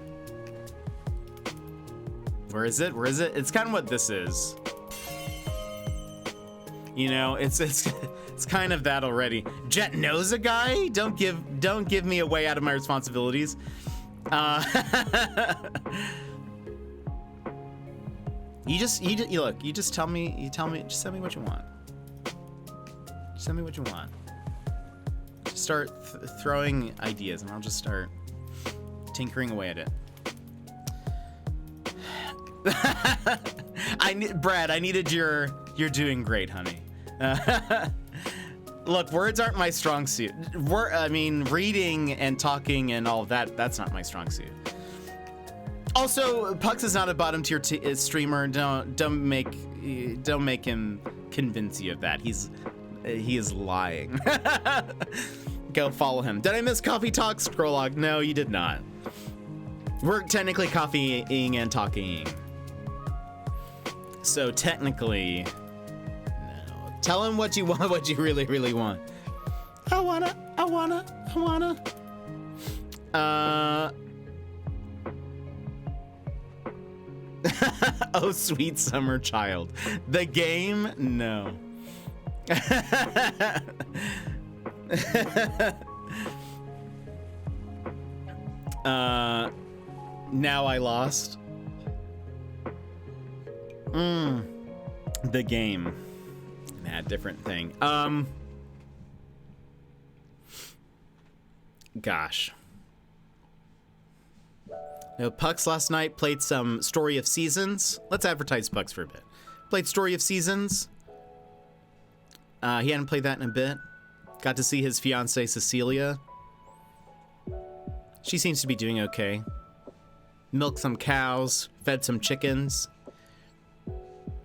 Where is it? It's kind of what this is. You know, it's kind of that already. Jet knows a guy. Don't give me a way out of my responsibilities. You just tell me, just send me what you want. Just send me what you want. Just start throwing ideas, and I'll just start tinkering away at it. Brad, I needed your "you're doing great, honey." Look, words aren't my strong suit. Reading and talking and all of that's not my strong suit. Also, Pux is not a bottom tier streamer. Don't make him convince you of that. He is lying. Go follow him. Did I miss Coffee Talk? Scrollog? No, you did not. We're technically coffeeing and talking. So technically, no. Tell him what you want, what you really, really want. I wanna. Oh, sweet summer child. The game? No. Now I lost. The game. Nah, different thing. Gosh. No, Pux last night played some Story of Seasons. Let's advertise Pux for a bit. Played Story of Seasons. He hadn't played that in a bit. Got to see his fiancée, Cecilia. She seems to be doing okay. Milked some cows, fed some chickens.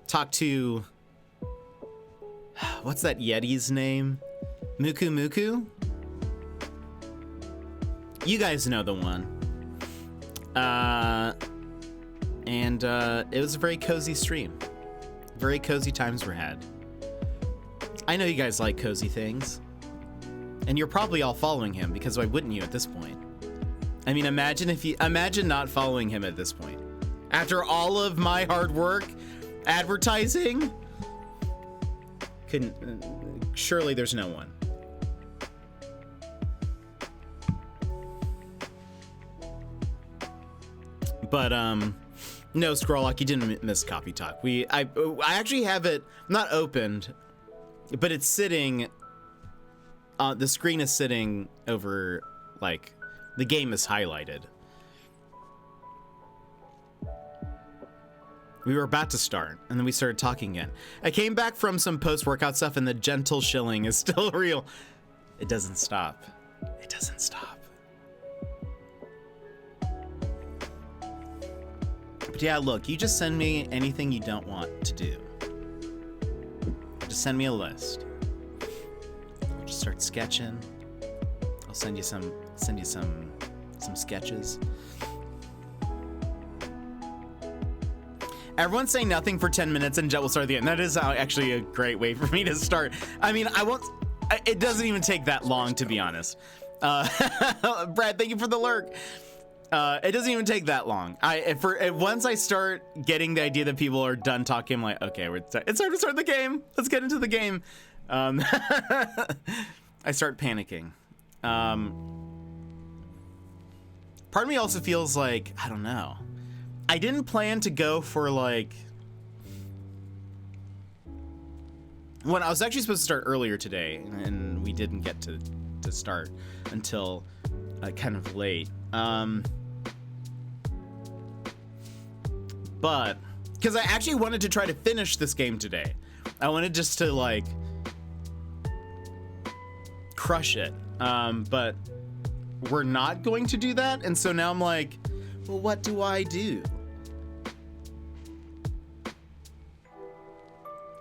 Talked to... what's that Yeti's name? Muku Muku? You guys know the one. And it was a very cozy stream. Very cozy times were had. I know you guys like cozy things. And you're probably all following him, because why wouldn't you at this point? I mean, imagine not following him at this point. After all of my hard work, advertising, surely there's no one. But no, Scrolllock, you didn't miss Coffee Talk. I actually have it not opened, but it's sitting. The screen is sitting over, like, the game is highlighted. We were about to start, and then we started talking again. I came back from some post-workout stuff, and the gentle shilling is still real. It doesn't stop. It doesn't stop. But yeah, look, you just send me anything you don't want to do. Just send me a list. I'll just start sketching. I'll send you some sketches. Everyone say nothing for 10 minutes and Jet will start at the end. That is actually a great way for me to start. I mean, it doesn't even take that long, to be honest. Brad, thank you for the lurk. It doesn't even take that long. Once I start getting the idea that people are done talking, I'm like, okay, it's time to start the game. Let's get into the game. I start panicking. Part of me also feels like, I don't know. I didn't plan to go for, like... When I was actually supposed to start earlier today, and we didn't get to start until kind of late. But because I actually wanted to try to finish this game today. I wanted just to like crush it. But we're not going to do that. And so now I'm like, well, what do I do?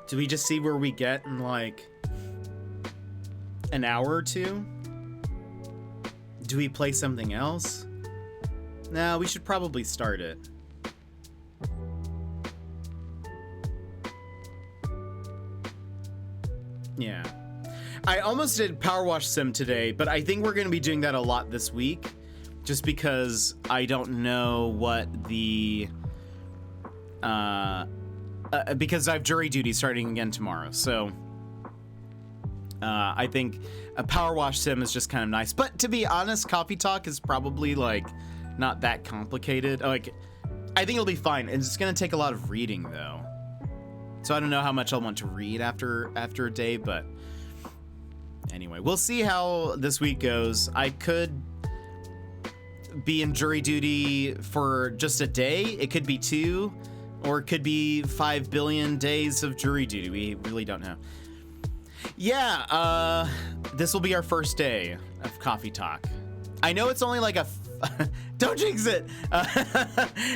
Do we just see where we get in like an hour or two? Do we play something else? No, we should probably start it. Yeah. I almost did Power Wash Sim today, but I think we're going to be doing that a lot this week just because I don't know what the because I have jury duty starting again tomorrow. So I think a Power Wash Sim is just kind of nice. But to be honest, Coffee Talk is probably like not that complicated. Like I think it'll be fine. It's going to take a lot of reading though. So I don't know how much I'll want to read after a day, but anyway, we'll see how this week goes. I could be in jury duty for just a day. It could be 2, or it could be 5 billion days of jury duty. We really don't know. Yeah, this will be our first day of Coffee Talk. I know it's only like a don't jinx it.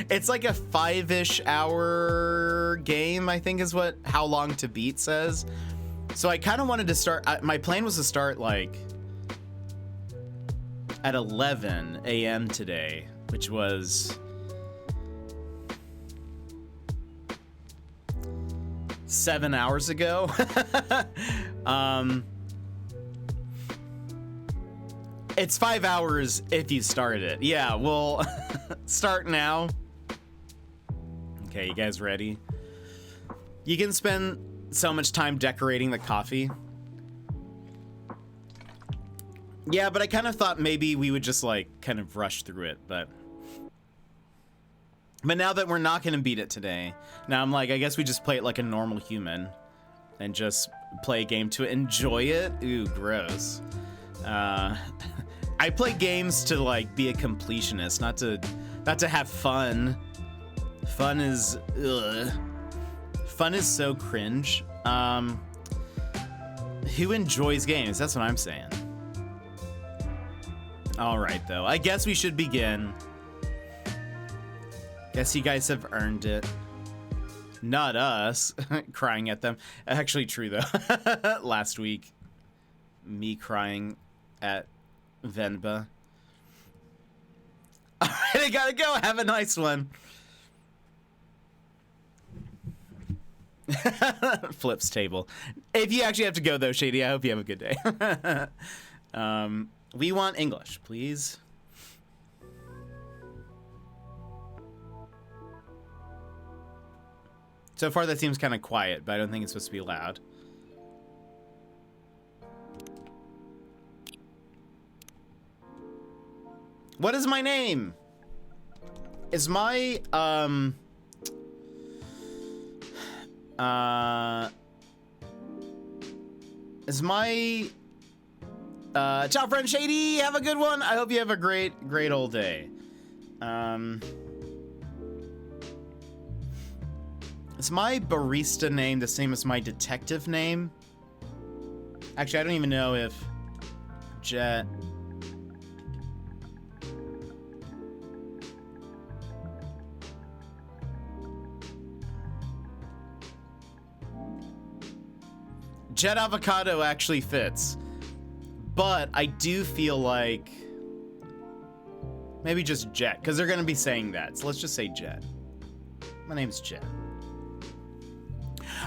It's like a 5-ish hour game, I think is what How Long to Beat says. So I kind of wanted to start, my plan was to start like at 11 a.m. today, which was 7 hours ago. It's 5 hours if you start it. Yeah, we'll start now. Okay, you guys ready? You can spend so much time decorating the coffee. Yeah, but I kind of thought maybe we would just like kind of rush through it, but now that we're not going to beat it today, now I'm like, I guess we just play it like a normal human and just play a game to enjoy it. Ooh, gross. I play games to like be a completionist, not to have fun. Fun is so cringe. Who enjoys games? That's what I'm saying. All right, though. I guess we should begin. Guess you guys have earned it. Not us. Crying at them. Actually true, though. Last week, me crying at Venba. All right, I gotta go. Have a nice one. Flips table. If you actually have to go, though, Shady, I hope you have a good day. We want English, please. So far, that seems kind of quiet, but I don't think it's supposed to be loud. What is my name? Is my, ciao, friend Shady. Have a good one. I hope you have a great old day. Is my barista name the same as my detective name? Actually, I don't even know if Jet... Jet Avocado actually fits. But I do feel like maybe just Jet, because they're going to be saying that. So let's just say Jet. My name's Jet.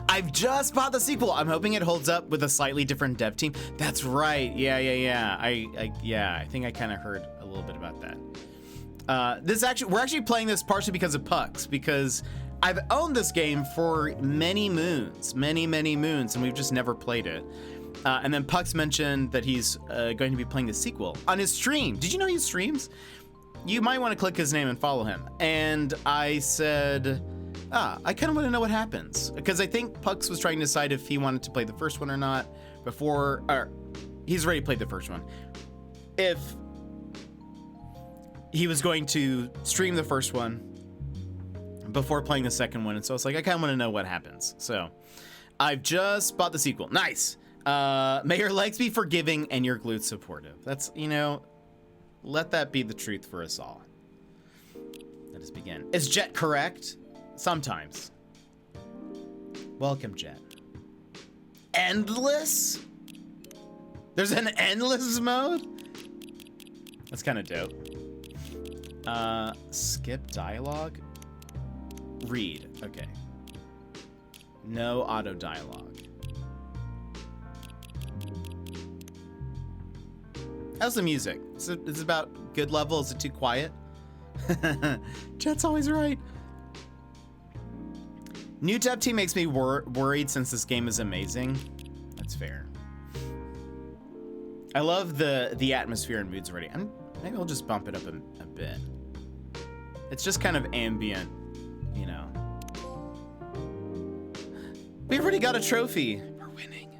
I've just bought the sequel. I'm hoping it holds up with a slightly different dev team. That's right. Yeah. I think I kind of heard a little bit about that. We're actually playing this partially because of Pucks, because I've owned this game for many moons, many moons, and we've just never played it. And then Pucks mentioned that he's going to be playing the sequel on his stream. Did you know he streams? You might want to click his name and follow him. And I said, I kind of want to know what happens. Because I think Pucks was trying to decide if he wanted to play the first one or not before, or he's already played the first one. If he was going to stream the first one before playing the second one, and so it's like I kind of want to know what happens. So I've just bought the sequel. Nice. May your legs be forgiving and your glutes supportive. That's, you know, let that be the truth for us all. Let us begin. Is Jet correct? Sometimes. Welcome, Jet. Endless? There's an endless mode? That's kind of dope. Skip dialogue? Read. Okay. No auto dialogue. How's the music? Is it about good level? Is it too quiet? Jet's always right. New dev team makes me worried since this game is amazing. That's fair. I love the atmosphere and moods already. Maybe I'll just bump it up a bit. It's just kind of ambient, you know. We already got a trophy. We're winning.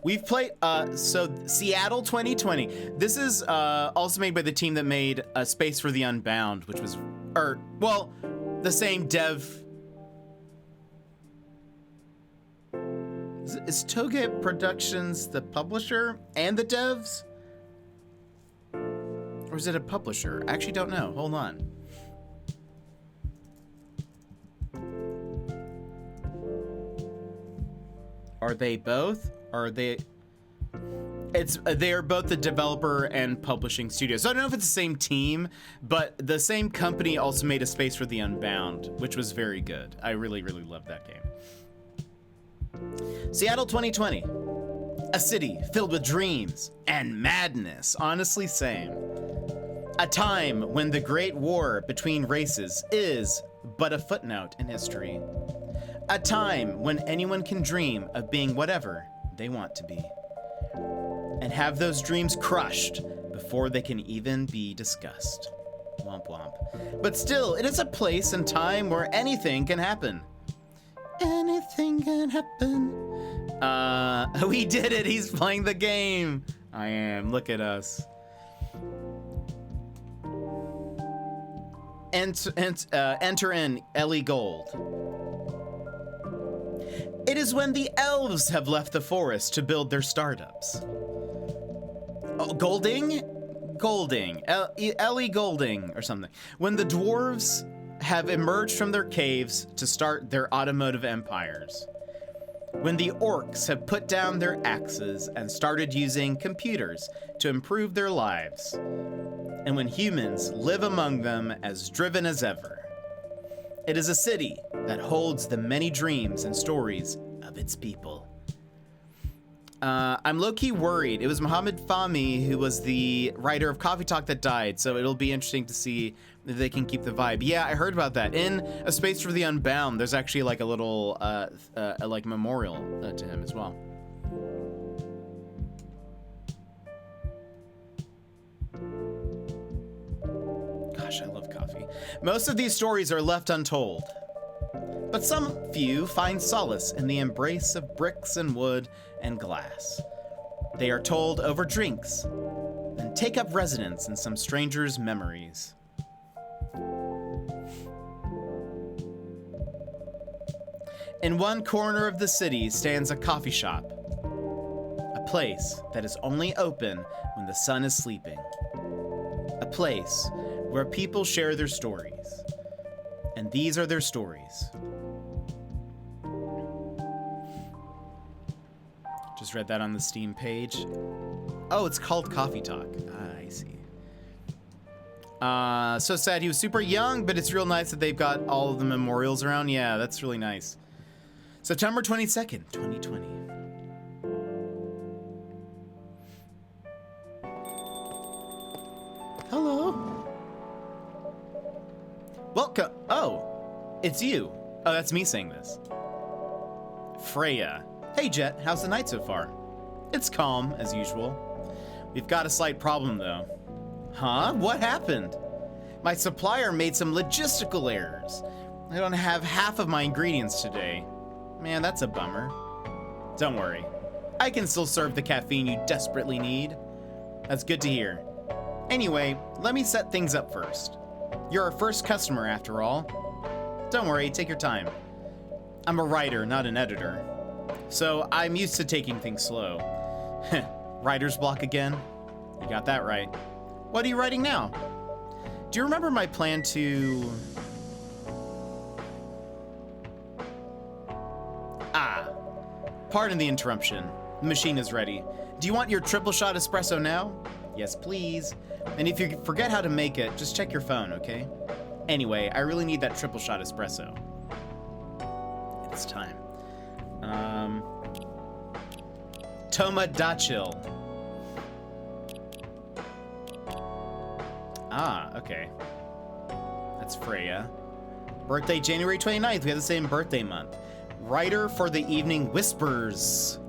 We've played, so Seattle 2020. This is also made by the team that made Space for the Unbound, which was, well, the same dev. Is Toge Productions the publisher and the devs? Or is it a publisher? I actually don't know. Hold on. Are they both? Are they? They are both the developer and publishing studio. So I don't know if it's the same team, but the same company also made A Space for the Unbound, which was very good. I really, really loved that game. Seattle 2020. A city filled with dreams and madness. Honestly, same. A time when the great war between races is but a footnote in history. A time when anyone can dream of being whatever they want to be. And have those dreams crushed before they can even be discussed. Womp womp. But still, it is a place and time where anything can happen. Anything can happen. We did it. He's playing the game. I am. Look at us. Enter in Ellie Gold. It is when the elves have left the forest to build their startups. Oh, Golding? Ellie Golding or something. When the dwarves have emerged from their caves to start their automotive empires. When the orcs have put down their axes and started using computers to improve their lives. And when humans live among them as driven as ever. It is a city that holds the many dreams and stories of its people. I'm low-key worried. It was Mohammed Fahmy who was the writer of Coffee Talk that died, so it'll be interesting to see if they can keep the vibe. Yeah, I heard about that. In A Space for the Unbound, there's actually like a little like memorial to him as well. Gosh, I love coffee. Most of these stories are left untold. But some few find solace in the embrace of bricks and wood and glass. They are told over drinks, and take up residence in some stranger's memories. In one corner of the city stands a coffee shop, a place that is only open when the sun is sleeping, a place where people share their stories, and these are their stories. Just read that on the Steam page. Oh, it's called Coffee Talk. I see. So sad he was super young, but it's real nice that they've got all of the memorials around. Yeah, that's really nice. September 22nd, 2020. Hello. Welcome. Oh, it's you. Oh, that's me saying this. Freya. Hey Jet, how's the night so far? It's calm, as usual. We've got a slight problem though. Huh? What happened? My supplier made some logistical errors. I don't have half of my ingredients today. Man, that's a bummer. Don't worry. I can still serve the caffeine you desperately need. That's good to hear. Anyway, let me set things up first. You're our first customer, after all. Don't worry, take your time. I'm a writer, not an editor. So I'm used to taking things slow. Writer's block again? You got that right. What are you writing now? Do you remember my plan to... Pardon the interruption. The machine is ready. Do you want your triple shot espresso now? Yes, please. And if you forget how to make it, just check your phone, okay? Anyway, I really need that triple shot espresso. It's time. Toma Dachil. Okay. That's Freya. Birthday January 29th. We have the same birthday month. Writer for the Evening Whispers.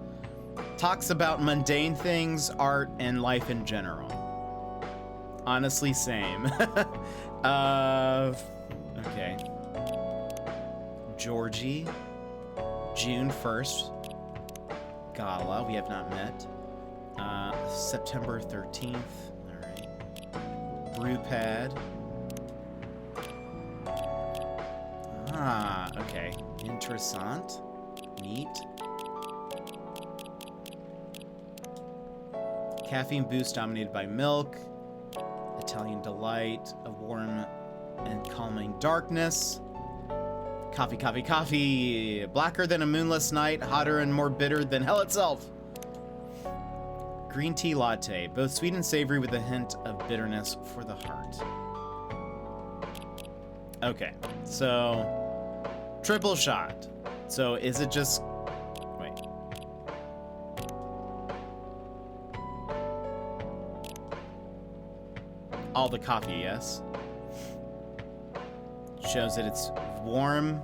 Talks about mundane things, art, and life in general. Honestly, same. Okay. Georgie. June 1st. Gala. We have not met. September 13th. Alright. Brewpad. Okay. Interessant. Neat. Caffeine boost dominated by milk. Italian delight. A warm and calming darkness. Coffee, coffee, coffee. Blacker than a moonless night. Hotter and more bitter than hell itself. Green tea latte. Both sweet and savory with a hint of bitterness for the heart. Okay. So... triple shot. So is it just... wait. All the coffee, yes? Shows that it's warm.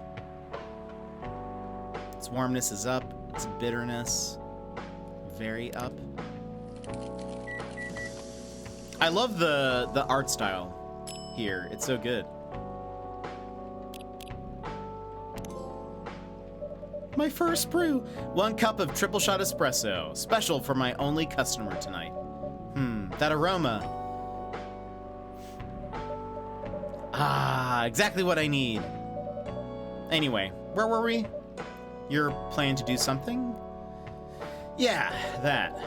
Its warmness is up. Its bitterness very up. I love the art style here. It's so good. My first brew. 1 cup of triple shot espresso. Special for my only customer tonight. That aroma. Exactly what I need. Anyway, where were we? You're planning to do something? Yeah, that.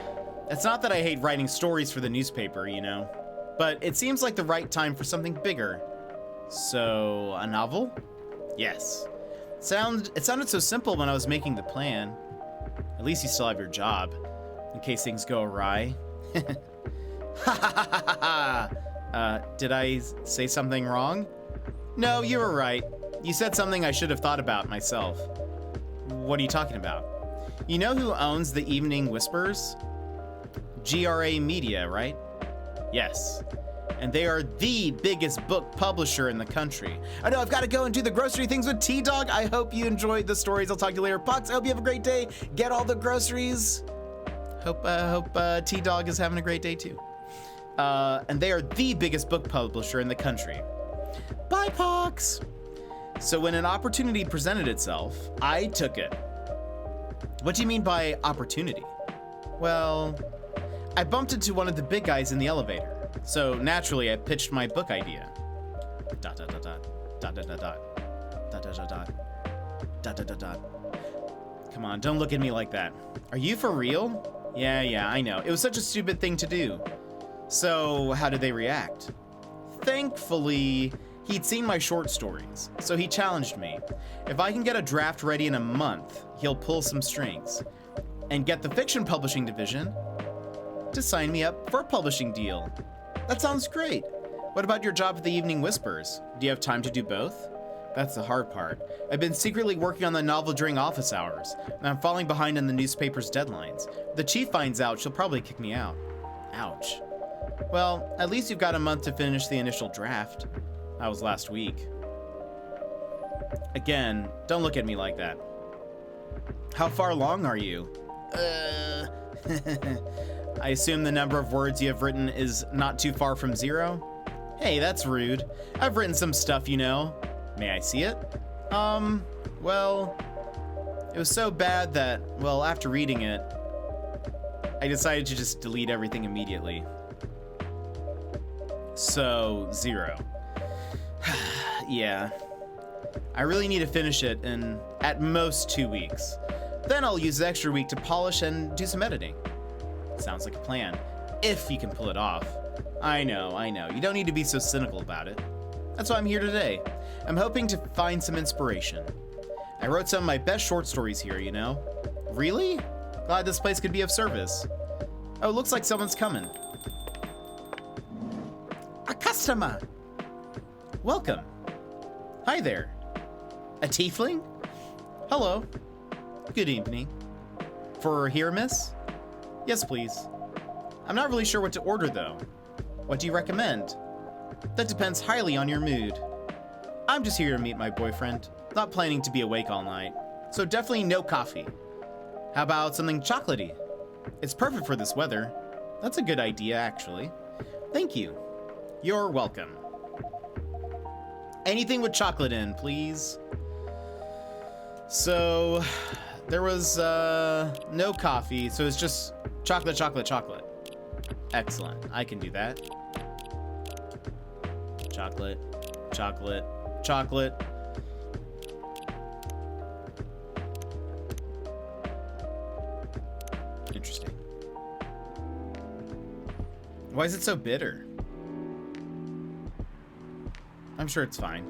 It's not that I hate writing stories for the newspaper, you know. But it seems like the right time for something bigger. So, a novel? Yes. It sounded so simple when I was making the plan. At least you still have your job, in case things go awry. Ha ha ha ha ha! Did I say something wrong? No, you were right. You said something I should have thought about myself. What are you talking about? You know who owns the Evening Whispers? GRA Media, right? Yes. And they are the biggest book publisher in the country. I know I've got to go and do the grocery things with T-Dog. I hope you enjoyed the stories. I'll talk to you later. Pucks, I hope you have a great day. Get all the groceries. Hope T-Dog is having a great day too. And they are the biggest book publisher in the country. Bye, Pucks. So when an opportunity presented itself, I took it. What do you mean by opportunity? Well, I bumped into one of the big guys in the elevator. So naturally, I pitched my book idea. Dot dot dot dot dot dot dot dot dot dot dot dot dot dot. Come on, don't look at me like that. Are you for real? Yeah, I know. It was such a stupid thing to do. So how did they react? Thankfully, he'd seen my short stories, so he challenged me. If I can get a draft ready in a month, he'll pull some strings and get the fiction publishing division to sign me up for a publishing deal. That sounds great. What about your job at the Evening Whispers? Do you have time to do both? That's the hard part. I've been secretly working on the novel during office hours, and I'm falling behind on the newspaper's deadlines. If the chief finds out, she'll probably kick me out. Ouch. Well, at least you've got a month to finish the initial draft. That was last week. Again, don't look at me like that. How far along are you? I assume the number of words you have written is not too far from 0? Hey, that's rude. I've written some stuff, you know. May I see it? Well, it was so bad that, well, after reading it, I decided to just delete everything immediately. So, 0. Yeah. I really need to finish it in, at most, 2 weeks. Then I'll use the extra week to polish and do some editing. Sounds like a plan. If you can pull it off. I know. You don't need to be so cynical about it. That's why I'm here today. I'm hoping to find some inspiration. I wrote some of my best short stories here, you know? Really? Glad this place could be of service. Oh, looks like someone's coming. A customer! Welcome. Hi there. A tiefling? Hello. Good evening. For here, miss? Yes, please. I'm not really sure what to order, though. What do you recommend? That depends highly on your mood. I'm just here to meet my boyfriend. Not planning to be awake all night. So definitely no coffee. How about something chocolatey? It's perfect for this weather. That's a good idea, actually. Thank you. You're welcome. Anything with chocolate in, please. So, there was no coffee, so it's just chocolate, chocolate, chocolate. Excellent. I can do that. Chocolate, chocolate, chocolate. Interesting. Why is it so bitter? I'm sure it's fine.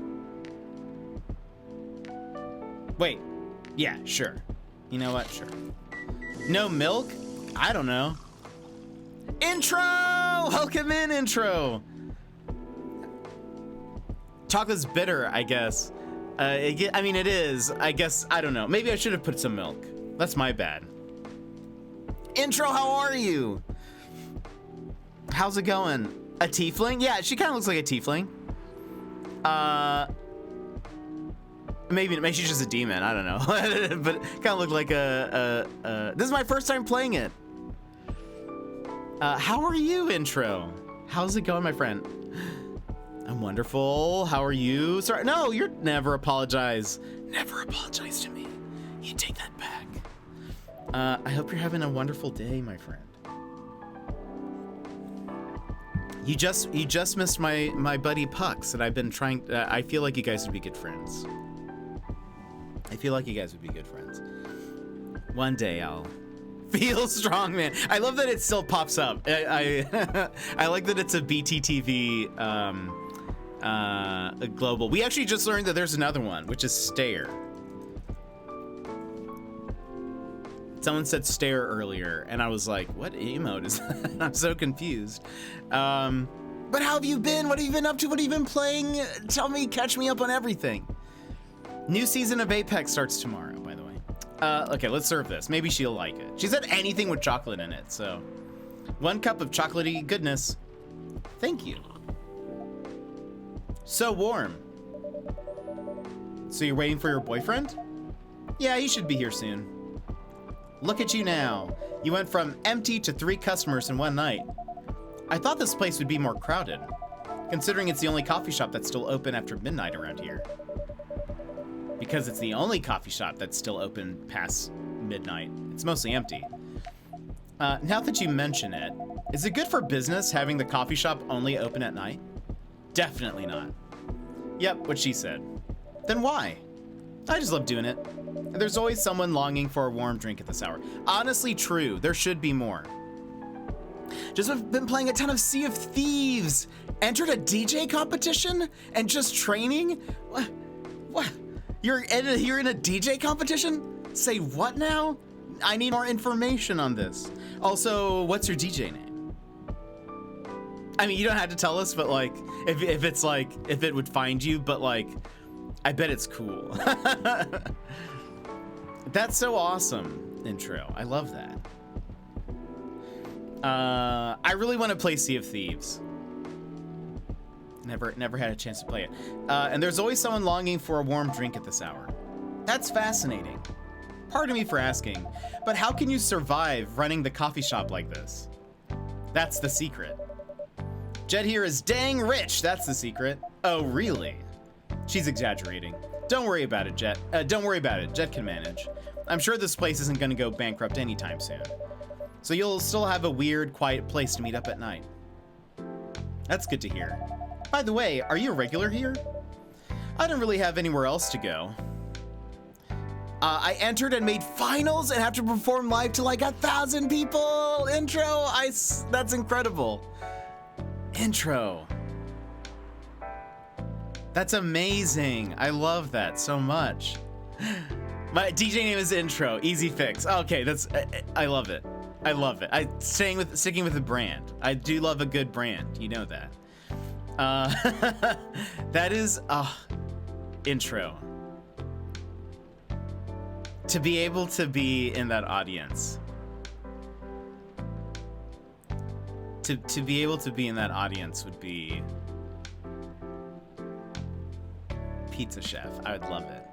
Wait. Yeah, sure. You know what? Sure. No milk? I don't know. Intro! Welcome in, intro! Chocolate's bitter, I guess. I mean, it is. I guess, I don't know. Maybe I should have put some milk. That's my bad. Intro, how are you? How's it going? A tiefling? Yeah, she kind of looks like a tiefling. Maybe she's just a demon. I don't know. But kind of looked like this is my first time playing it. How are you, intro? How's it going, my friend? I'm wonderful. How are you? Sorry, no, you're never apologize. Never apologize to me. You take that back. I hope you're having a wonderful day, my friend. You just missed my buddy Pucks, and I've been trying. I feel like you guys would be good friends. I feel like you guys would be good friends. One day I'll feel strong, man. I love that it still pops up. I like that it's a BTTV global. We actually just learned that there's another one, which is Stare. Someone said Stare earlier, and I was like, what emote is that? I'm so confused. But how have you been? What have you been up to? What have you been playing? Tell me, catch me up on everything. New season of Apex starts tomorrow, by the way. Okay, let's serve this. Maybe she'll like it. She said anything with chocolate in it, so. 1 cup of chocolatey goodness. Thank you. So warm. So you're waiting for your boyfriend? Yeah, he should be here soon. Look at you now. You went from empty to 3 customers in one night. I thought this place would be more crowded, considering it's the only coffee shop that's still open after midnight around here. Because it's the only coffee shop that's still open past midnight. It's mostly empty. Now that you mention it, is it good for business having the coffee shop only open at night? Definitely not. Yep, what she said. Then why? I just love doing it. There's always someone longing for a warm drink at this hour. Honestly, true. There should be more. Just have been playing a ton of Sea of Thieves. Entered a DJ competition and just training? What? You're in a DJ competition? Say what now? I need more information on this. Also, what's your DJ name? I mean, you don't have to tell us, but like, if it's like, if it would find you, but like, I bet it's cool. That's so awesome, intro. I love that. I really want to play Sea of Thieves. Never had a chance to play it. And there's always someone longing for a warm drink at this hour. That's fascinating. Pardon me for asking, but how can you survive running the coffee shop like this? That's the secret. Jet here is dang rich, that's the secret. Oh, really? She's exaggerating. Don't worry about it, Jet. Don't worry about it, Jet can manage. I'm sure this place isn't gonna go bankrupt anytime soon. So you'll still have a weird, quiet place to meet up at night. That's good to hear. By the way, are you a regular here? I don't really have anywhere else to go. I entered and made finals and have to perform live to like 1,000 people. Intro, that's incredible. Intro. That's amazing. I love that so much. My DJ name is Intro. Easy fix. Okay, I love it. I love it. Sticking with the brand. I do love a good brand. You know that. That is Intro. To be able to be in that audience. To be able to be in that audience would be Pizza Chef. I would love it.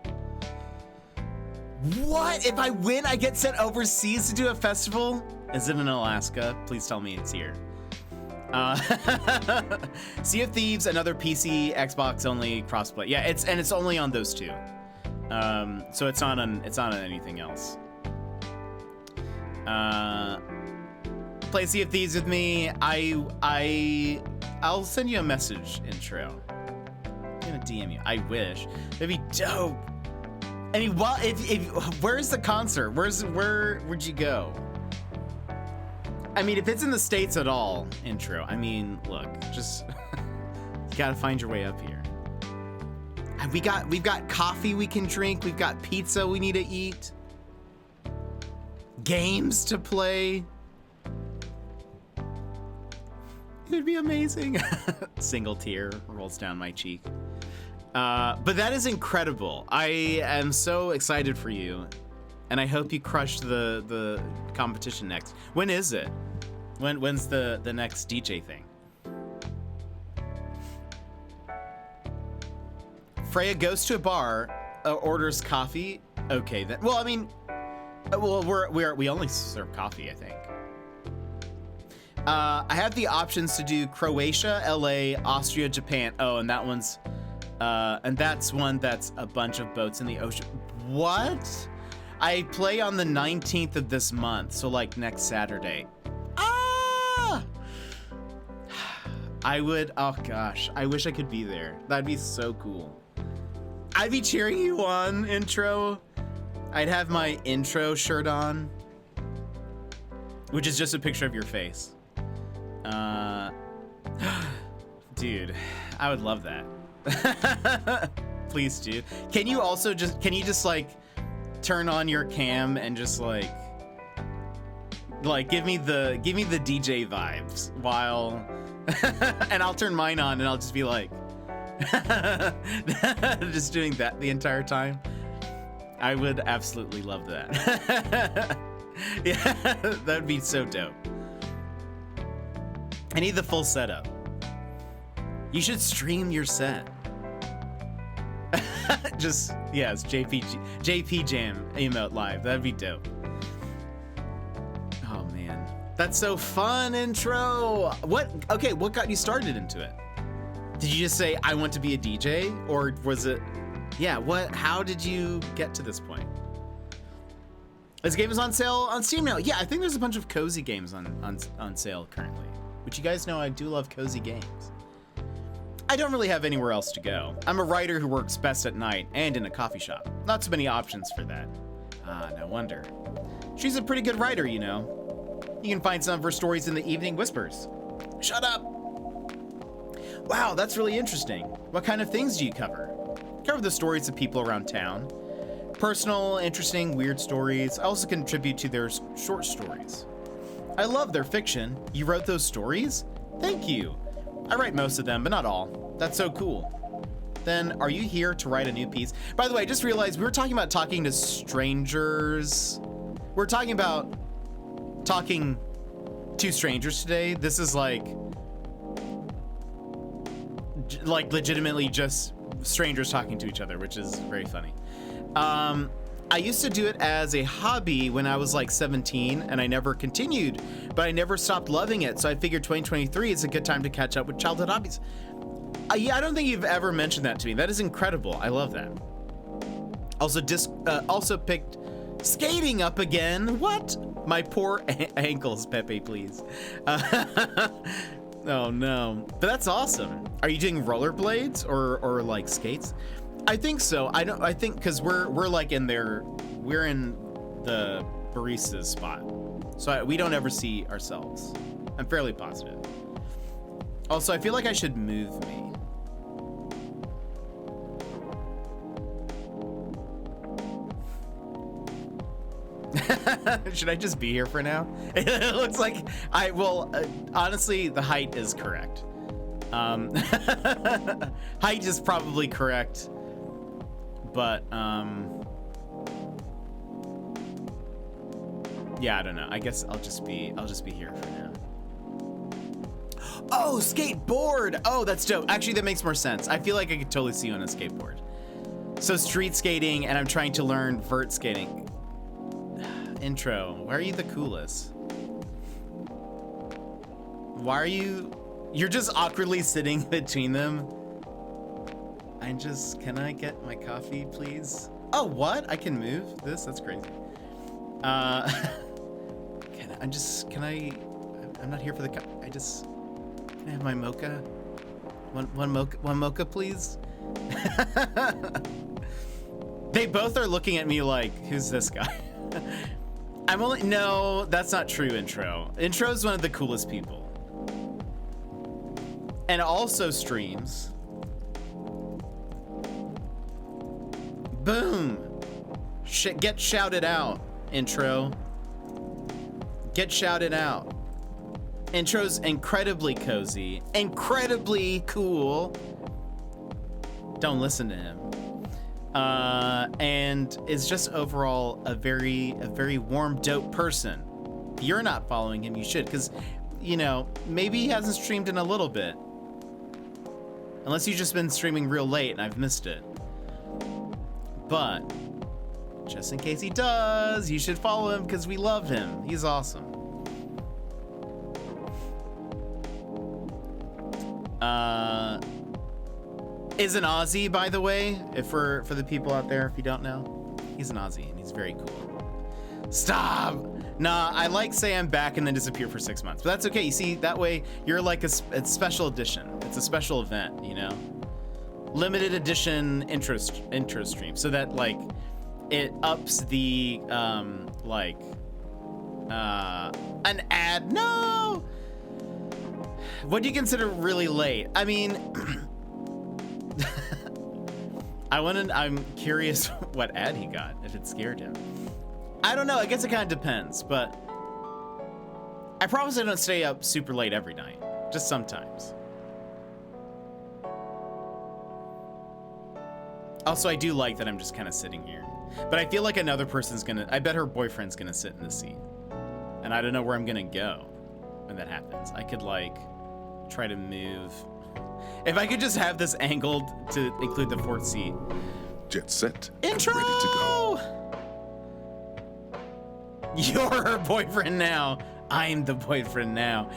What? If I win, I get sent overseas to do a festival? Is it in Alaska? Please tell me it's here. Sea of Thieves, another PC, Xbox only crossplay. Yeah, it's only on those two. So it's not on anything else. Play Sea of Thieves with me. I'll send you a message, Intro. I'm gonna DM you. I wish. That'd be dope. I mean, well, if where's the concert? Where'd you go? I mean, if it's in the States at all, Intro. I mean, look, just you gotta find your way up here. We've got coffee we can drink. We've got pizza we need to eat. Games to play. It'd be amazing. Single tear rolls down my cheek. But that is incredible. I am so excited for you, and I hope you crush the competition next. When is it? When's the next DJ thing? Freya goes to a bar, orders coffee. Okay, then. Well, I mean, we only serve coffee, I think. I have the options to do Croatia, LA, Austria, Japan. Oh, and that one's. And that's one that's a bunch of boats in the ocean. What? I play on the 19th of this month, so like next Saturday. Ah! Oh gosh, I wish I could be there. That'd be so cool. I'd be cheering you on, Intro. I'd have my Intro shirt on, which is just a picture of your face. Dude, I would love that. Please do. Can you just like turn on your cam and just like give me the DJ vibes while and I'll turn mine on and I'll just be like just doing that the entire time. I would absolutely love that. Yeah, that'd be so dope. I need the full setup. You should stream your set. Just, yes, JP Jam emote live. That'd be dope. Oh man, that's so fun, Intro. What got you started into it? Did you just say I want to be a DJ, or was it? Yeah. How did you get to this point? This game is on sale on Steam now. Yeah, I think there's a bunch of cozy games on sale currently. Which you guys know I do love cozy games. I don't really have anywhere else to go. I'm a writer who works best at night and in a coffee shop. Not so many options for that. No wonder. She's a pretty good writer, you know. You can find some of her stories in the Evening Whispers. Shut up! Wow, that's really interesting. What kind of things do you cover? Cover the stories of people around town. Personal, interesting, weird stories. I also contribute to their short stories. I love their fiction. You wrote those stories? Thank you. I write most of them, but not all. That's so cool. Then, are you here to write a new piece? By the way, I just realized we were talking about talking to strangers. We're talking about talking to strangers today. This is like legitimately just strangers talking to each other, which is very funny. I used to do it as a hobby when I was like 17 and I never continued, but I never stopped loving it. So I figured 2023 is a good time to catch up with childhood hobbies. Yeah, I don't think you've ever mentioned that to me. That is incredible. I love that. Also picked Skating up again. What? My poor ankles, Pepe, please. Oh no. But that's awesome. Are you doing rollerblades or like skates? I think so. I think because we're like we're in the barista's spot. So we don't ever see ourselves. I'm fairly positive. Also, I feel like I should move me. Should I just be here for now? It looks like honestly, the height is correct. Height is probably correct, but yeah, I don't know. I guess I'll just be here for now. Oh, skateboard! Oh, that's dope. Actually, that makes more sense. I feel like I could totally see you on a skateboard. So street skating, and I'm trying to learn vert skating. Intro, why are you the coolest? Why are you're just awkwardly sitting between them? Can I get my coffee, please? Oh, what? I can move this? That's crazy. I'm not here for the can I have my mocha? One mocha, please? They both are looking at me like, who's this guy? No, that's not true, Intro. Intro's one of the coolest people. And also streams. Boom. Get shouted out, Intro. Get shouted out. Intro's incredibly cozy, incredibly cool. Don't listen to him. And is just overall a very warm, dope person. If you're not following him, you should, because, maybe he hasn't streamed in a little bit. Unless you've just been streaming real late and I've missed it. But, just in case he does, you should follow him because we love him. He's awesome. Is an Aussie, by the way, for the people out there, if you don't know. He's an Aussie, and he's very cool. Stop! Nah, I say I'm back and then disappear for 6 months. But that's okay, you see, that way, you're like a special edition. It's a special event, Limited edition intro stream. So that, it ups the, an ad. No! What do you consider really late? I mean... I'm curious what ad he got, if it scared him. I don't know, I guess it kind of depends, but I promise I don't stay up super late every night, just sometimes. Also, I do like that I'm just kind of sitting here, but I feel like another person's I bet her boyfriend's gonna sit in the seat, and I don't know where I'm gonna go when that happens. I could try to move. If I could just have this angled to include the fourth seat. Jet set. Intro! And ready to go. You're her boyfriend now. I'm the boyfriend now.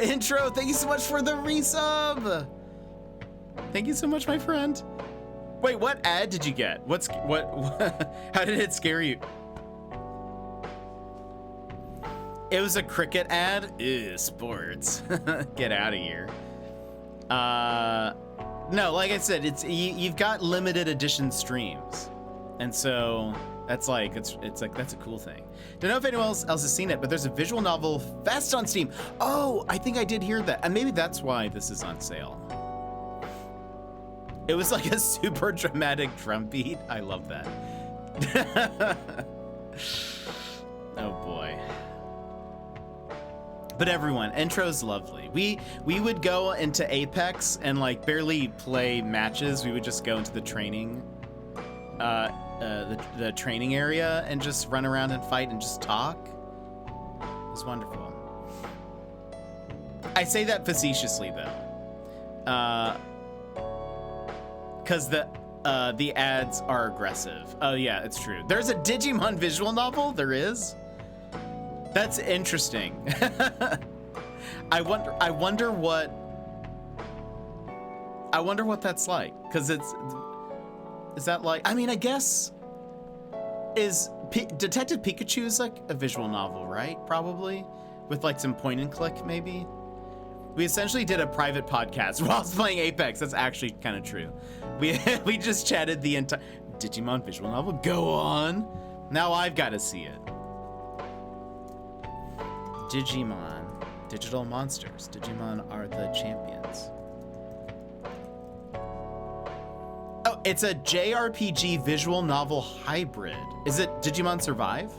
Intro, thank you so much for the resub. Thank you so much, my friend. Wait, what ad did you get? What how did it scare you? It was a cricket ad? Ew, sports. Get out of here. No, like I said, you've got limited edition streams, and so that's that's a cool thing. Don't know if anyone else has seen it, but there's a visual novel fest on Steam. Oh, I think I did hear that, and maybe that's why this is on sale. It was like a super dramatic drum beat. I love that. Oh boy. But everyone, Intro's lovely. We would go into Apex and barely play matches. We would just go into the training, the training area and just run around and fight and just talk. It was wonderful. I say that facetiously though, because the ads are aggressive. Oh yeah, it's true. There's a Digimon visual novel. There is. That's interesting. I wonder what that's like, because is that I mean, I guess, is Detective Pikachu is like a visual novel, right? Probably with like some point and click, maybe. We essentially did a private podcast while I was playing Apex. That's actually kind of true. We just chatted the entire Digimon visual novel. Go on. Now I've got to see it. Digimon, digital monsters. Digimon are the champions. Oh, it's a JRPG visual novel hybrid. Is it Digimon Survive?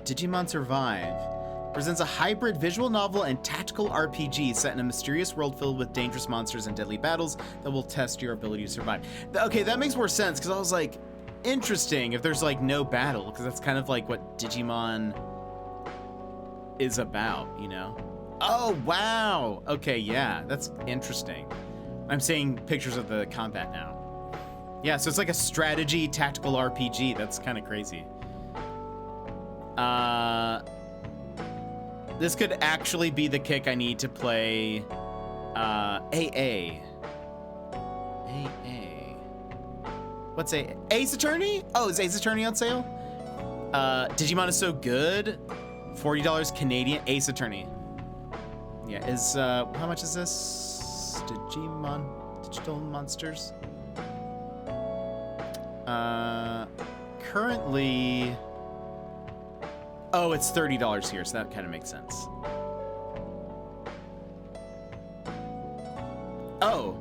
Digimon Survive presents a hybrid visual novel and tactical RPG set in a mysterious world filled with dangerous monsters and deadly battles that will test your ability to survive. Okay, that makes more sense because I was like, interesting if there's like no battle, because that's kind of like what Digimon is about, you know? Oh, wow. Okay, yeah, that's interesting. I'm seeing pictures of the combat now. Yeah, so it's like a strategy tactical RPG. That's kind of crazy. This could actually be the kick I need to play AA. What's Ace Attorney? Oh, is Ace Attorney on sale? Digimon is so good. $40 Canadian. Ace Attorney. Yeah, is how much is this? Digimon Digital Monsters. Currently, oh, it's $30 here, so that kind of makes sense. Oh.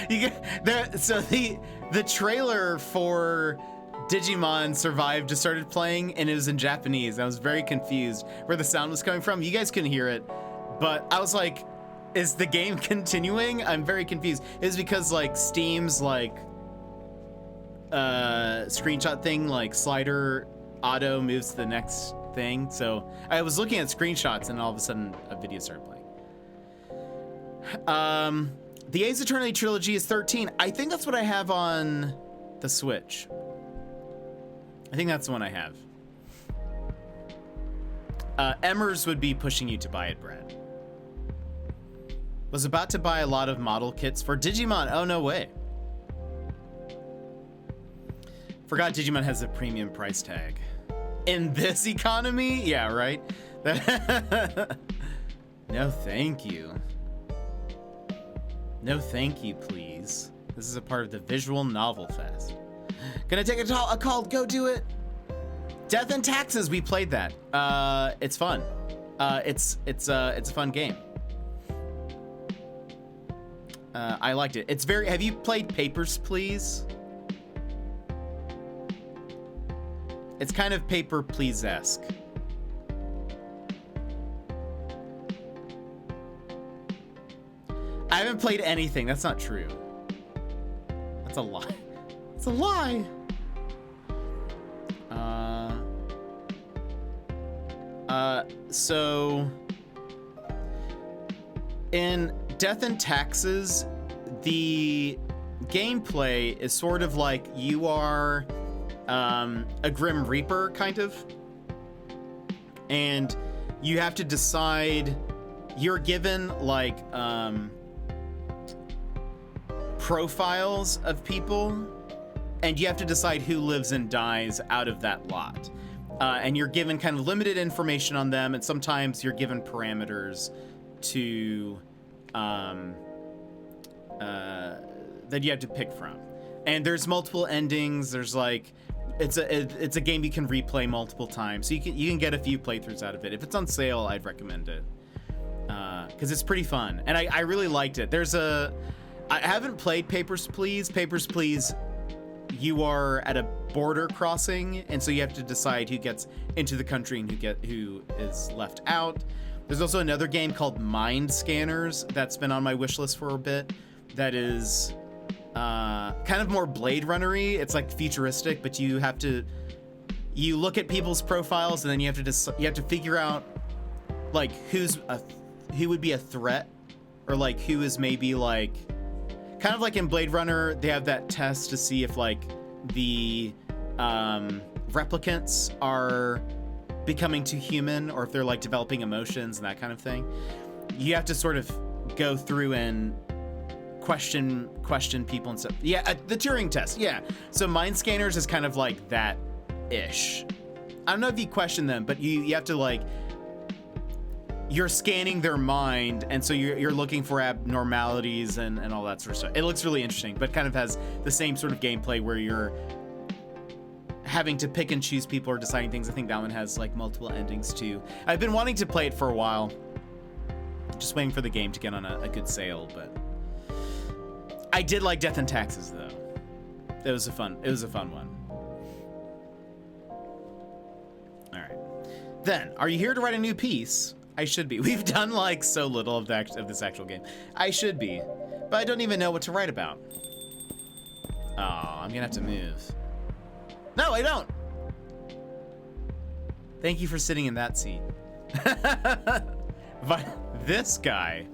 You get there. So the trailer for Digimon Survive just started playing, and it was in Japanese. I was very confused where the sound was coming from. You guys couldn't hear it, but I was like, is the game continuing? I'm very confused. It's because like Steam's like screenshot thing, like slider auto moves to the next thing. So I was looking at screenshots, and all of a sudden a video started playing. The Ace Attorney trilogy is 13. I think that's what I have on the Switch. I think that's the one I have. Emmers would be pushing you to buy it, Brad. Was about to buy a lot of model kits for Digimon. Oh, no way. Forgot Digimon has a premium price tag. In this economy? Yeah, right? No, thank you. No, thank you, please. This is a part of the Visual Novel Fest. Gonna take a call. Go do it. Death and Taxes. We played that. It's fun. It's a fun game. I liked it. It's very. Have you played Papers, Please? It's kind of Paper Please-esque. I haven't played anything. That's not true. That's a lie. It's a lie. So in Death and Taxes, the gameplay is sort of like you are a Grim Reaper, kind of, and you have to decide. You're given like profiles of people, and you have to decide who lives and dies out of that lot. And you're given kind of limited information on them, and sometimes you're given parameters to that you have to pick from. And there's multiple endings. There's like it's a game you can replay multiple times, so you can get a few playthroughs out of it. If it's on sale, I'd recommend it because it's pretty fun, and I really liked it. I haven't played Papers, Please. Papers, Please, you are at a border crossing, and so you have to decide who gets into the country and who is left out. There's also another game called Mind Scanners that's been on my wish list for a bit. That is kind of more Blade Runner-y. It's like futuristic, but you look at people's profiles, and then you have to figure out like who would be a threat, or like who is maybe like. Kind of like in Blade Runner, they have that test to see if like the replicants are becoming too human, or if they're like developing emotions and that kind of thing. You have to sort of go through and question people and stuff. Yeah, the Turing test. Yeah. So mind scanners is kind of like that ish. I don't know if you question them, but you have to like, you're scanning their mind, and so you're looking for abnormalities and all that sort of stuff. It looks really interesting, but kind of has the same sort of gameplay where you're having to pick and choose people or deciding things. I think that one has like multiple endings too. I've been wanting to play it for a while, just waiting for the game to get on a good sale. But I did like Death and Taxes though. It was a fun one. All right. Then, are you here to write a new piece? I should be. We've done like so little of this actual game. I should be, but I don't even know what to write about. Oh, I'm gonna have to move. No, I don't. Thank you for sitting in that seat. This guy.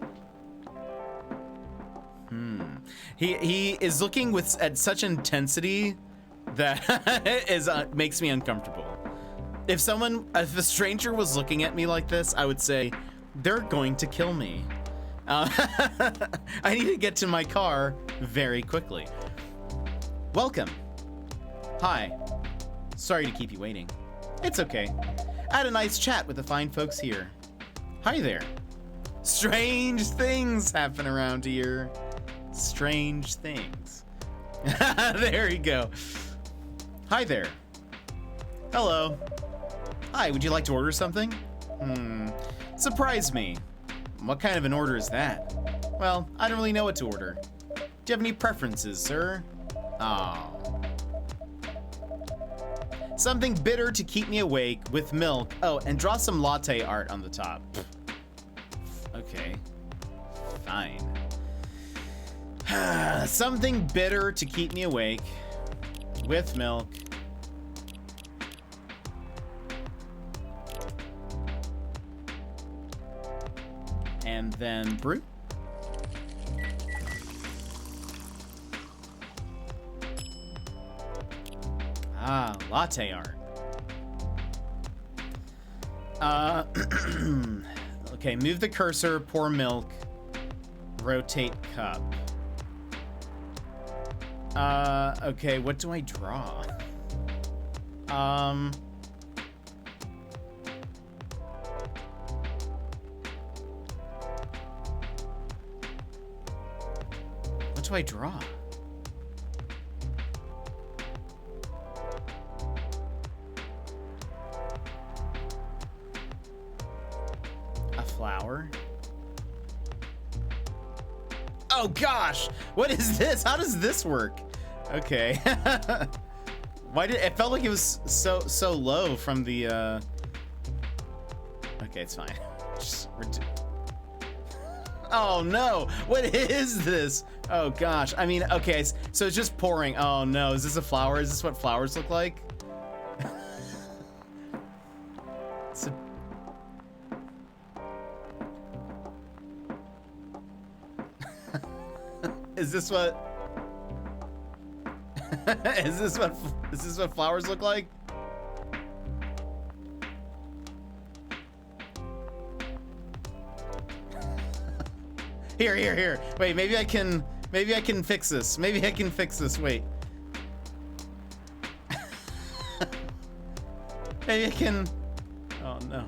He is looking at such intensity that makes me uncomfortable. If a stranger was looking at me like this, I would say, they're going to kill me. I need to get to my car very quickly. Welcome. Hi. Sorry to keep you waiting. It's okay. I had a nice chat with the fine folks here. Hi there. Strange things happen around here. Strange things. There you go. Hi there. Hello. Hi, would you like to order something? Surprise me. What kind of an order is that? Well, I don't really know what to order. Do you have any preferences, sir? Oh. Something bitter to keep me awake with milk. Oh, and draw some latte art on the top. Okay. Fine. Something bitter to keep me awake with milk. And then brew. Ah, latte art. Okay, move the cursor, pour milk, rotate cup. Okay, what do I draw? What do I draw? A flower? Oh gosh, what is this? How does this work? Okay. Why did it felt like it was so low from the okay, it's fine. Oh no, what is this? Oh gosh, I mean, okay, so it's just pouring. Oh no, is this a flower? Is this what flowers look like? Is this what is this what flowers look like? Here. Wait, maybe I can fix this. Maybe I can fix this. Wait. Maybe I can. Oh no.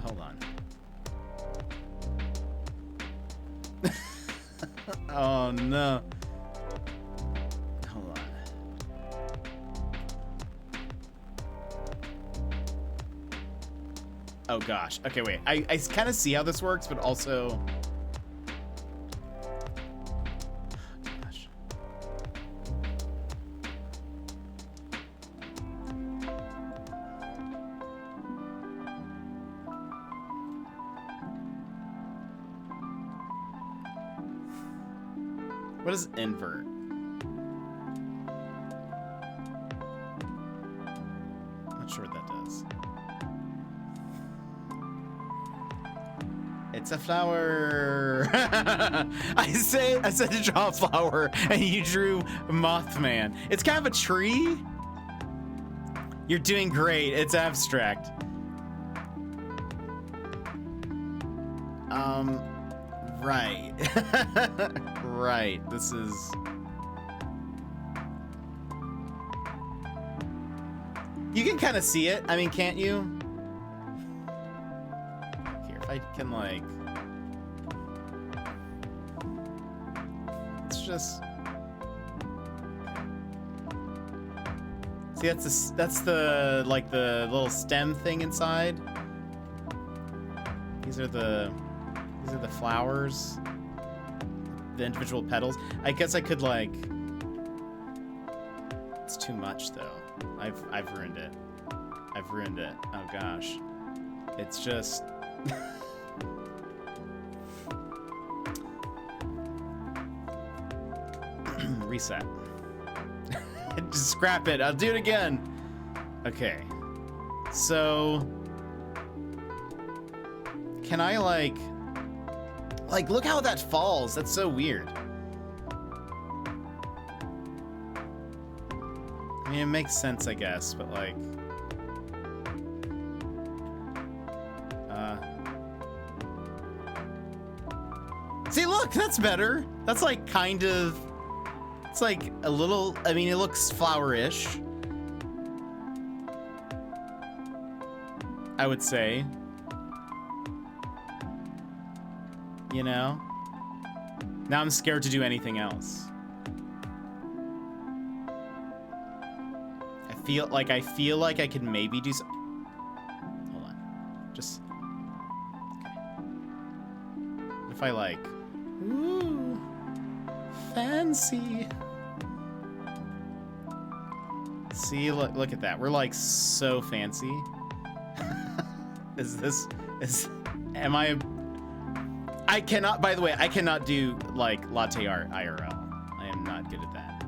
Hold on. Oh no. Hold on. Oh gosh. Okay, wait. I kind of see how this works, but also. Gosh. What is invert? Not sure what that does. It's a flower. I said to draw a flower, and you drew Mothman. It's kind of a tree. You're doing great. It's abstract. Right. Right. This is... You can kind of see it. I mean, can't you? Here, if I can, like... It's just... See, that's the, like, the little stem thing inside. These are the flowers. The individual petals. I guess I could, like... It's too much, though. I've ruined it. I've ruined it. Oh, gosh. It's just... Reset. Just scrap it. I'll do it again. Okay. So... Can I, like, look how that falls. That's so weird. I mean, it makes sense, I guess, but, like... See, look, that's better. That's, like, kind of... It's, like, a little... I mean, it looks flower-ish. I would say. You know? Now I'm scared to do anything else. I feel like I could maybe do some... Hold on. Just... Okay. What if I, like... Ooh. Fancy. See, look at that. We're, like, so fancy. Am I... I cannot, by the way, I cannot do, like, latte art IRL. I am not good at that at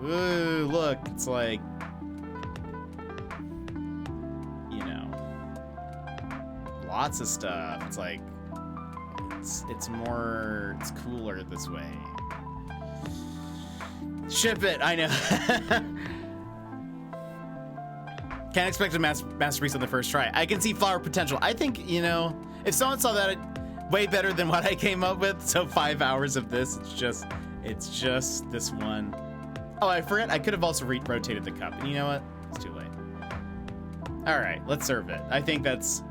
all. Ooh, look, it's like, you know, lots of stuff. It's like, it's cooler this way. Ship it, I know. Can't expect a masterpiece on the first try. I can see flower potential. I think, you know, if someone saw that, way better than what I came up with. So 5 hours of this, it's just this one. Oh, I forget. I could have also rotated the cup. And you know what? It's too late. All right, let's serve it. I think that's...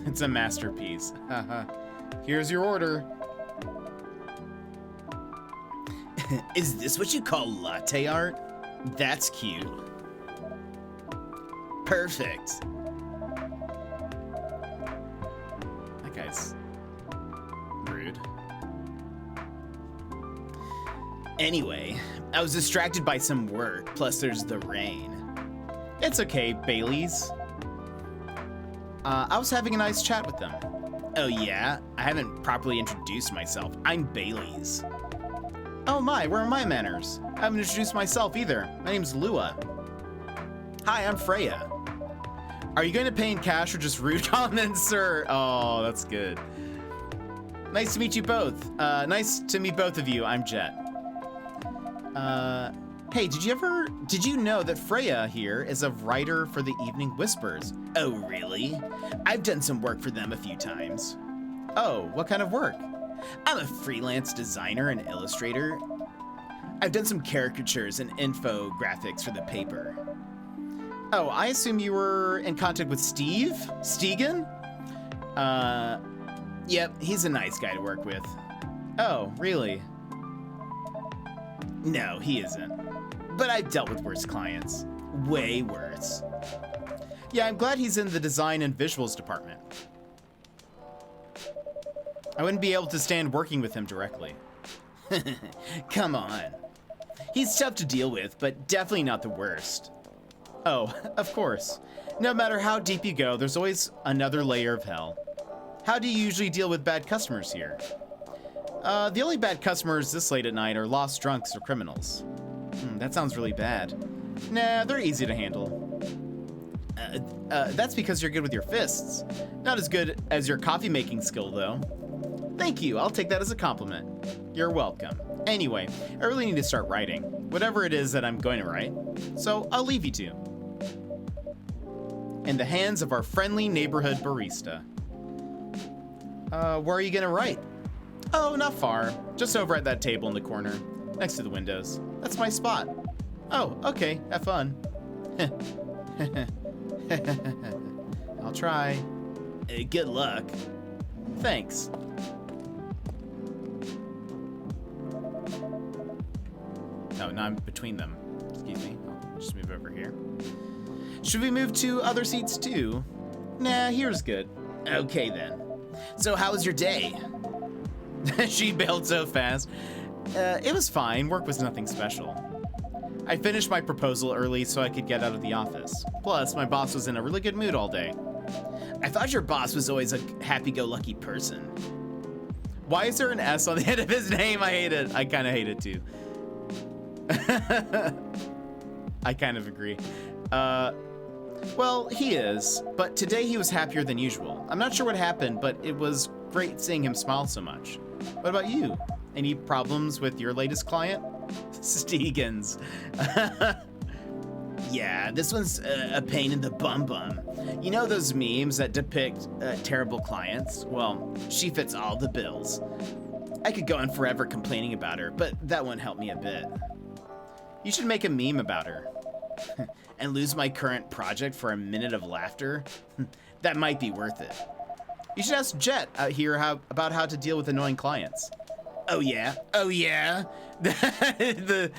It's a masterpiece. Here's your order. Is this what you call latte art? That's cute. Perfect. That guy's rude. Anyway, I was distracted by some work, plus there's the rain. It's okay, Bailey's. I was having a nice chat with them. Oh yeah? I haven't properly introduced myself. I'm Bailey's. Oh my, where are my manners? I haven't introduced myself either. My name's Lua. Hi, I'm Freya. Are you going to pay in cash or just rude comments, sir? Oh, that's good. Nice to meet you both. Nice to meet both of you. I'm Jet. Hey, did you know that Freya here is a writer for the Evening Whispers? Oh, really? I've done some work for them a few times. Oh, what kind of work? I'm a freelance designer and illustrator. I've done some caricatures and infographics for the paper. Oh, I assume you were in contact with Steve? Stegan? Yep, he's a nice guy to work with. Oh, really? No, he isn't. But I've dealt with worse clients. Way worse. Yeah, I'm glad he's in the design and visuals department. I wouldn't be able to stand working with him directly. Come on. He's tough to deal with, but definitely not the worst. Oh, of course. No matter how deep you go, there's always another layer of hell. How do you usually deal with bad customers here? The only bad customers this late at night are lost drunks or criminals. That sounds really bad. Nah, they're easy to handle. That's because you're good with your fists. Not as good as your coffee making skill, though. Thank you, I'll take that as a compliment. You're welcome. Anyway, I really need to start writing. Whatever it is that I'm going to write. So I'll leave you to. in the hands of our friendly neighborhood barista. Where are you gonna write? Oh, not far. Just over at that table in the corner, next to the windows. That's my spot. Oh, okay. Have fun. I'll try. Good luck. Thanks. Oh, now I'm between them. Excuse me. I'll just move over here. Should we move to other seats too? Nah, here's good. Okay then. So how was your day? She bailed so fast. It was fine. Work was nothing special. I finished my proposal early so I could get out of the office. Plus, my boss was in a really good mood all day. I thought your boss was always a happy-go-lucky person. Why is there an S on the end of his name? I hate it. I kind of hate it too. I kind of agree. Well, he is, but today he was happier than usual. I'm not sure what happened, but it was great seeing him smile so much. What about you? Any problems with your latest client? Stegans. Yeah, this one's a pain in the bum. You know those memes that depict terrible clients? Well, she fits all the bills. I could go on forever complaining about her, but that won't help me a bit. You should make a meme about her. And lose my current project for a minute of laughter? That might be worth it. You should ask Jet out here about how to deal with annoying clients. Oh yeah? Oh yeah? the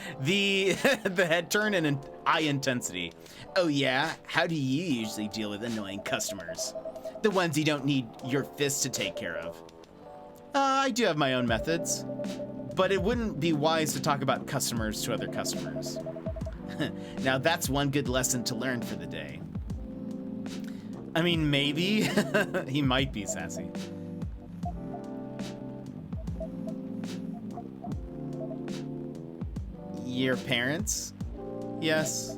head turn and eye intensity. Oh yeah? How do you usually deal with annoying customers? The ones you don't need your fists to take care of. I do have my own methods, but it wouldn't be wise to talk about customers to other customers. Now that's one good lesson to learn for the day. I mean, maybe. He might be sassy. Your parents? Yes.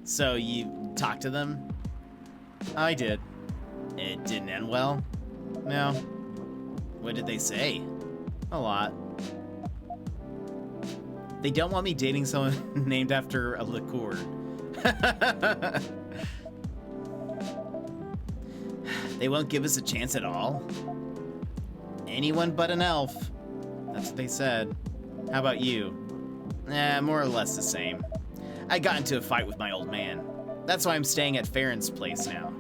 So you talked to them? I did. It didn't end well? No. What did they say? A lot. They don't want me dating someone named after a liqueur. They won't give us a chance at all? Anyone but an elf. That's what they said. How about you? More or less the same. I got into a fight with my old man. That's why I'm staying at Farron's place now.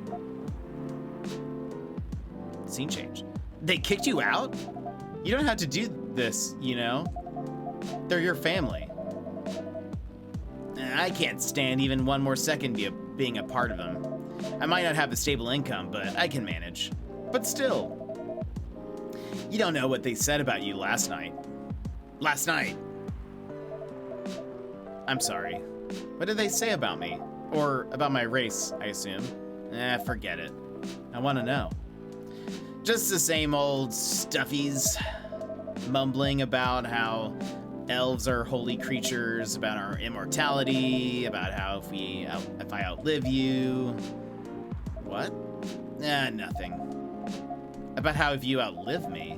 Scene change. They kicked you out? You don't have to do this, you know? They're your family. I can't stand even one more second being a part of them. I might not have a stable income, but I can manage. But still. You don't know what they said about you last night. Last night. I'm sorry. What did they say about me? Or about my race, I assume. Forget it. I want to know. Just the same old stuffies. Mumbling about how elves are holy creatures, about our immortality, about how if I outlive you. What? Nothing. About how if you outlive me,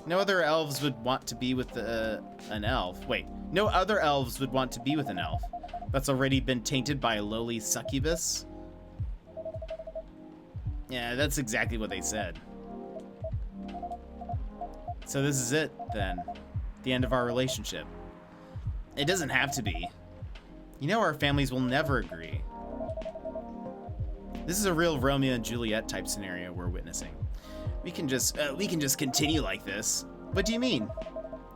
no other elves would want to be with an elf. Wait, no other elves would want to be with an elf that's already been tainted by a lowly succubus? Yeah, that's exactly what they said. So this is it, then. The end of our relationship. It doesn't have to be. You know our families will never agree. This is a real Romeo and Juliet type scenario we're witnessing. We can just continue like this. What do you mean?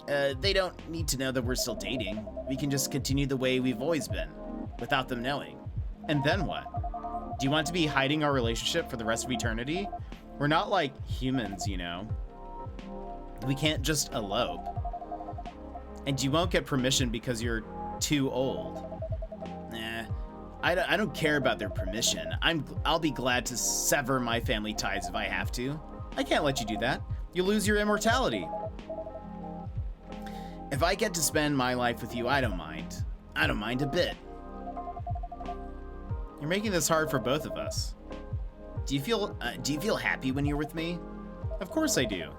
They don't need to know that we're still dating. We can just continue the way we've always been, without them knowing. And then what? Do you want to be hiding our relationship for the rest of eternity? We're not like humans, you know. We can't just elope. And you won't get permission because you're too old. I don't care about their permission. I'll be glad to sever my family ties if I have to. I can't let you do that. You'll lose your immortality. If I get to spend my life with you, I don't mind. I don't mind a bit. You're making this hard for both of us. Do you feel happy when you're with me? Of course I do.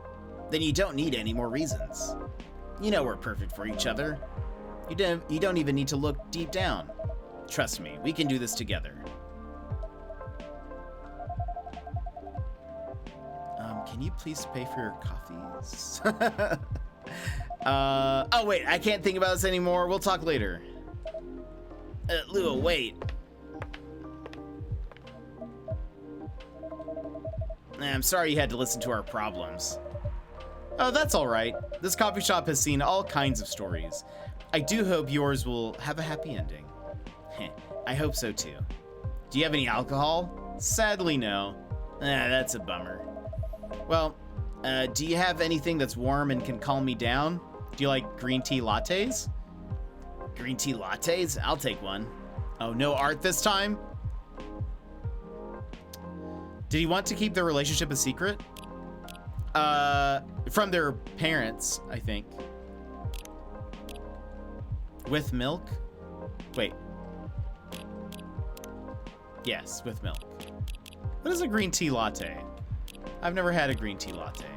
Then you don't need any more reasons. You know we're perfect for each other. You don't even need to look deep down. Trust me, we can do this together. can you please pay for your coffees? Oh wait, I can't think about this anymore. We'll talk later. Lua, wait. I'm sorry you had to listen to our problems. Oh, that's all right. This coffee shop has seen all kinds of stories. I do hope yours will have a happy ending. I hope so too. Do you have any alcohol? Sadly, no. That's a bummer. Well, do you have anything that's warm and can calm me down? Do you like green tea lattes? Green tea lattes? I'll take one. Oh, no art this time? Did he want to keep their relationship a secret? From their parents, I think. With milk? Wait. Yes, with milk. What is a green tea latte? I've never had a green tea latte.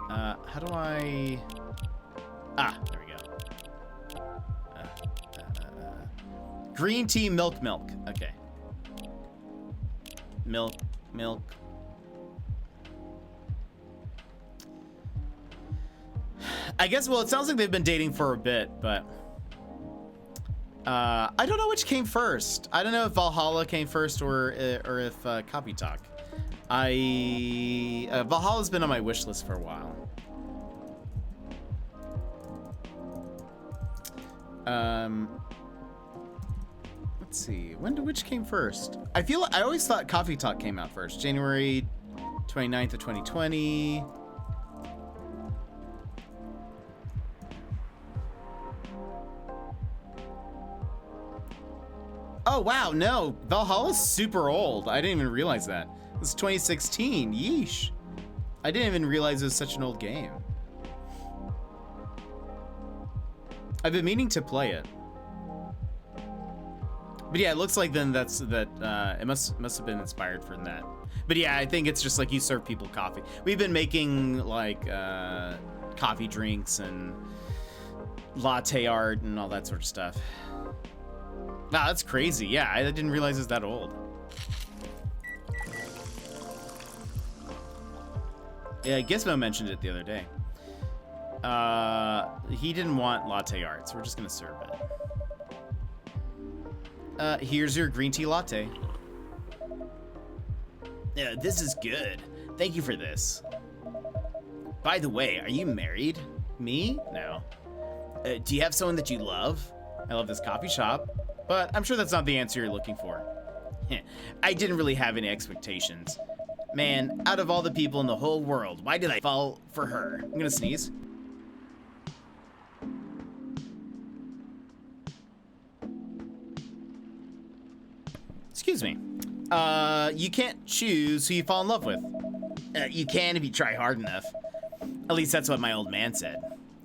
How do I... Ah, there we go. Green tea milk. Okay. Milk. I guess, well, it sounds like they've been dating for a bit, but... I don't know which came first. I don't know if Valhalla came first or if Copy Talk. Valhalla's been on my wish list for a while. Let's see. Which came first? I always thought Coffee Talk came out first. January 29th of 2020. Oh, wow, no. Valhalla's super old. I didn't even realize that. This is 2016. Yeesh. I didn't even realize it was such an old game. I've been meaning to play it. But yeah, it looks like then it must have been inspired from that. But yeah, I think it's just like you serve people coffee. We've been making like coffee drinks and latte art and all that sort of stuff. Wow, that's crazy. Yeah, I didn't realize it's that old. Yeah, Gizmo mentioned it the other day. He didn't want latte art, so we're just gonna serve it. Here's your green tea latte. Yeah, this is good. Thank you for this. By the way, are you married? Me? No. Do you have someone that you love? I love this coffee shop, but I'm sure that's not the answer you're looking for. I didn't really have any expectations. Man, out of all the people in the whole world, why did I fall for her? I'm gonna sneeze. Excuse me. You can't choose who you fall in love with. You can if you try hard enough. At least that's what my old man said.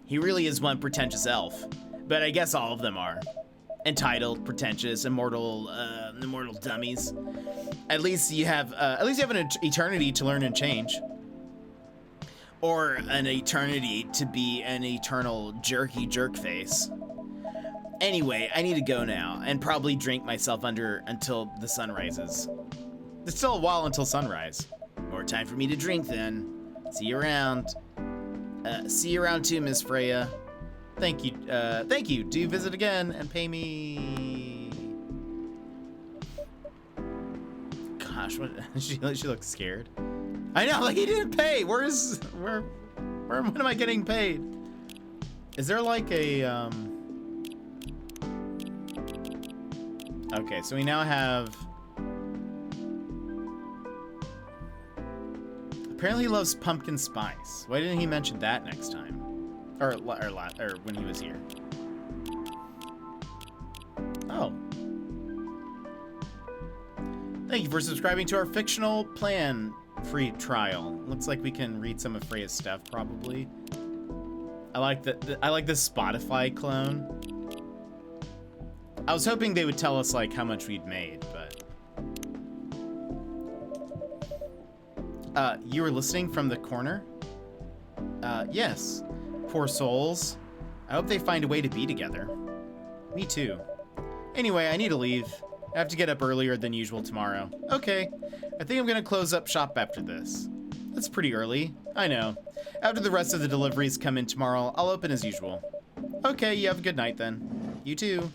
He really is one pretentious elf, but I guess all of them are. Entitled, pretentious, immortal dummies. At least you have an eternity to learn and change. Or an eternity to be an eternal jerky jerk face. Anyway, I need to go now and probably drink myself under until the sun rises. There's still a while until sunrise. More time for me to drink then. See you around. See you around too, Miss Freya. Thank you. Thank you. Do visit again and pay me. Gosh, what? She looks scared. I know, like he didn't pay. When am I getting paid? Is there like a Okay, so we now have. Apparently he loves pumpkin spice. Why didn't he mention that next time? Or when he was here. Oh. Thank you for subscribing to our fictional plan free trial. Looks like we can read some of Freya's stuff, probably. I like this Spotify clone. I was hoping they would tell us like how much we'd made, but you were listening from the corner? Yes. Poor souls. I hope they find a way to be together. Me too. Anyway, I need to leave. I have to get up earlier than usual tomorrow. Okay. I think I'm gonna close up shop after this. That's pretty early. I know. After the rest of the deliveries come in tomorrow, I'll open as usual. Okay, you have a good night then. You too.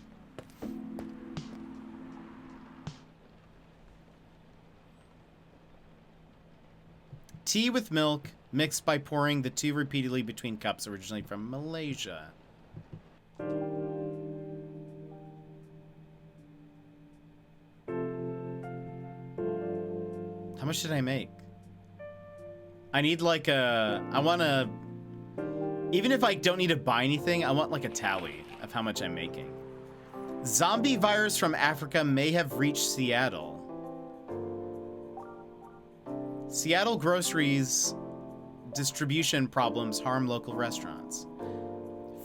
Tea with milk, mixed by pouring the two repeatedly between cups, originally from Malaysia. How much did I make? I need like I want to, even if I don't need to buy anything, I want like a tally of how much I'm making. Zombie virus from Africa may have reached Seattle. Seattle groceries distribution problems harm local restaurants.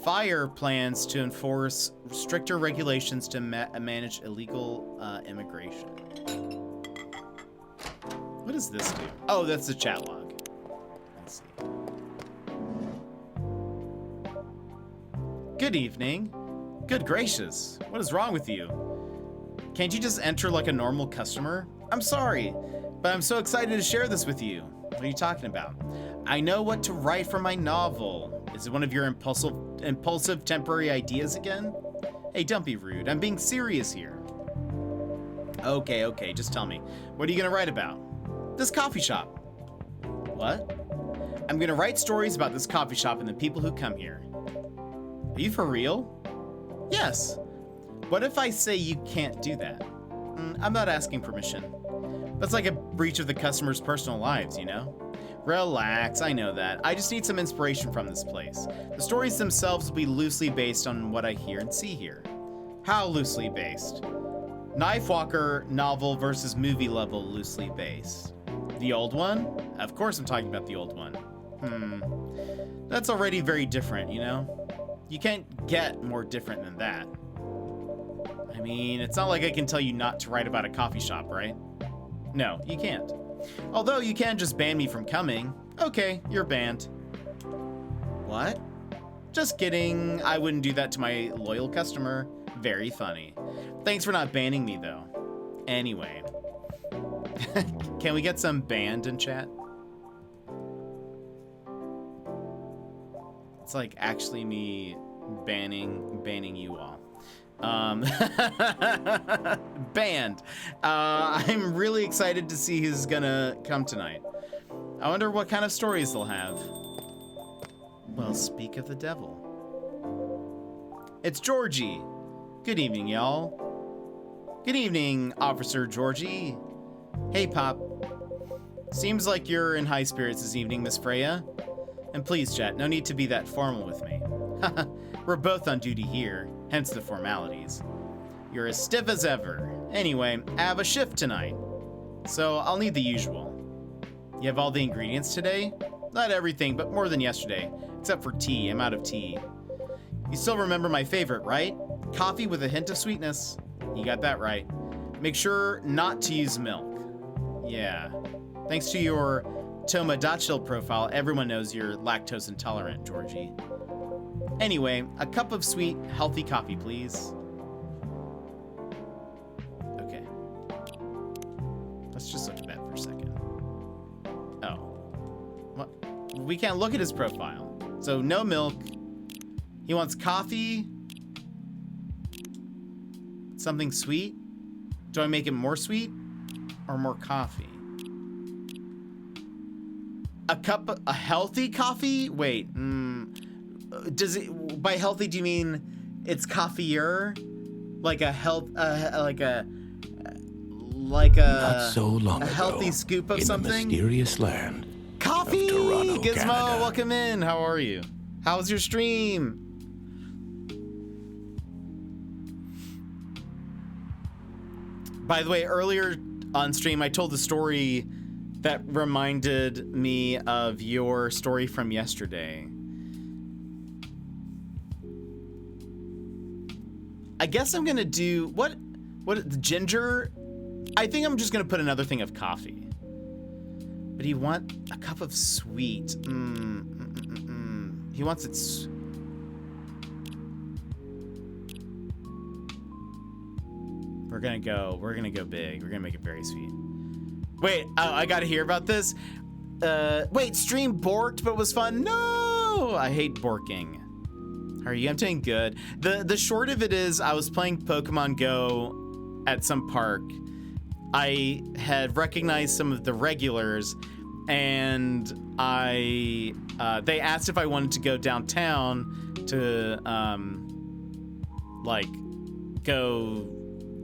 Fire plans to enforce stricter regulations to manage illegal immigration. What does this do? Oh, that's the chat log. Let's see. Good evening. Good gracious. What is wrong with you? Can't you just enter like a normal customer? I'm sorry, but I'm so excited to share this with you. What are you talking about? I know what to write for my novel. Is it one of your impulsive temporary ideas again? Hey, don't be rude. I'm being serious here. Okay, just tell me. What are you gonna write about? This coffee shop. What? I'm gonna write stories about this coffee shop and the people who come here. Are you for real? Yes. What if I say you can't do that? I'm not asking permission. That's like a breach of the customer's personal lives, you know? Relax, I know that. I just need some inspiration from this place. The stories themselves will be loosely based on what I hear and see here. How loosely based? Knife Walker novel versus movie level loosely based. The old one? Of course I'm talking about the old one. That's already very different, you know? You can't get more different than that. I mean, it's not like I can tell you not to write about a coffee shop, right? No, you can't. Although you can just ban me from coming. Okay, you're banned. What? Just kidding. I wouldn't do that to my loyal customer. Very funny. Thanks for not banning me, though. Anyway. Can we get some banned in chat? It's like actually me banning you all. Banned. I'm really excited to see who's gonna come tonight. I wonder what kind of stories they'll have. Well, speak of the devil. It's Georgie. Good evening, y'all. Good evening, Officer Georgie. Hey, Pop. Seems like you're in high spirits this evening, Miss Freya. And please, Jet, no need to be that formal with me. We're both on duty here, hence the formalities. You're as stiff as ever. Anyway, I have a shift tonight, so I'll need the usual. You have all the ingredients today? Not everything, but more than yesterday, except for tea. I'm out of tea. You still remember my favorite, right? Coffee with a hint of sweetness. You got that right. Make sure not to use milk. Yeah. Thanks to your Tomodachi profile, everyone knows you're lactose intolerant, Georgie. Anyway, a cup of sweet, healthy coffee, please. Okay. Let's just look at that for a second. Oh. What? We can't look at his profile. So, no milk. He wants coffee. Something sweet. Do I make it more sweet or more coffee? A healthy coffee? Wait, does it, by healthy, do you mean it's coffeeier? Like a Not so long a healthy ago, scoop of in something? the mysterious land Coffee! of Toronto, Gizmo, Canada. welcome in. How are you? How's your stream? By the way, earlier on stream, I told the story that reminded me of your story from yesterday. I guess I'm gonna do what the ginger. I think I'm just gonna put another thing of coffee. But he want a cup of sweet. He wants it. We're gonna go big. We're gonna make it very sweet. Wait, I gotta hear about this. Wait, stream borked but was fun. No, I hate borking. How are you? I'm doing good. The short of it is I was playing Pokemon Go at some park. I had recognized some of the regulars, and they asked if I wanted to go downtown to like go.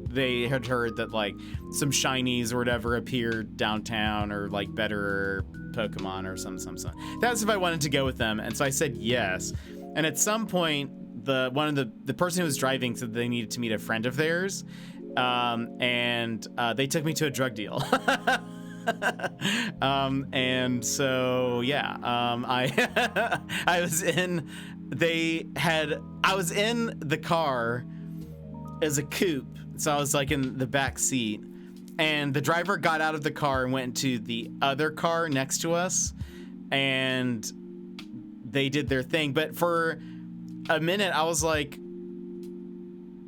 They had heard that like some shinies or whatever appeared downtown, or like better Pokemon or something. That's if I wanted to go with them, and so I said yes. And at some point, the person who was driving said they needed to meet a friend of theirs, and they took me to a drug deal. And so yeah, I was in the car as a coupe, so I was like in the back seat, and the driver got out of the car and went into the other car next to us, and they did their thing. But for a minute I was like,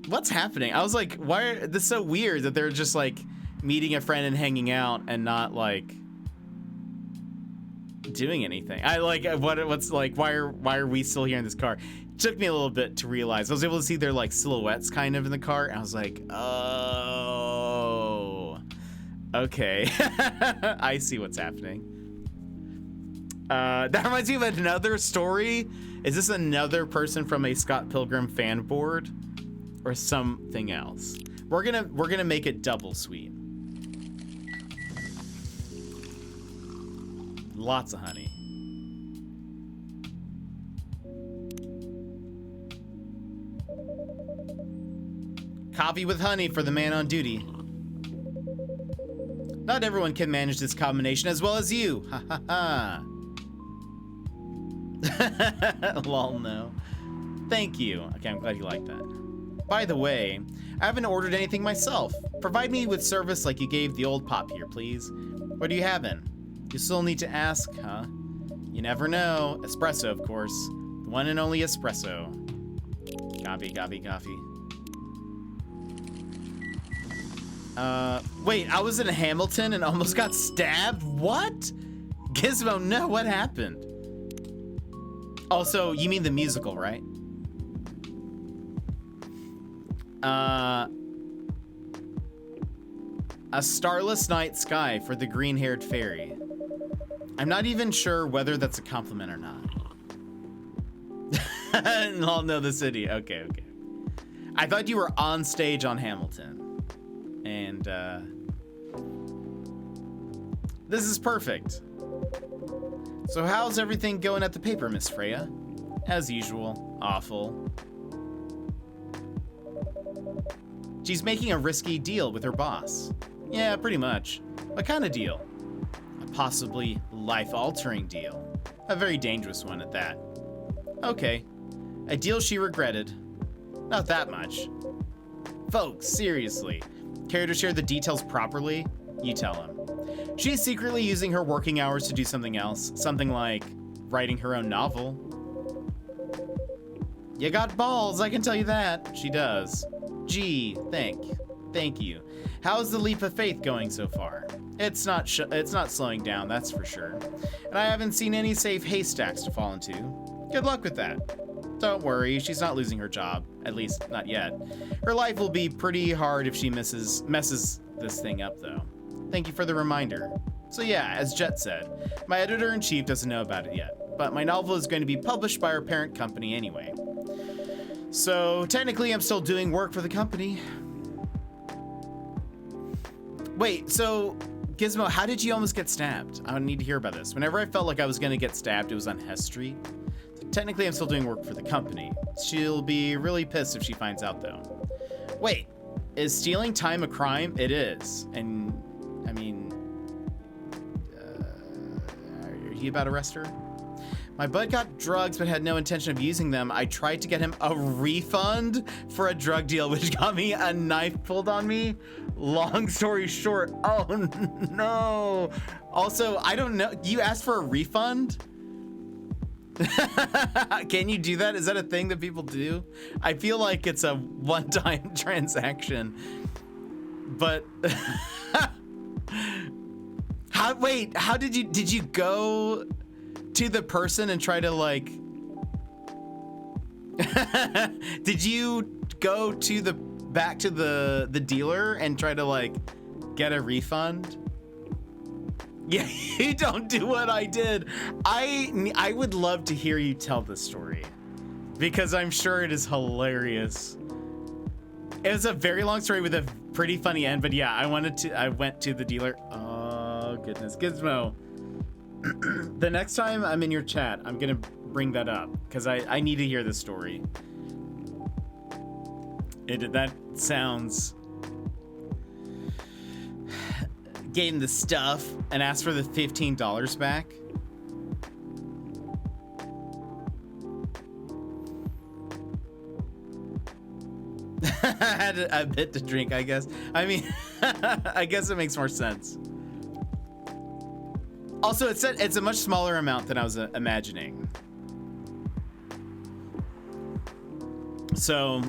what's happening? I was like, why this is so weird that they're just like meeting a friend and hanging out and not like doing anything. I like what's like, why are we still here in this car? It took me a little bit to realize. I was able to see their like silhouettes kind of in the car, and I was like, oh, okay. I see what's happening. That reminds me of another story. Is this another person from a Scott Pilgrim fan board or something else? We're gonna make it double sweet. Lots of honey. Coffee with honey for the man on duty. Not everyone can manage this combination as well as you. Ha ha ha. Lol, no. Thank you. Okay, I'm glad you like that. By the way, I haven't ordered anything myself. Provide me with service like you gave the old pop here, please. What are you having? You still need to ask, huh? You never know. Espresso, of course. The one and only espresso. Coffee. Wait, I was in Hamilton and almost got stabbed? What? Gizmo, no, what happened? Also, you mean the musical, right? A starless night sky for the green-haired fairy. I'm not even sure whether that's a compliment or not. I'll know the city. Okay. I thought you were on stage on Hamilton. And, this is perfect. So how's everything going at the paper, Miss Freya? As usual, awful. She's making a risky deal with her boss. Yeah, pretty much. What kind of deal? A possibly life-altering deal. A very dangerous one at that. Okay. A deal she regretted. Not that much. Folks, seriously. Care to share the details properly? You tell him. She's secretly using her working hours to do something else. Something like writing her own novel. You got balls, I can tell you that. She does. Gee, thank you. How's the leap of faith going so far? It's not slowing down, that's for sure. And I haven't seen any safe haystacks to fall into. Good luck with that. Don't worry, she's not losing her job. At least, not yet. Her life will be pretty hard if she messes this thing up, though. Thank you for the reminder. So yeah, as Jet said, my editor-in-chief doesn't know about it yet, but my novel is going to be published by our parent company anyway. So technically I'm still doing work for the company. Wait, so Gizmo, how did you almost get stabbed? I need to hear about this. Whenever I felt like I was gonna get stabbed, it was on Hess Street. So technically I'm still doing work for the company. She'll be really pissed if she finds out though. Wait, is stealing time a crime? It is. And I mean, are you about to arrest her? My bud got drugs but had no intention of using them. I tried to get him a refund for a drug deal, which got me a knife pulled on me. Long story short, oh no. Also, I don't know, you asked for a refund? Can you do that? Is that a thing that people do? I feel like it's a one-time transaction, but Wait, how did you go to the person and try to like, did you go to back to the dealer and try to like get a refund? Yeah, you don't do what I did. I would love to hear you tell the story because I'm sure it is hilarious. It was a very long story with a pretty funny end, but yeah, I went to the dealer. Oh goodness, Gizmo. The next time I'm in your chat, I'm gonna bring that up because I need to hear this story. That sounds. Gave him the stuff and asked for the $15 back. I had a bit to drink, I guess. I mean, I guess it makes more sense. Also, it said it's a much smaller amount than I was imagining. So,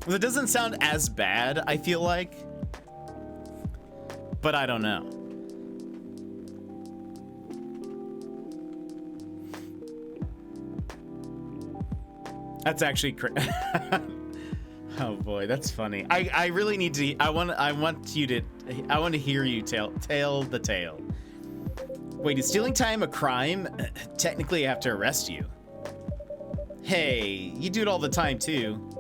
it doesn't sound as bad, I feel like. But I don't know. That's actually oh boy, that's funny. I really need to. I want to hear you tell the tale. Wait, is stealing time a crime? Technically, I have to arrest you. Hey, you do it all the time too.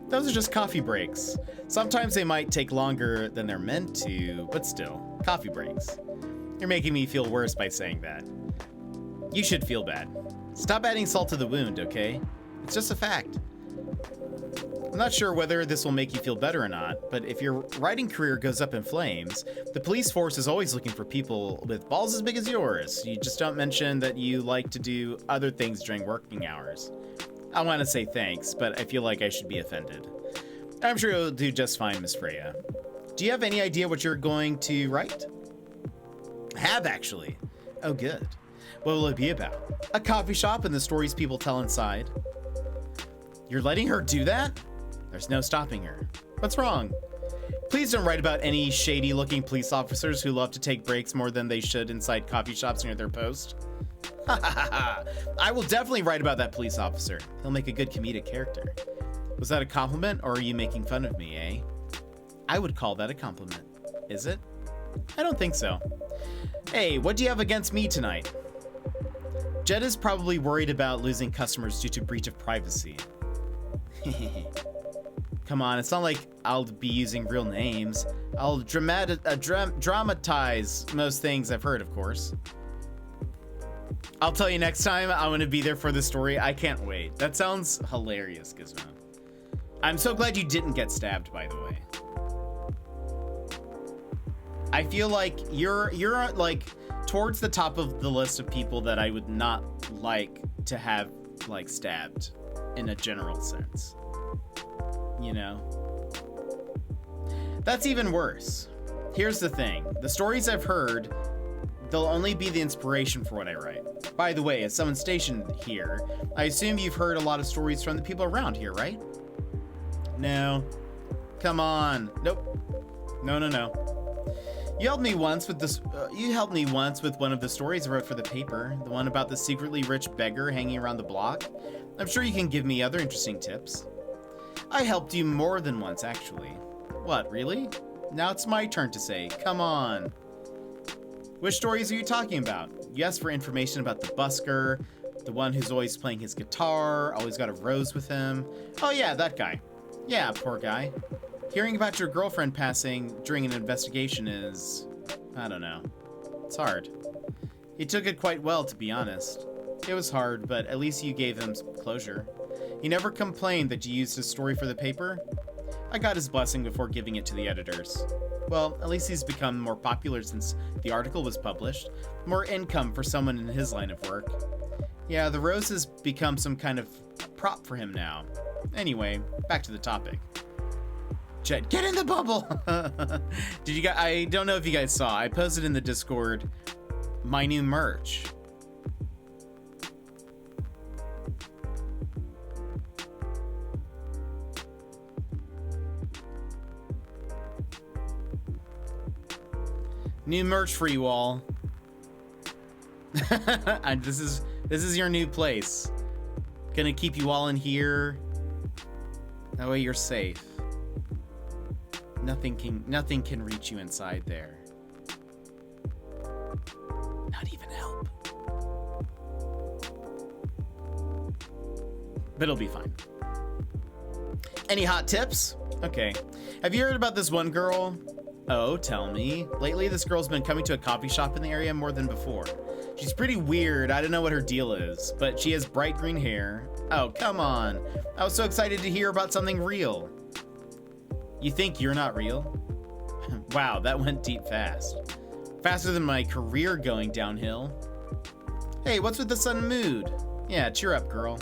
Those are just coffee breaks. Sometimes they might take longer than they're meant to, but still, coffee breaks. You're making me feel worse by saying that. You should feel bad. Stop adding salt to the wound, okay? It's just a fact. I'm not sure whether this will make you feel better or not, but if your writing career goes up in flames, the police force is always looking for people with balls as big as yours. You just don't mention that you like to do other things during working hours. I want to say thanks, but I feel like I should be offended. I'm sure you'll do just fine, Miss Freya. Do you have any idea what you're going to write? I have, actually. Oh, good. What will it be about? A coffee shop and the stories people tell inside. You're letting her do that? There's no stopping her. What's wrong? Please don't write about any shady-looking police officers who love to take breaks more than they should inside coffee shops near their post. I will definitely write about that police officer. He'll make a good comedic character. Was that a compliment, or are you making fun of me, eh? I would call that a compliment. Is it? I don't think so. Hey, what do you have against me tonight? Jed is probably worried about losing customers due to breach of privacy. Come on, it's not like I'll be using real names. I'll dramatize most things I've heard, of course. I'll tell you next time. I'm going to be there for the story. I can't wait. That sounds hilarious, Gizmo. I'm so glad you didn't get stabbed, by the way. I feel like you're like towards the top of the list of people that I would not like to have like stabbed in a general sense. You know? That's even worse. Here's the thing. The stories I've heard, they'll only be the inspiration for what I write. By the way, as someone stationed here, I assume you've heard a lot of stories from the people around here, right? No. Come on. Nope. No. You helped me once with this. You helped me once with one of the stories I wrote for the paper, the one about the secretly rich beggar hanging around the block. I'm sure you can give me other interesting tips. I helped you more than once, actually. What, really? Now it's my turn to say, come on. Which stories are you talking about? You asked for information about the busker, the one who's always playing his guitar, always got a rose with him. Oh yeah, that guy. Yeah, poor guy. Hearing about your girlfriend passing during an investigation is... I don't know. It's hard. He took it quite well, to be honest. It was hard, but at least you gave him some closure. He never complained that you used his story for the paper. I got his blessing before giving it to the editors. Well, at least he's become more popular since the article was published. More income for someone in his line of work. Yeah, the rose has become some kind of prop for him now. Anyway, back to the topic. Jed, get in the bubble! Did you guys? I don't know if you guys saw. I posted in the Discord my new merch. New merch for you all. This is your new place. Gonna keep you all in here. That way you're safe. Nothing can reach you inside there. Not even help. But it'll be fine. Any hot tips? Okay. Have you heard about this one girl? Oh, tell me. Lately, this girl's been coming to a coffee shop in the area more than before. She's pretty weird. I don't know what her deal is, but she has bright green hair. Oh, come on. I was so excited to hear about something real. You think you're not real? Wow, that went deep fast. Faster than my career going downhill. Hey, what's with the sudden mood? Yeah, cheer up, girl.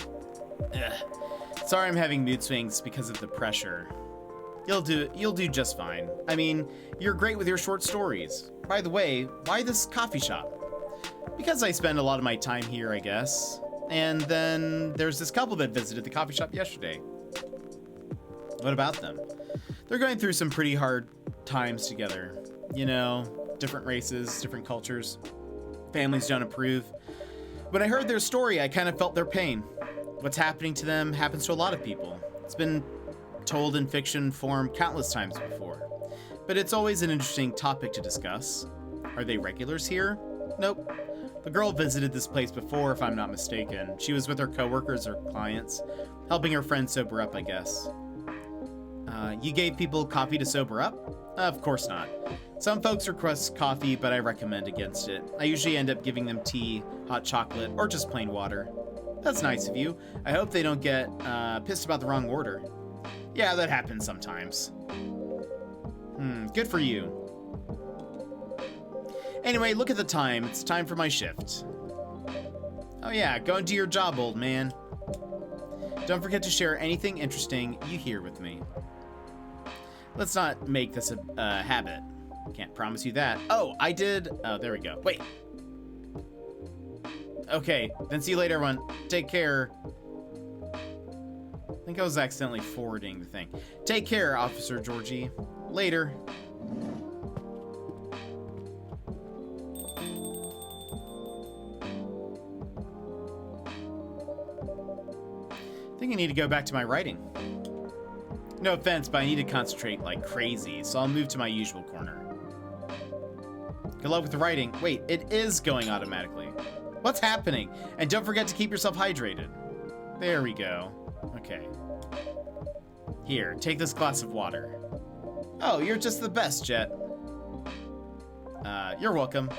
Ugh. Sorry I'm having mood swings because of the pressure. You'll do just fine. I mean, you're great with your short stories. By the way, why this coffee shop? Because I spend a lot of my time here, I guess. And then there's this couple that visited the coffee shop yesterday. What about them? They're going through some pretty hard times together. You know, different races, different cultures. Families don't approve. When I heard their story, I kind of felt their pain. What's happening to them happens to a lot of people. It's been told in fiction form countless times before. But it's always an interesting topic to discuss. Are they regulars here? Nope. The girl visited this place before, if I'm not mistaken. She was with her coworkers or clients, helping her friend sober up, I guess. You gave people coffee to sober up? Of course not. Some folks request coffee, but I recommend against it. I usually end up giving them tea, hot chocolate, or just plain water. That's nice of you. I hope they don't get pissed about the wrong order. Yeah, that happens sometimes. Good for you. Anyway, look at the time. It's time for my shift. Oh yeah, go and do your job, old man. Don't forget to share anything interesting you hear with me. Let's not make this a habit. Can't promise you that. Oh, I did. Oh, there we go. Wait. Okay, then see you later, everyone. Take care. I think I was accidentally forwarding the thing. Take care, Officer Georgie. Later. I think I need to go back to my writing. No offense, but I need to concentrate like crazy, so I'll move to my usual corner. Good luck with the writing. Wait, it is going automatically. What's happening? And don't forget to keep yourself hydrated. There we go. Okay. Here, take this glass of water. Oh, you're just the best, Jet. You're welcome.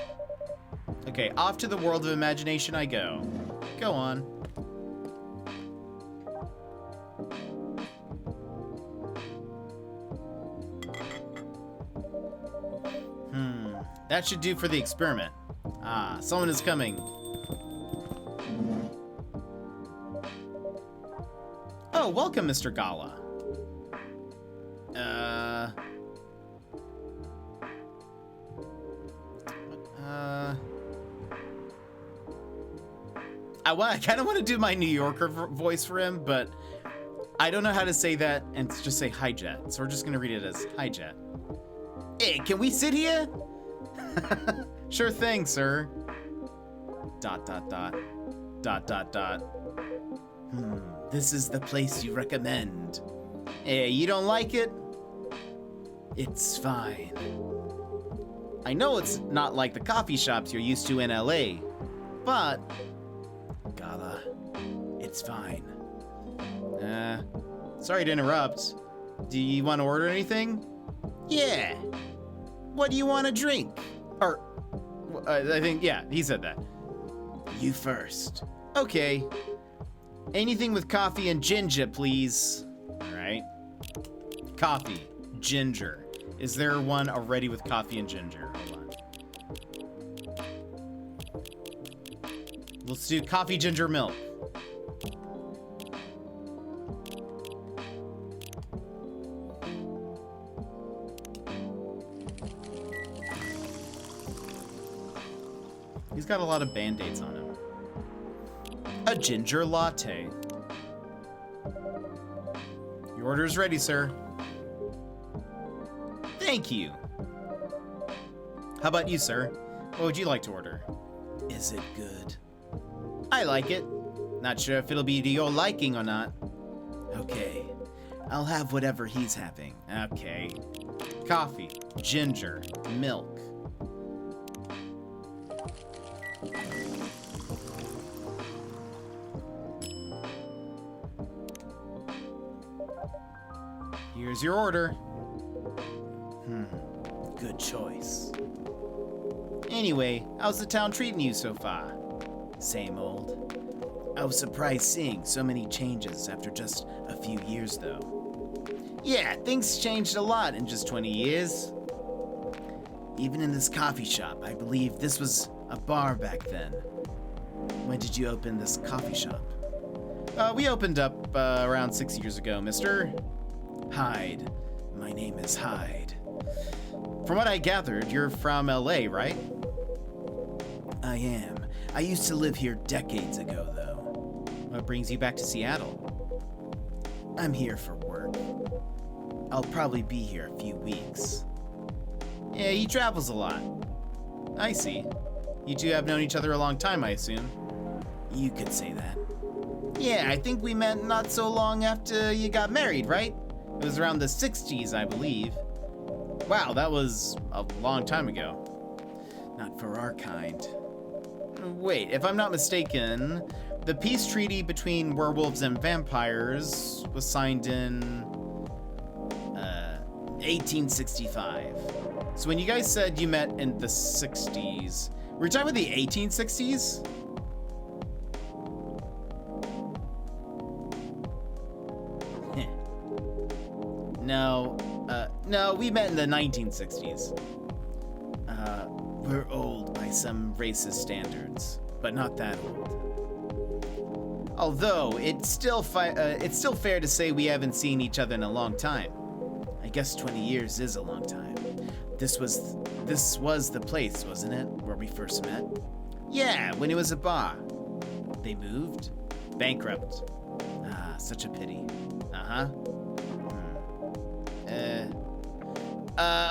Okay, off to the world of imagination I go. Go on. That should do for the experiment. Ah, someone is coming. Oh, welcome, Mr. Gala. I kind of want to do my New Yorker voice for him, but I don't know how to say that and just say hi, Jet. So we're just going to read it as hi, Jet. Hey, can we sit here? Sure thing, sir. ... This is the place you recommend. Hey, you don't like it? It's fine. I know it's not like the coffee shops you're used to in LA, but Gala, it's fine. Sorry to interrupt. Do you want to order anything? Yeah. What do you want to drink? Or, I think, yeah, he said that. You first. Okay. Anything with coffee and ginger, please. All right. Coffee, ginger. Is there one already with coffee and ginger? Hold on. Let's do coffee, ginger, milk. He's got a lot of band-aids on him. A ginger latte. Your order is ready, sir. Thank you. How about you, sir? What would you like to order? Is it good? I like it. Not sure if it'll be to your liking or not. Okay. I'll have whatever he's having. Okay. Coffee, ginger, milk. Here's your order. Good choice. Anyway, how's the town treating you so far? Same old. I was surprised seeing so many changes after just a few years, though. Yeah, things changed a lot in just 20 years. Even in this coffee shop, I believe this was a bar back then. When did you open this coffee shop? We opened up around 6 years ago, mister. Hyde. My name is Hyde. From what I gathered, you're from LA, right? I am. I used to live here decades ago, though. What brings you back to Seattle? I'm here for work. I'll probably be here a few weeks. Yeah, he travels a lot. I see. You two have known each other a long time, I assume. You could say that. Yeah, I think we met not so long after you got married, right? It was around the 60s, I believe. Wow, that was a long time ago. Not for our kind. Wait, if I'm not mistaken, the peace treaty between werewolves and vampires was signed in 1865. So when you guys said you met in the 60s, were you talking about the 1860s? No, we met in the 1960s. We're old by some racist standards, but not that old. Although, it's still fair to say we haven't seen each other in a long time. I guess 20 years is a long time. This was the place, wasn't it, where we first met? Yeah, when it was a bar. They moved? Bankrupt. Ah, such a pity. Uh-huh.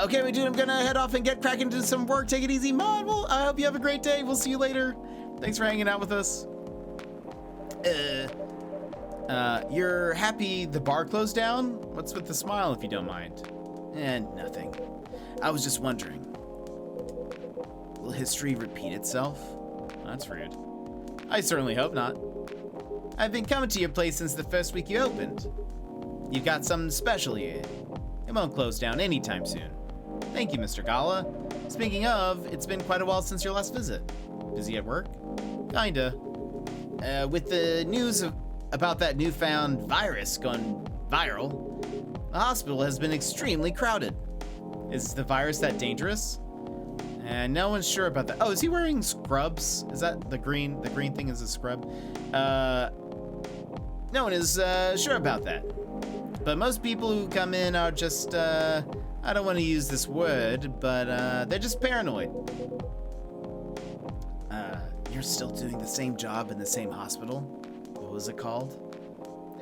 Okay, we do. I'm gonna head off and get cracking into some work. Take it easy, Mod. Well, I hope you have a great day. We'll see you later. Thanks for hanging out with us. You're happy the bar closed down? What's with the smile, if you don't mind? Nothing. I was just wondering. Will history repeat itself? That's rude. I certainly hope not. I've been coming to your place since the first week you opened. You've got something special here. It won't close down anytime soon. Thank you, Mr. Gala. Speaking of, it's been quite a while since your last visit. Busy at work? Kinda. With the news about that newfound virus going viral, the hospital has been extremely crowded. Is the virus that dangerous? And no one's sure about that. Oh, is he wearing scrubs? Is that the green thing is a scrub? No one is sure about that. But most people who come in are just, I don't want to use this word, but they're just paranoid. You're still doing the same job in the same hospital? What was it called?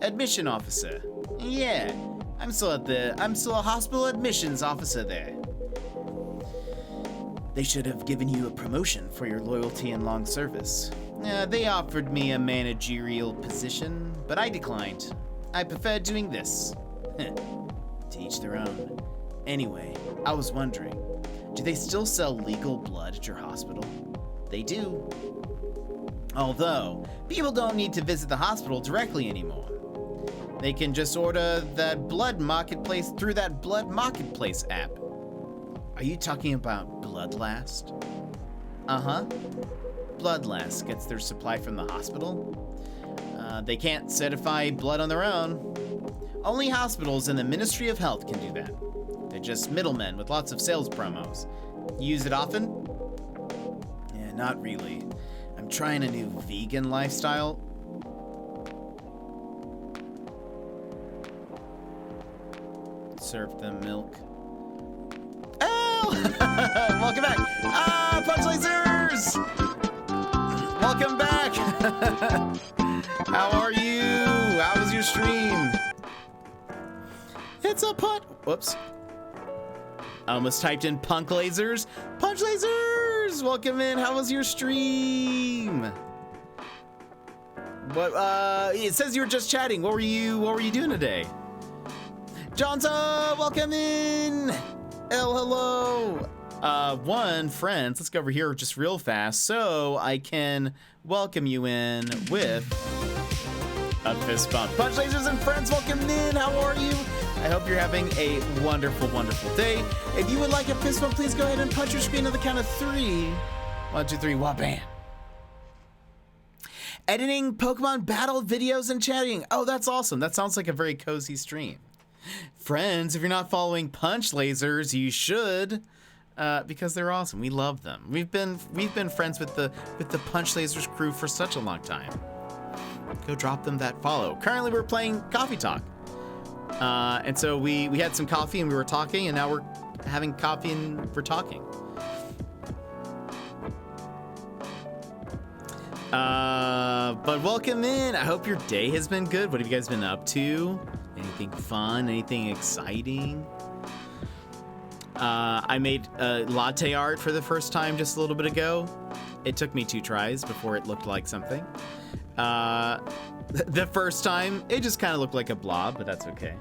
Admission officer. Yeah, I'm still a hospital admissions officer there. They should have given you a promotion for your loyalty and long service. They offered me a managerial position, but I declined. I prefer doing this. To each their own. Anyway, I was wondering, do they still sell legal blood at your hospital? They do. Although, people don't need to visit the hospital directly anymore. They can just order that blood marketplace through that blood marketplace app. Are you talking about Bloodlast? Uh-huh. Bloodlast gets their supply from the hospital. They can't certify blood on their own. Only hospitals and the Ministry of Health can do that. They're just middlemen with lots of sales promos. You use it often? Yeah, not really. I'm trying a new vegan lifestyle. Serve them milk. Oh! Welcome back! Punch lasers! Welcome back! How are you? How was your stream? It's a punt. Whoops. I almost typed in punk lasers. Punch lasers! Welcome in. How was your stream? What it says you were just chatting. What were you doing today? Johnson, welcome in. Hello. Friends, let's go over here just real fast so I can welcome you in with a fist bump. Punch lasers and friends, welcome in. How are you? I hope you're having a wonderful, wonderful day. If you would like a fist bump, please go ahead and punch your screen on the count of 3. 1, 2, 3, wah-bam. Editing Pokemon battle videos and chatting. Oh, that's awesome. That sounds like a very cozy stream. Friends, if you're not following Punch Lasers, you should, because they're awesome. We love them. We've been friends with the Punch Lasers crew for such a long time. Go drop them that follow. Currently, we're playing Coffee Talk, and so we had some coffee and we were talking, and now we're having coffee and we're talking. But welcome in. I hope your day has been good. What have you guys been up to? Anything fun? Anything exciting? I made latte art for the first time just a little bit ago. It took me 2 tries before it looked like something. The first time, it just kind of looked like a blob, but that's okay.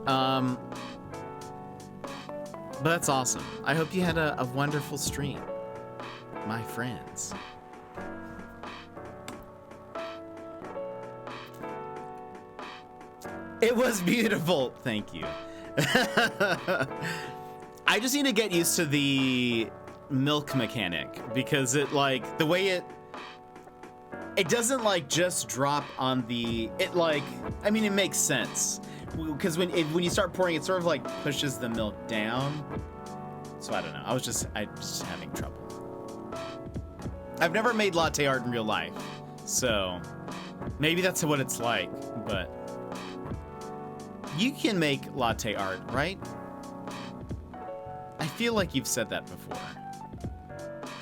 But that's awesome. I hope you had a wonderful stream, my friends. It was beautiful. Thank you. I just need to get used to the milk mechanic because it like the way it doesn't like just drop on the I mean it makes sense because when you start pouring it sort of like pushes the milk down. So I don't know. I'm just having trouble. I've never made latte art in real life, so maybe that's what it's like, but you can make latte art, right? I feel like you've said that before.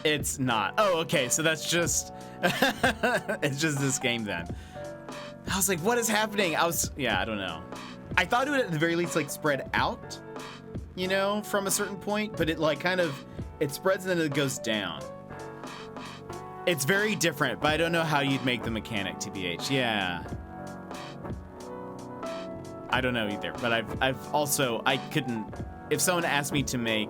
It's not. Oh, okay, so that's just it's just this game then. I was like, what is happening? I don't know. I thought it would at the very least like spread out, you know, from a certain point, but it like kind of it spreads and then it goes down. It's very different, but I don't know how you'd make the mechanic, TBH. Yeah. I don't know either, but I've also, I couldn't, if someone asked me to make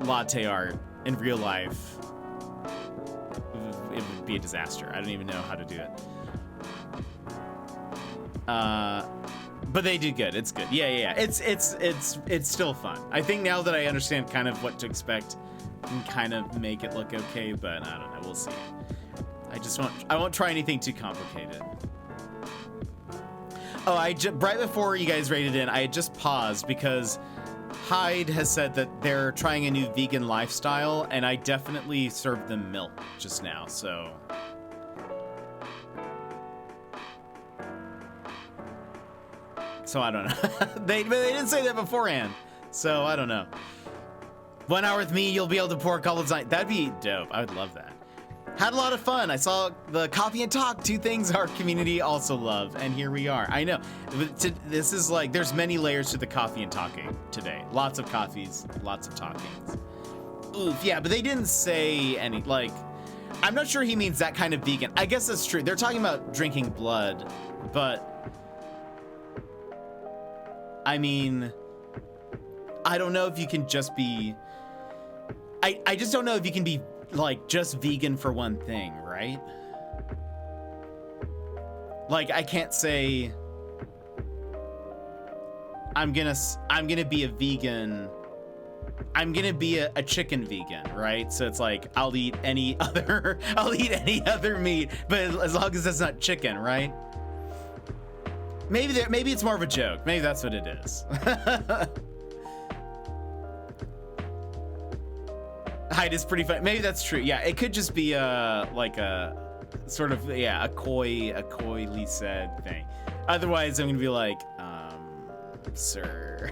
latte art in real life, it would be a disaster. I don't even know how to do it. But they do good. It's good. Yeah. It's still fun. I think now that I understand kind of what to expect, I can kind of make it look okay, but I don't know. We'll see. I won't try anything too complicated. Oh, right before you guys raided in, I had just paused because Hyde has said that they're trying a new vegan lifestyle, and I definitely served them milk just now, so. So I don't know. They didn't say that beforehand, so I don't know. 1 hour with me, you'll be able to pour a couple of times. That'd be dope. I would love that. Had a lot of fun. I saw the coffee and talk, 2 things our community also love, and here we are. I know. This is like, there's many layers to the coffee and talking today. Lots of coffees, lots of talkings. Oof, yeah, but they didn't say any, like, I'm not sure he means that kind of vegan. I guess that's true. They're talking about drinking blood, but I mean, I don't know if you can just be, I just don't know if you can be like just vegan for one thing, right? Like I can't say I'm gonna be a vegan. I'm gonna be a chicken vegan, right? So it's like I'll eat any other meat, but as long as it's not chicken, right? Maybe it's more of a joke. Maybe that's what it is. Height is pretty fun. Maybe that's true. Yeah, it could just be like a sort of a coyly said thing. Otherwise, I'm gonna be like, sir,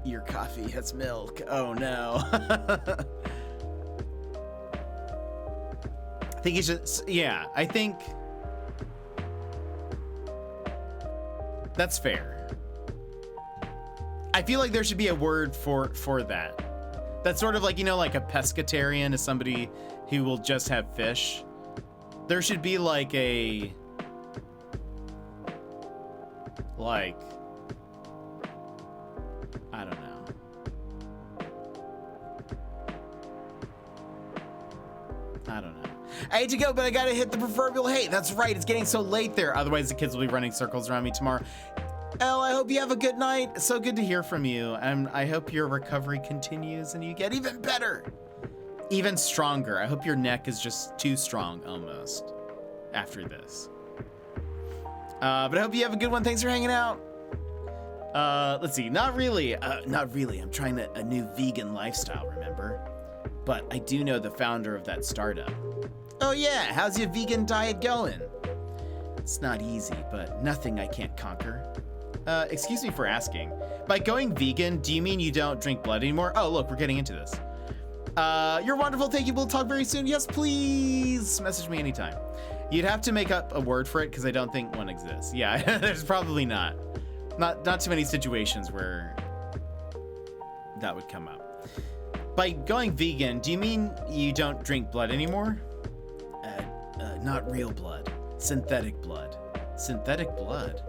your coffee has milk. Oh no. I think he's just I think That's fair. I feel like there should be a word for that. That's sort of like, you know, like a pescatarian is somebody who will just have fish. There should be like a... Like... I don't know. I don't know. I hate to go, but I gotta hit the proverbial hey. That's right, it's getting so late there. Otherwise, the kids will be running circles around me tomorrow. Elle, I hope you have a good night. It's so good to hear from you. And I hope your recovery continues and you get even better. Even stronger. I hope your neck is just too strong almost after this. But I hope you have a good one. Thanks for hanging out. Let's see. Not really. Not really. I'm trying a new vegan lifestyle, remember? But I do know the founder of that startup. Oh yeah, how's your vegan diet going? It's not easy, but nothing I can't conquer. Excuse me for asking. By going vegan, do you mean you don't drink blood anymore? Oh, look, we're getting into this. You're wonderful. Thank you. We'll talk very soon. Yes, please. Message me anytime. You'd have to make up a word for it because I don't think one exists. Yeah, there's probably not. Not too many situations where that would come up. By going vegan, do you mean you don't drink blood anymore? Not real blood. Synthetic blood. Synthetic blood?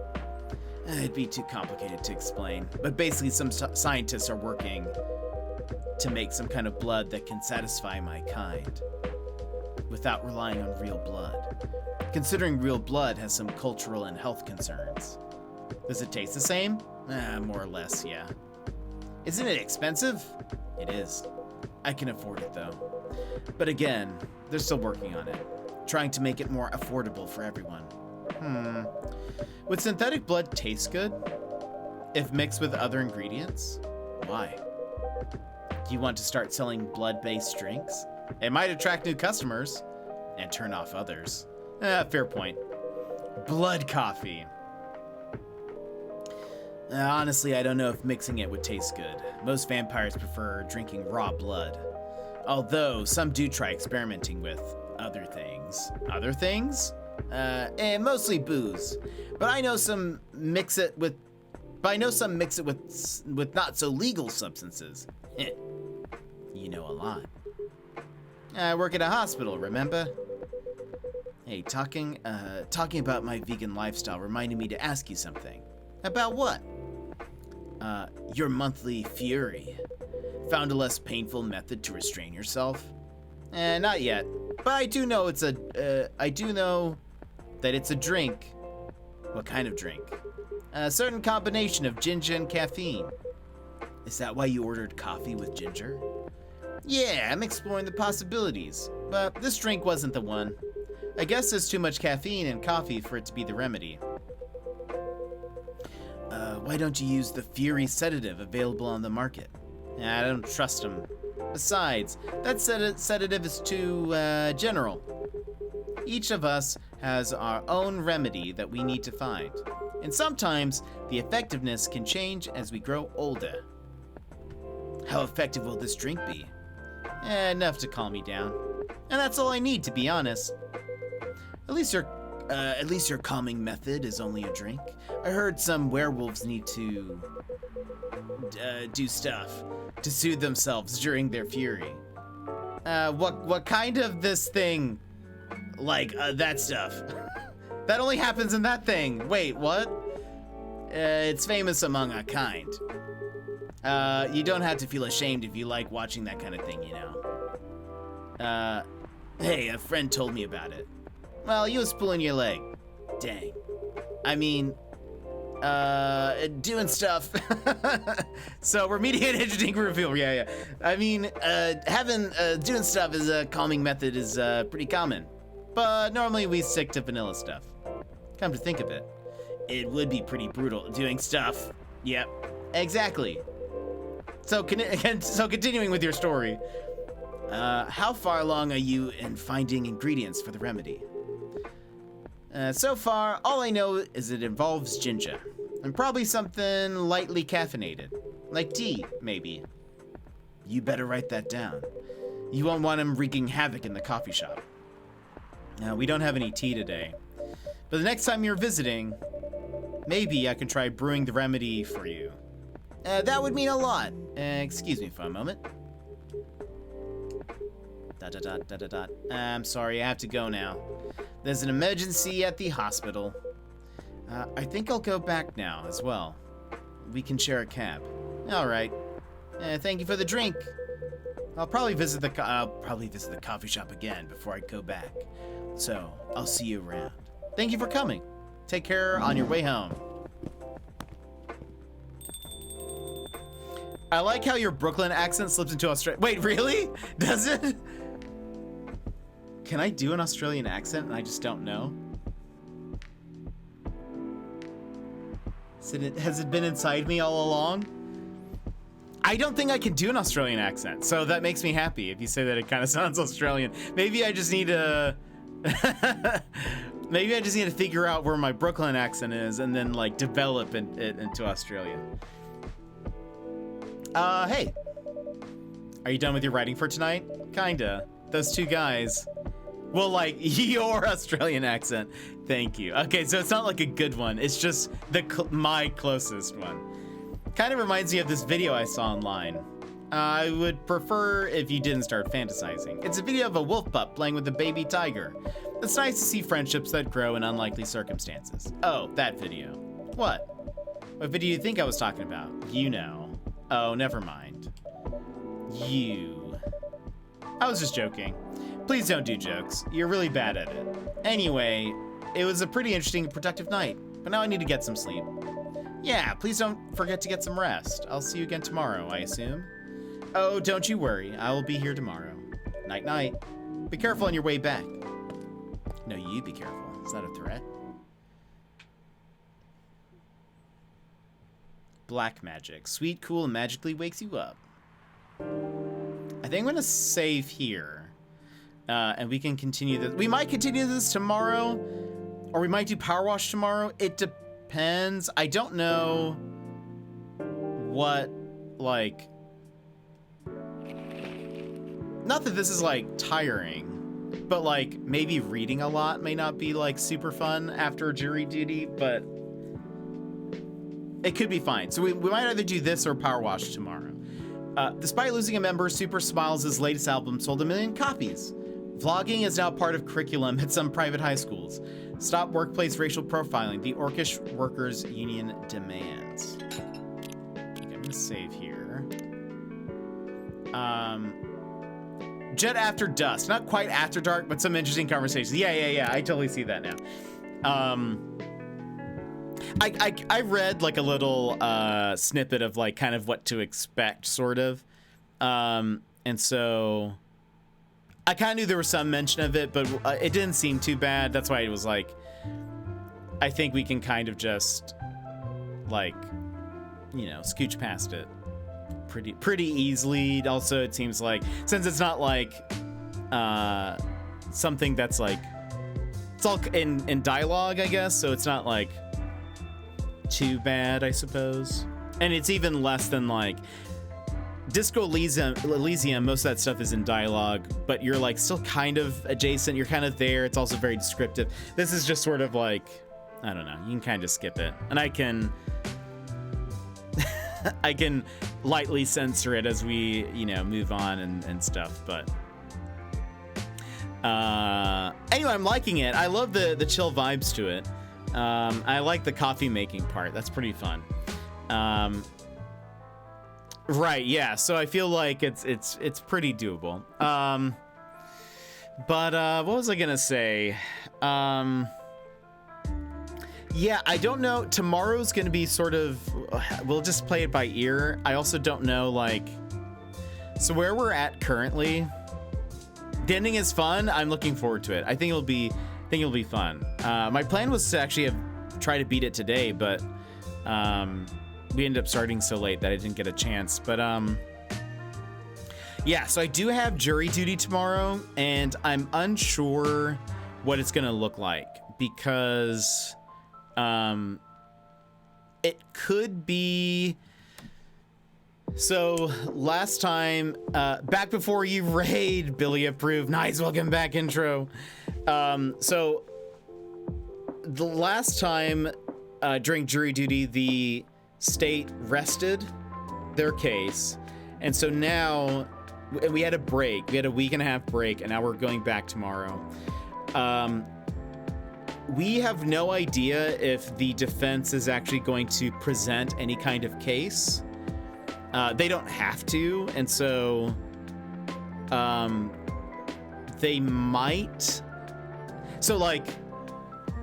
It'd be too complicated to explain. But basically, some scientists are working to make some kind of blood that can satisfy my kind without relying on real blood. Considering real blood has some cultural and health concerns. Does it taste the same? More or less, yeah. Isn't it expensive? It is. I can afford it though. But again, they're still working on it, trying to make it more affordable for everyone. Would synthetic blood taste good if mixed with other ingredients? Why? Do you want to start selling blood-based drinks? It might attract new customers and turn off others. Fair point. Blood coffee. Honestly, I don't know if mixing it would taste good. Most vampires prefer drinking raw blood. Although, some do try experimenting with other things. Other things? Mostly booze. But I know some mix it with not so legal substances. You know a lot. I work at a hospital, remember? Hey, talking about my vegan lifestyle reminded me to ask you something. About what? Your monthly fury. Found a less painful method to restrain yourself? Not yet. But I do know that it's a drink. What kind of drink? A certain combination of ginger and caffeine. Is that why you ordered coffee with ginger? Yeah, I'm exploring the possibilities. But this drink wasn't the one. I guess there's too much caffeine in coffee for it to be the remedy. Why don't you use the Fury sedative available on the market? I don't trust them. Besides, that sedative is too, general. Each of us has our own remedy that we need to find. And sometimes, the effectiveness can change as we grow older. How effective will this drink be? Enough to calm me down. And that's all I need, to be honest. At least your calming method is only a drink. I heard some werewolves need to do stuff to soothe themselves during their fury. What kind of this thing? Like, that stuff. That only happens in that thing. Wait, what? It's famous among our kind. You don't have to feel ashamed if you like watching that kind of thing, you know. Hey, a friend told me about it. Well, you was pulling your leg. Dang. I mean, doing stuff. So we're meeting an interesting reveal. Yeah. I mean, doing stuff as a calming method is pretty common. But normally we stick to vanilla stuff. Come to think of it, it would be pretty brutal doing stuff. Yep, exactly. So continuing with your story, how far along are you in finding ingredients for the remedy? So far, all I know is it involves ginger, and probably something lightly caffeinated, like tea, maybe. You better write that down. You won't want him wreaking havoc in the coffee shop. We don't have any tea today, but the next time you're visiting, maybe I can try brewing the remedy for you. That would mean a lot. Excuse me for a moment. ... I'm sorry, I have to go now. There's an emergency at the hospital. I think I'll go back now as well. We can share a cab. All right. Thank you for the drink. I'll probably visit the coffee shop again before I go back. So I'll see you around. Thank you for coming. Take care on your way home. I like how your Brooklyn accent slips into Australia. Wait, really? Does it? Can I do an Australian accent and I just don't know? Has it been inside me all along? I don't think I can do an Australian accent, so that makes me happy if you say that it kind of sounds Australian. Maybe I just need to... Maybe I just need to figure out where my Brooklyn accent is and then like develop it into Australia. Hey. Are you done with your writing for tonight? Kinda. Those two guys. Well, like, your Australian accent. Thank you. Okay, so it's not like a good one. It's just my closest one. Kind of reminds me of this video I saw online. I would prefer if you didn't start fantasizing. It's a video of a wolf pup playing with a baby tiger. It's nice to see friendships that grow in unlikely circumstances. Oh, that video. What? What video do you think I was talking about? You know. Oh, never mind. You. I was just joking. Please don't do jokes. You're really bad at it. Anyway, it was a pretty interesting and productive night, but now I need to get some sleep. Yeah, please don't forget to get some rest. I'll see you again tomorrow, I assume. Oh, don't you worry. I will be here tomorrow. Night-night. Be careful on your way back. No, you be careful. Is that a threat? Black magic. Sweet, cool, and magically wakes you up. I think I'm going to save here. And we can continue this. We might continue this tomorrow. Or we might do Power Wash tomorrow. It depends. I don't know what, like... Not that this is, like, tiring. But, like, maybe reading a lot may not be, like, super fun after jury duty. But it could be fine. So we might either do this or Power Wash tomorrow. Despite losing a member, Super Smiles' latest album sold 1 million copies. Vlogging is now part of curriculum at some private high schools. Stop workplace racial profiling. The Orcish Workers Union demands. Okay, I'm gonna save here. Jet After Dusk. Not quite after dark, but some interesting conversations. Yeah. I totally see that now. I read like a little snippet of like kind of what to expect, sort of. And so I kind of knew there was some mention of it, but it didn't seem too bad. That's why it was like, I think we can kind of just like, you know, scooch past it pretty easily. Also, it seems like, since it's not like something that's like, it's all in dialogue, I guess, so it's not like too bad, I suppose. And it's even less than like Disco Elysium, most of that stuff is in dialogue, but you're like still kind of adjacent, you're kind of there. It's also very descriptive. This is just sort of like, I don't know, you can kind of skip it. And I can I can lightly censor it as we, you know, move on and stuff, but anyway, I'm liking it. I love the chill vibes to it. I like the coffee making part. That's pretty fun. Right, yeah. So I feel like it's pretty doable. But what was I gonna say? Yeah, I don't know. Tomorrow's gonna be sort of, we'll just play it by ear. I also don't know, like, so where we're at currently, the ending is fun. I'm looking forward to it. I think it'll be fun. My plan was to actually try to beat it today, but we ended up starting so late that I didn't get a chance. But yeah, so I do have jury duty tomorrow, and I'm unsure what it's gonna look like because it could be. So last time, back before you raid, Billy approved. Nice, welcome back intro. So the last time during jury duty, the state rested their case, and so now we had a break. We had a week and a half break, and now we're going back tomorrow. We have no idea if the defense is actually going to present any kind of case. They don't have to, and so they might. So, like,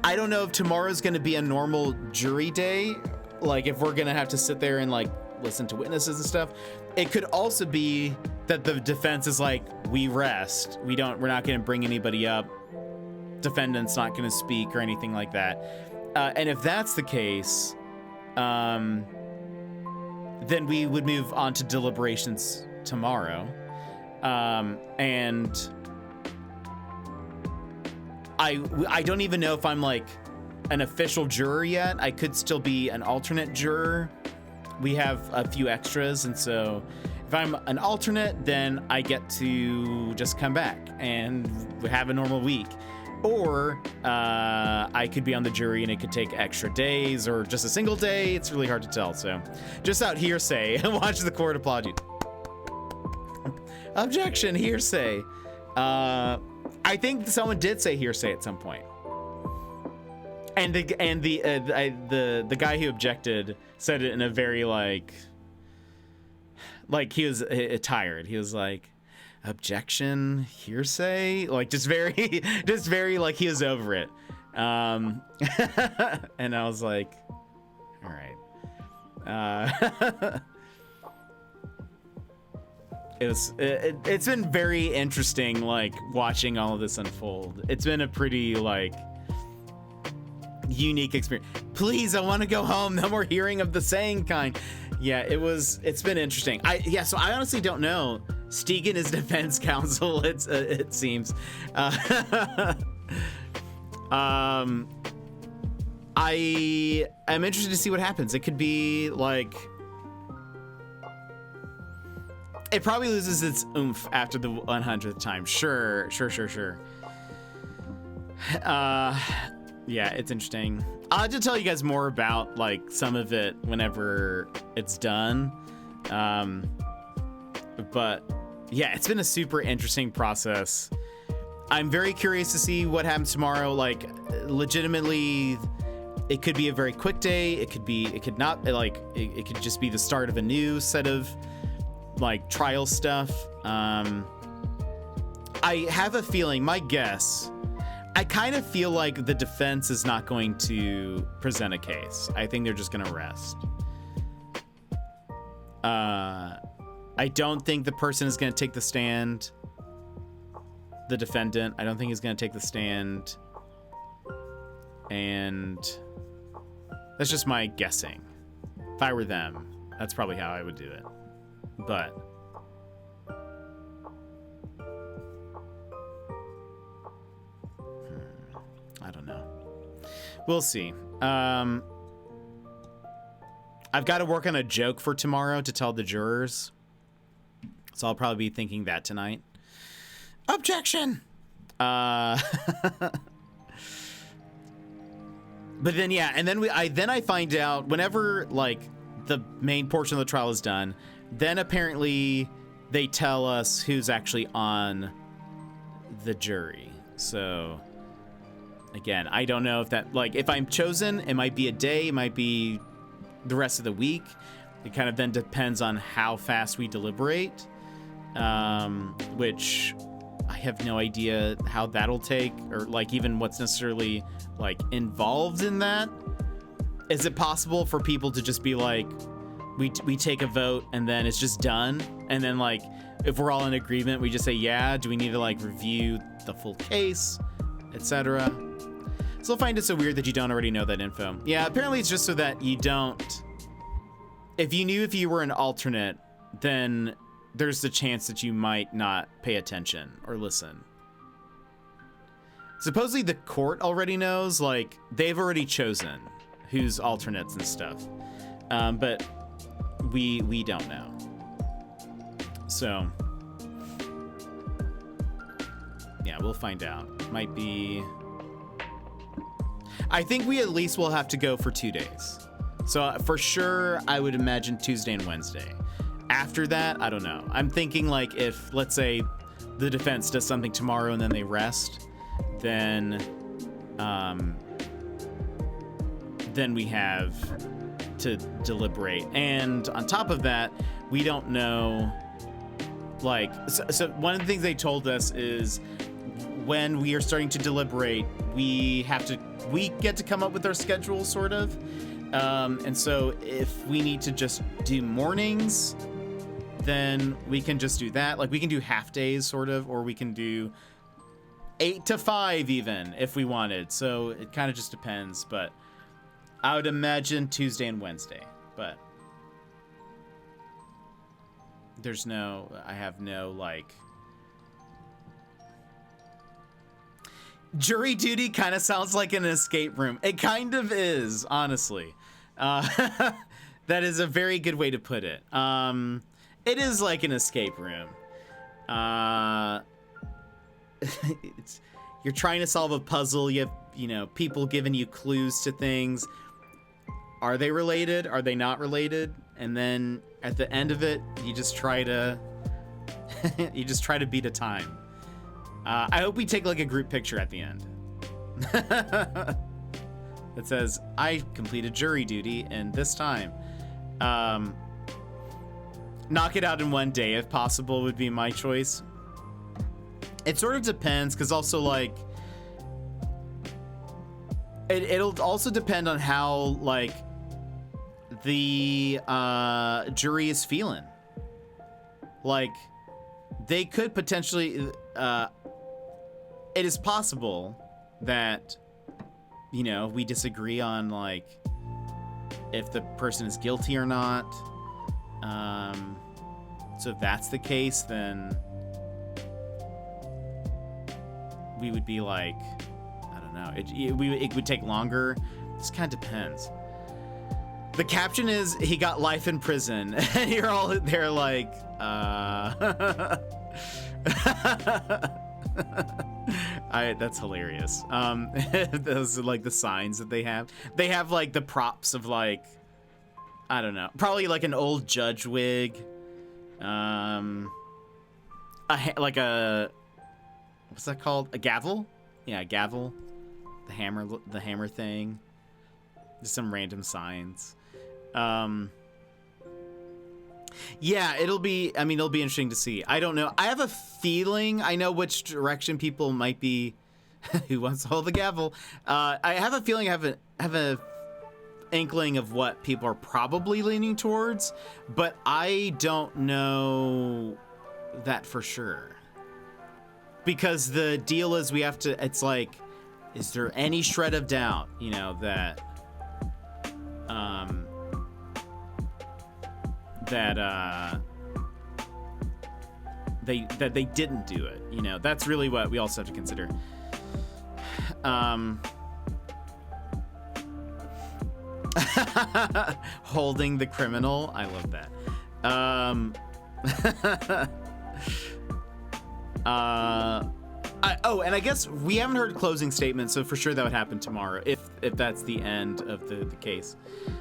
I don't know if tomorrow's going to be a normal jury day, like if we're going to have to sit there and like listen to witnesses and stuff. It could also be that the defense is like, we rest. We're not going to bring anybody up. Defendant's not going to speak or anything like that. And if that's the case, then we would move on to deliberations tomorrow. And I don't even know if I'm like an official juror yet. I could still be an alternate juror. We have a few extras, and so if I'm an alternate, then I get to just come back and have a normal week. Or I could be on the jury and it could take extra days or just a single day. It's really hard to tell. So just out hearsay and watch the court applaud you. Objection, hearsay. I think someone did say hearsay at some point. And the guy who objected said it in a very like he was tired. He was like, objection, hearsay, like just very like he was over it. And I was like, all right. It's been very interesting, like watching all of this unfold. It's been a pretty like unique experience. Please, I want to go home. No more hearing of the saying kind. Yeah, it's been interesting. So I honestly don't know. Stegan is defense counsel. It seems. I am interested to see what happens. It could be like, it probably loses its oomph after the 100th time. Sure. Yeah, it's interesting. I'll have to tell you guys more about like some of it whenever it's done. But yeah, it's been a super interesting process. I'm very curious to see what happens tomorrow. Like, legitimately, it could be a very quick day. It could not, like, it could just be the start of a new set of like trial stuff. I have a feeling, my guess, I kind of feel like the defense is not going to present a case. I think they're just going to rest. I don't think the person is going to take the stand. The defendant, I don't think he's going to take the stand. And that's just my guessing. If I were them, that's probably how I would do it. But I don't know. We'll see. I've got to work on a joke for tomorrow to tell the jurors. So I'll probably be thinking that tonight. Objection! But then, yeah, and then I find out whenever, like, the main portion of the trial is done, then apparently they tell us who's actually on the jury. So, again, I don't know if that, like, if I'm chosen, it might be a day, it might be the rest of the week. It kind of then depends on how fast we deliberate, which I have no idea how that'll take, or like even what's necessarily like involved in that. Is it possible for people to just be like, we take a vote and then it's just done, and then like if we're all in agreement we just say yeah? Do we need to like review the full case, etc.? Still find it so weird that you don't already know that info. Yeah, apparently it's just so that you don't, if you knew if you were an alternate, then there's the chance that you might not pay attention or listen. Supposedly the court already knows, like they've already chosen who's alternates and stuff, but we don't know. So yeah, we'll find out. Might be, I think we at least will have to go for 2 days. So for sure, I would imagine Tuesday and Wednesday. After that, I don't know. I'm thinking like if, let's say, the defense does something tomorrow and then they rest, then we have to deliberate. And on top of that, we don't know, like, so one of the things they told us is when we are starting to deliberate, we get to come up with our schedule, sort of. And so if we need to just do mornings, then we can just do that. Like, we can do half days, sort of, or we can do 8 to 5 even if we wanted. So it kind of just depends, but I would imagine Tuesday and Wednesday, but I have no, like, jury duty kind of sounds like an escape room. It kind of is, honestly. That is a very good way to put it. It is like an escape room. You're trying to solve a puzzle. You have, people giving you clues to things. Are they related? Are they not related? And then at the end of it, you just try to beat a time. I hope we take like a group picture at the end. That says, I completed jury duty in this time. Knock it out in one day if possible would be my choice. It sort of depends, because also, like, it'll also depend on how, like, the jury is feeling. Like, they could potentially, it is possible that, we disagree on, like, if the person is guilty or not. So if that's the case, then we would be like, I don't know, it would take longer. This kind of depends. The caption is, he got life in prison, and you're all there like, that's hilarious. Those are like the signs that they have. They have like the props of, like, I don't know, probably like an old judge wig, like a, what's that called? A gavel? Yeah, a gavel. The hammer thing. Just some random signs. Yeah, it'll be interesting to see. I don't know. I have a feeling I know which direction people might be. Who wants to hold the gavel? I have a feeling I have a inkling of what people are probably leaning towards, but I don't know that for sure. Because the deal is it's like, is there any shred of doubt, that they didn't do it. That's really what we also have to consider. Holding the criminal, I love that. And I guess we haven't heard closing statements, so for sure that would happen tomorrow if that's the end of the case.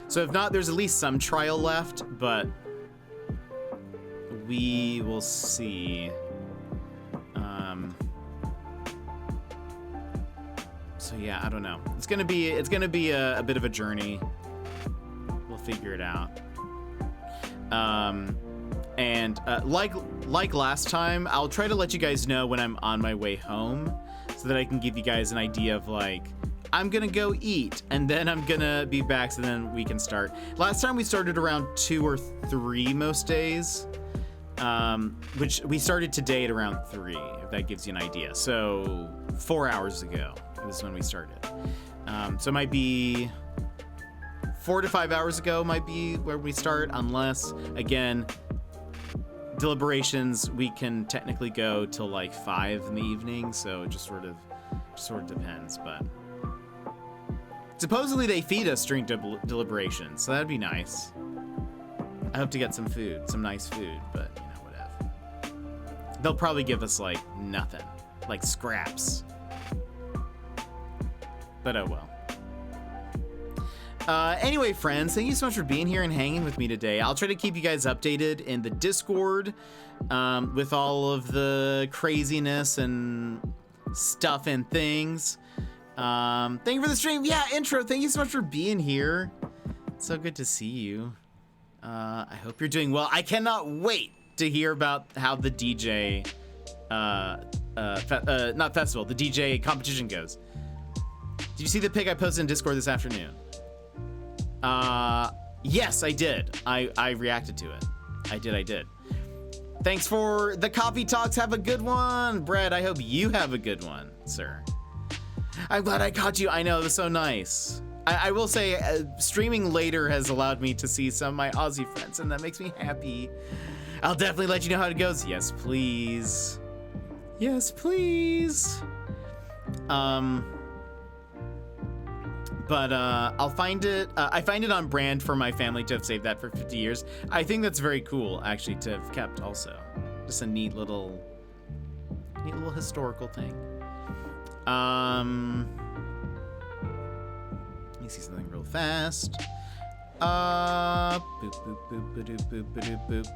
So if not, there's at least some trial left, but we will see. So yeah, I don't know. It's gonna be a bit of a journey. We'll figure it out. And like last time, I'll try to let you guys know when I'm on my way home, so that I can give you guys an idea of, like, I'm gonna go eat and then I'm gonna be back, so then we can start. Last time we started around 2 or 3 most days, which we started today at around 3, if that gives you an idea. So 4 hours ago was when we started. So it might be 4 to 5 hours ago might be where we start, unless, again, deliberations, we can technically go till like 5 in the evening, so it just sort of depends. But supposedly they feed us during deliberations, so that'd be nice. I hope to get some food, some nice food, but whatever. They'll probably give us like nothing, like scraps. But oh well. Anyway, friends, thank you so much for being here and hanging with me today. I'll try to keep you guys updated in the Discord with all of the craziness and stuff and things. Thank you for the stream. Yeah, intro. Thank you so much for being here. It's so good to see you. I hope you're doing well. I cannot wait to hear about how the DJ, not festival, the DJ competition goes. Did you see the pic I posted in Discord this afternoon? Yes, I did. I reacted to it. I did. Thanks for the coffee talks. Have a good one. Brad, I hope you have a good one, sir. I'm glad I caught you. I know, it was so nice. I will say, streaming later has allowed me to see some of my Aussie friends, and that makes me happy. I'll definitely let you know how it goes. Yes, please. Yes, please. But I'll find it. I find it on brand for my family to have saved that for 50 years. I think that's very cool, actually, to have kept also. Just a neat little historical thing. Let me see something real fast. Boop, boop, boop, boop, boop, boop, boop.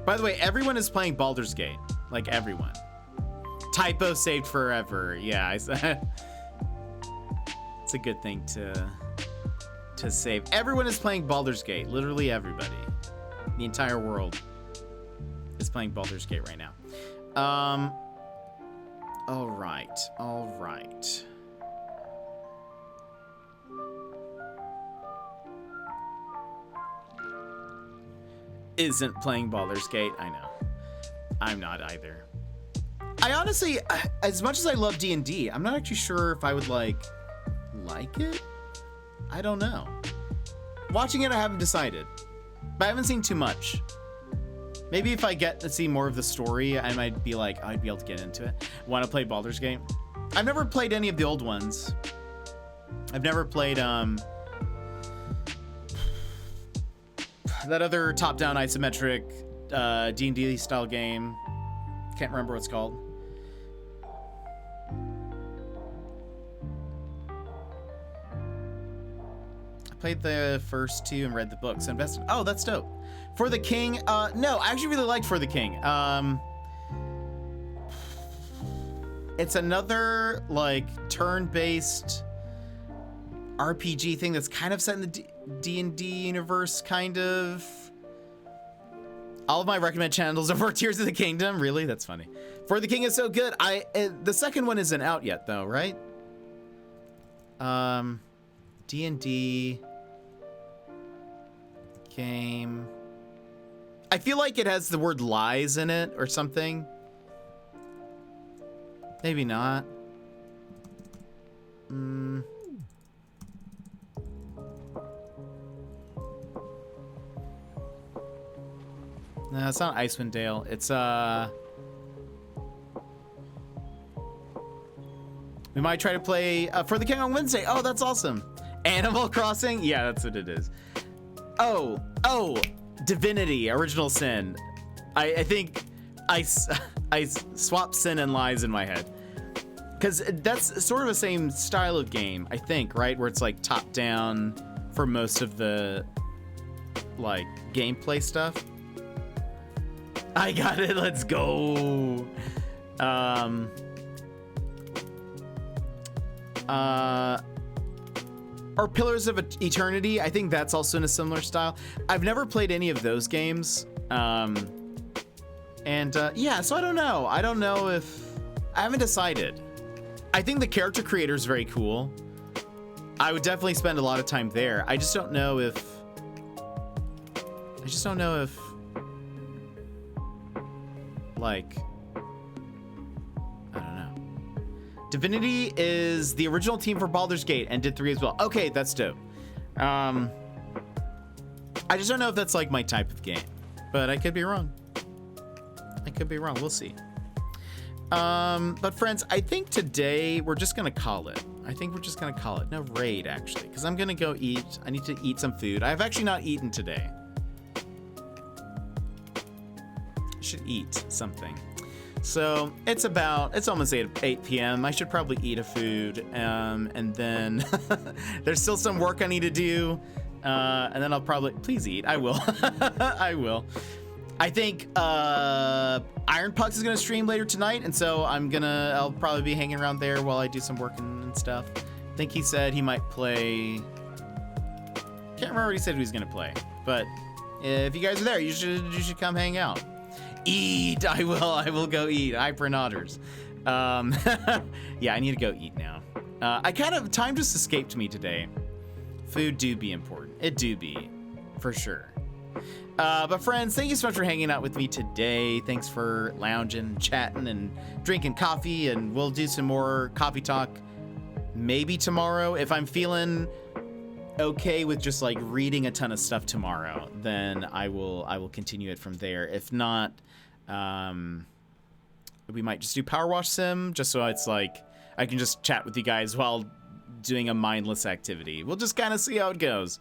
By the way, everyone is playing Baldur's Gate. Like, everyone. Typo saved forever. Yeah, it's a good thing to save. Everyone is playing Baldur's Gate. Literally everybody. The entire world is playing Baldur's Gate right now. All right. Isn't playing Baldur's Gate. I know. I'm not either. I honestly, as much as I love D&D, I'm not actually sure if I would like it. I don't know. Watching it, I haven't decided. But I haven't seen too much. Maybe if I get to see more of the story, I might be like, I'd be able to get into it. Want to play Baldur's Gate? I've never played any of the old ones. I've never played that other top-down isometric D&D style game. Can't remember what it's called. I played the first two and read the books. Invested. Oh, that's dope. For the King. No, I actually really liked For the King. It's another like turn-based RPG thing that's kind of set in the D&D universe, kind of. All of my recommend channels are for Tears of the Kingdom. Really? That's funny. For the King is so good. The second one isn't out yet, though, right? D&D game. I feel like it has the word lies in it or something. Maybe not. No, it's not Icewind Dale. It's we might try to play For the King on Wednesday. Oh, that's awesome. Animal Crossing? Yeah, that's what it is. Oh, Divinity, Original Sin. I think I swapped sin and lies in my head. Because that's sort of the same style of game, I think, right? Where it's like top down for most of the like gameplay stuff. I got it. Let's go. Or Pillars of Eternity. I think that's also in a similar style. I've never played any of those games. Yeah, so I don't know. I don't know if I haven't decided. I think the character creator is very cool. I would definitely spend a lot of time there. I just don't know if like, I don't know. Divinity is the original team for Baldur's Gate and did 3 as well. Okay, that's dope. I just don't know if that's like my type of game, but I could be wrong. We'll see. But friends, I think today we're just gonna call it. No raid, actually, because I'm gonna go eat. I need to eat some food. I've actually not eaten today. I should eat something. So it's almost 8 p.m. I should probably eat a food, and then there's still some work I need to do, and then I'll probably, please eat. I will. I will. I think Iron Pucks is gonna stream later tonight, and so I'll probably be hanging around there while I do some work and stuff. I think he said he might play. Can't remember what he said he was gonna play, but if you guys are there, you should come hang out. Eat. I will go eat. Hypernauters. Yeah, I need to go eat now. Time just escaped me today. Food do be important. It do be, for sure. But friends, thank you so much for hanging out with me today. Thanks for lounging, chatting, and drinking coffee, and we'll do some more coffee talk maybe tomorrow. If I'm feeling okay with just like reading a ton of stuff tomorrow, then I will continue it from there. If not, we might just do Power Wash Sim, just so it's like I can just chat with you guys while doing a mindless activity. We'll just kind of see how it goes.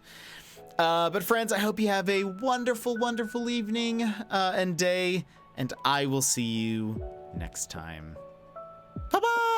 But friends, I hope you have a wonderful, wonderful evening and day, and I will see you next time. Bye-bye!